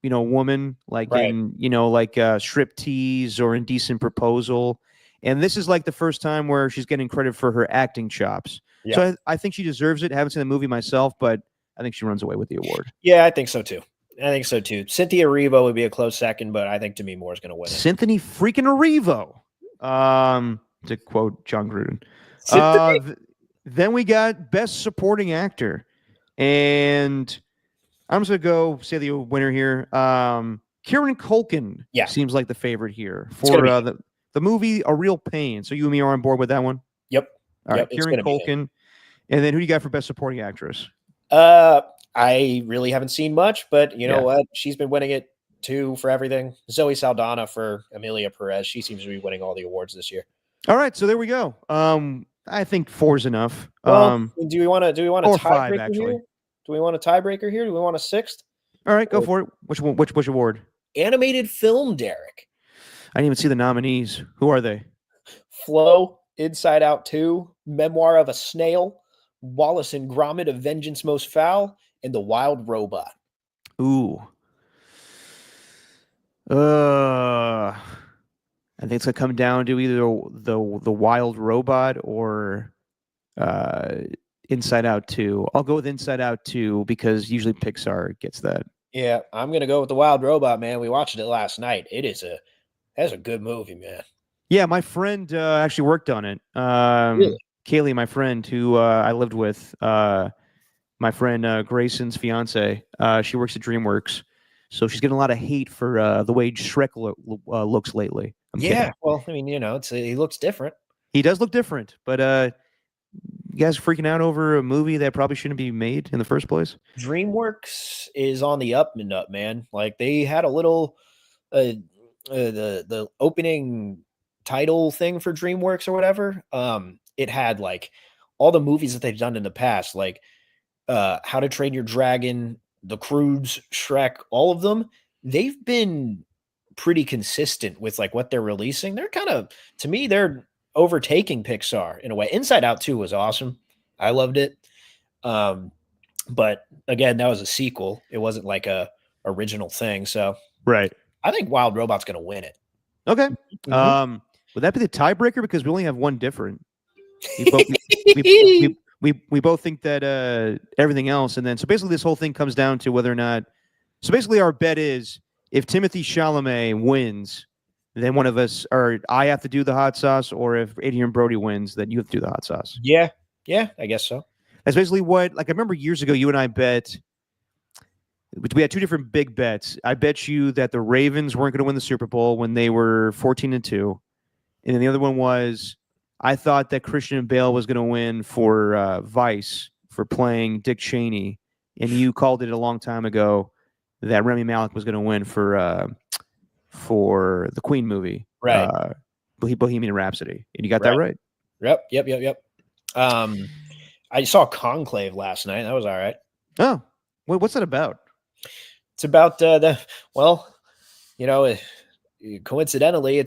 woman, like Right. in, like Striptease or Indecent Proposal. And this is like the first time where she's getting credit for her acting chops. Yeah. So I think she deserves it. I haven't seen the movie myself, but I think she runs away with the award. Yeah, I think so too. Cynthia Erivo would be a close second, but I think Demi Moore is going to win it. Cynthia freaking Erivo. To quote John Gruden. Then we got Best Supporting Actor. And I'm just going to go say the winner here. Kieran Culkin seems like the favorite here for the movie A Real Pain. So you and me are on board with that one? Yep. All right, Kieran Culkin. And then who do you got for Best Supporting Actress? I really haven't seen much, but you know what? She's been winning it too for everything. Zoe Saldana for Emilia Perez. She seems to be winning all the awards this year. All right, so there we go. I think 4 is enough. Well, do we want a five, tiebreaker actually. here? Do we want a tiebreaker here? Do we want a 6th? All right, go for it. Which one? Which award? Animated film, Derek. I didn't even see the nominees. Who are they? Flow, Inside Out 2, Memoir of a Snail, Wallace and Gromit of Vengeance Most Foul, and The Wild Robot. Ooh. I think it's gonna come down to either the Wild Robot or Inside Out 2. I'll go with Inside Out 2 because usually Pixar gets that. Yeah, I'm gonna go with The Wild Robot, man. We watched it last night. That's a good movie, man. Yeah, my friend actually worked on it. Really? Kaylee, my friend who I lived with, my friend Grayson's fiance, she works at DreamWorks, so she's getting a lot of hate for the way Shrek looks lately. I'm kidding. Well, I mean, he looks different. He does look different, but you guys freaking out over a movie that probably shouldn't be made in the first place? DreamWorks is on the up and up, man. Like they had a little the opening title thing for DreamWorks or whatever. It had like all the movies that they've done in the past, like How to Train Your Dragon, The Croods, Shrek, all of them. They've been pretty consistent with like what they're releasing. They're kind of, to me, they're overtaking Pixar in a way. Inside Out 2 was awesome. I loved it. But again, that was a sequel. It wasn't like a original thing. So right. I think Wild Robot's going to win it. Okay. Mm-hmm. Would that be the tiebreaker? Because we only have one different. We both think that everything else, and then so basically this whole thing comes down to whether or not. So basically, our bet is if Timothy Chalamet wins, then one of us, or I have to do the hot sauce, or if Adrian Brody wins, then you have to do the hot sauce. Yeah, I guess so. That's basically what. Like I remember years ago, you and I bet. we had two different big bets. I bet you that the Ravens weren't going to win the Super Bowl when they were 14-2, and then the other one was I thought that Christian Bale was going to win for Vice for playing Dick Cheney, and you called it a long time ago that Rami Malek was going to win for the Queen movie, Right? Bohemian Rhapsody, and you got that right. Yep. I saw Conclave last night. That was all right. Oh, what's that about? It's about coincidentally,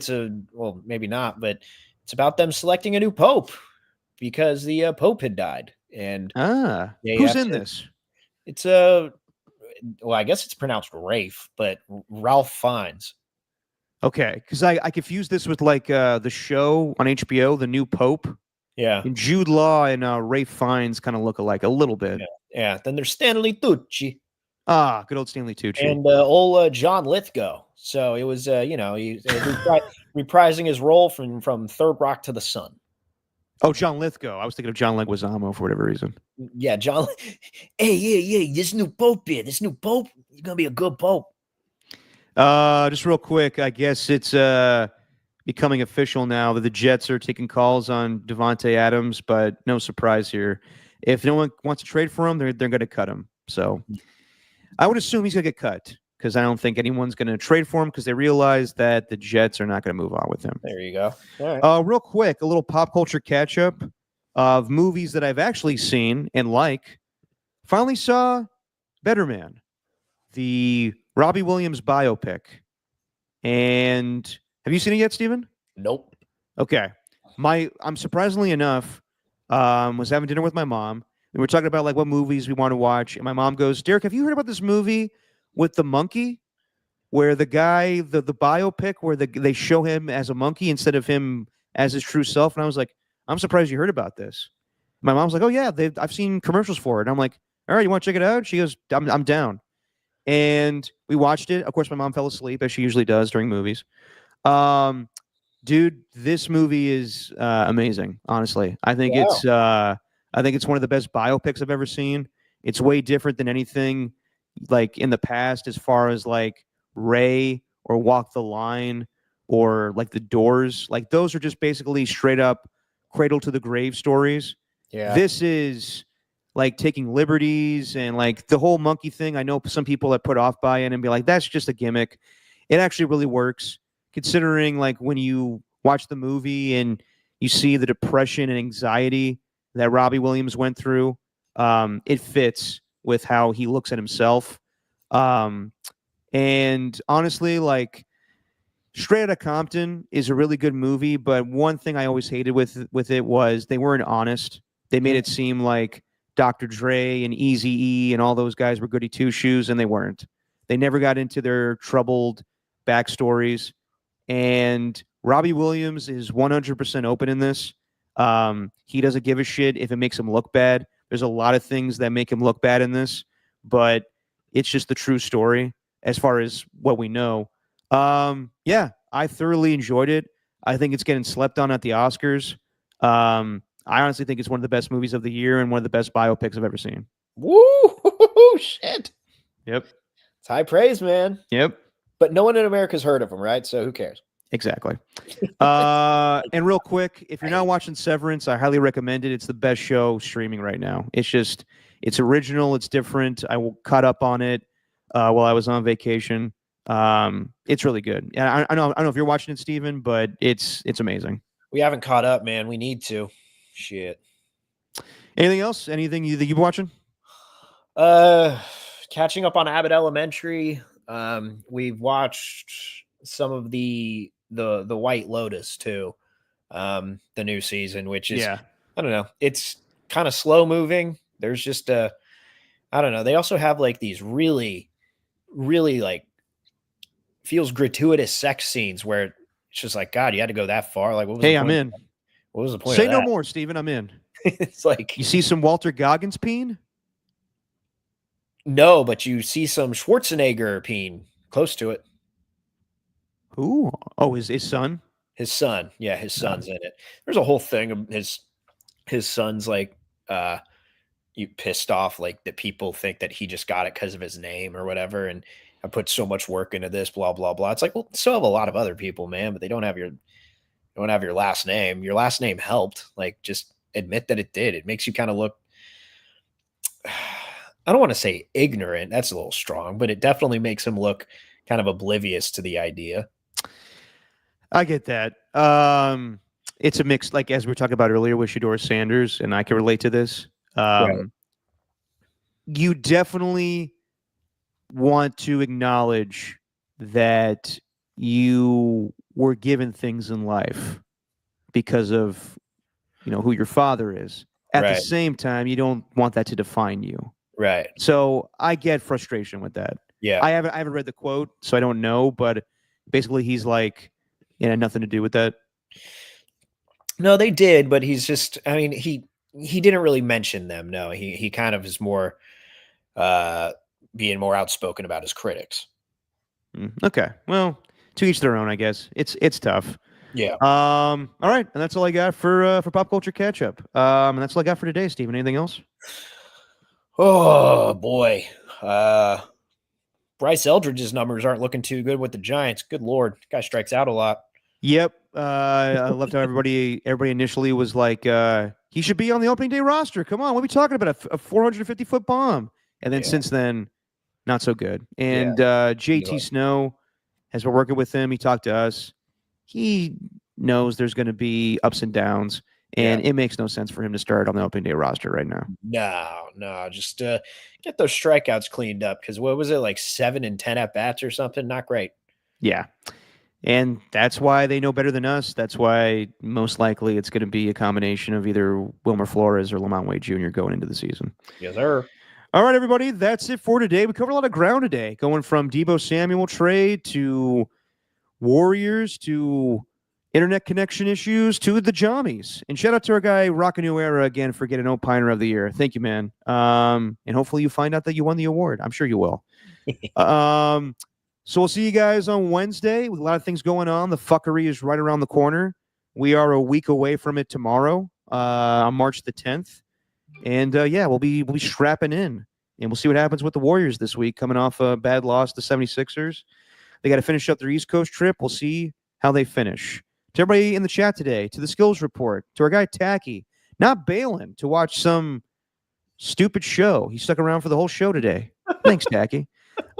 maybe not, but it's about them selecting a new pope because the pope had died. And who's in this? It's I guess it's pronounced Rafe, but Ralph Fiennes. Okay, because I confused this with like the show on HBO, The New Pope. Yeah. And Jude Law and Rafe Fiennes kind of look alike a little bit. Yeah. Then there's Stanley Tucci. Good old Stanley Tucci. And old John Lithgow. So it was, reprising his role from Third Rock to the Sun. Oh, John Lithgow. I was thinking of John Leguizamo for whatever reason. Yeah, John. Hey, this new pope here. This new pope, he's going to be a good pope. Just real quick, I guess it's becoming official now that the Jets are taking calls on Devontae Adams, but no surprise here. If no one wants to trade for him, they're going to cut him. So I would assume he's going to get cut because I don't think anyone's going to trade for him because they realize that the Jets are not going to move on with him. There you go. All right. Real quick, a little pop culture catch-up of movies that I've actually seen and like. Finally saw Better Man, the Robbie Williams biopic. And have you seen it yet, Steven? Nope. Okay. I'm surprisingly enough, was having dinner with my mom. We were talking about like what movies we want to watch. And my mom goes, Derek, have you heard about this movie with the monkey? Where the guy, the biopic, where they show him as a monkey instead of him as his true self. And I was like, I'm surprised you heard about this. My mom's like, oh yeah, I've seen commercials for it. And I'm like, all right, you want to check it out? She goes, I'm down. And we watched it. Of course, my mom fell asleep as she usually does during movies. Dude, this movie is amazing. Honestly, I think it's one of the best biopics I've ever seen. It's way different than anything like in the past, as far as like Ray or Walk the Line or like The Doors. Like those are just basically straight up cradle to the grave stories. Yeah. This is like taking liberties and like the whole monkey thing. I know some people that put off by it and be like, that's just a gimmick. It actually really works, considering like when you watch the movie and you see the depression and anxiety that Robbie Williams went through. It fits with how he looks at himself. And honestly, like Straight Outta Compton is a really good movie, but one thing I always hated with it was they weren't honest. They made it seem like Dr. Dre and Eazy-E and all those guys were goody two-shoes, and they weren't. They never got into their troubled backstories. And Robbie Williams is 100% open in this. He doesn't give a shit if it makes him look bad. There's a lot of things that make him look bad in this, but it's just the true story as far as what we know. Yeah, I thoroughly enjoyed it. I think it's getting slept on at the Oscars. I honestly think it's one of the best movies of the year and one of the best biopics I've ever seen. Woo! Shit. Yep. It's high praise, man. Yep. But no one in America's heard of him, right? So who cares? Exactly. And real quick, if you're not watching Severance, I highly recommend it. It's the best show streaming right now. It's original. It's different. I caught up on it while I was on vacation. It's really good. And I don't know if you're watching it, Steven, but it's amazing. We haven't caught up, man. We need to. Shit. Anything else? Anything you've been watching? Catching up on Abbott Elementary. We've watched some of the White Lotus too. The new season, which is I don't know. It's kind of slow moving. There's just I don't know. They also have like these really, really like feels gratuitous sex scenes where it's just like, God, you had to go that far. Like, what was the point? I'm in. What was the point? Say of no that? more, Steven. I'm in. It's like you see some Walter Goggins peen? No, but you see some Schwarzenegger peen close to it. Who? Oh, his son? His son. Yeah, his son's in it. There's a whole thing of his son's like you pissed off like that people think that he just got it because of his name or whatever, and I put so much work into this, blah blah blah. It's like, well, so have a lot of other people, man, but they don't have your last name. Your last name helped. Like, just admit that it did. It makes you kind of look, I don't want to say ignorant. That's a little strong, but it definitely makes him look kind of oblivious to the idea. I get that. It's a mix, like as we were talking about earlier with Shedeur Sanders, and I can relate to this. Right. You definitely want to acknowledge that you were given things in life because of, who your father is. At the Right. same time, you don't want that to define you. Right. So I get frustration with that. Yeah. I haven't read the quote, so I don't know, but basically he's like, it had nothing to do with that. No, they did, but he's just, I mean, he didn't really mention them. No, he kind of is more being more outspoken about his critics. Okay. Well, to each their own, I guess. It's tough. Yeah. All right, and that's all I got for pop culture catch up. And that's all I got for today, Steven. Anything else? Oh boy. Bryce Eldridge's numbers aren't looking too good with the Giants. Good Lord. Guy strikes out a lot. Yep. I loved how everybody initially was like, he should be on the opening day roster. Come on, what are we talking about? A 450-foot bomb. And then since then, not so good. And JT Snow has been working with him. He talked to us. He knows there's going to be ups and downs, and it makes no sense for him to start on the opening day roster right now. No, just get those strikeouts cleaned up, because what was it, like 7 and 10 at bats or something? Not great. Yeah. And that's why they know better than us. That's why most likely it's going to be a combination of either Wilmer Flores or Lamont Wade Jr. going into the season. Yes, sir. All right, everybody. That's it for today. We covered a lot of ground today, going from Deebo Samuel trade to Warriors to internet connection issues to the JYOMMYs. And shout out to our guy, Rock a New Era, again, for getting Opiner of the Year. Thank you, man. And hopefully you find out that you won the award. I'm sure you will. So we'll see you guys on Wednesday with a lot of things going on. The fuckery is right around the corner. We are a week away from it tomorrow, on March the 10th. And we'll be strapping in, and we'll see what happens with the Warriors this week, coming off a bad loss to 76ers. They got to finish up their East Coast trip. We'll see how they finish. To everybody in the chat today, to the skills report, to our guy Tacky, not bailing to watch some stupid show. He stuck around for the whole show today. Thanks, Tacky.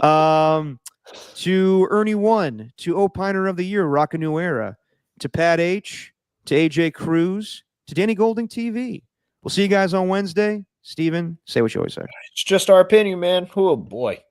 To Ernie One, to Opiner of the Year, Rock a New Era, to Pat H, to AJ Cruz, to Danny Golding TV. We'll see you guys on Wednesday. Steven, say what you always say. It's just our opinion, man. Oh boy.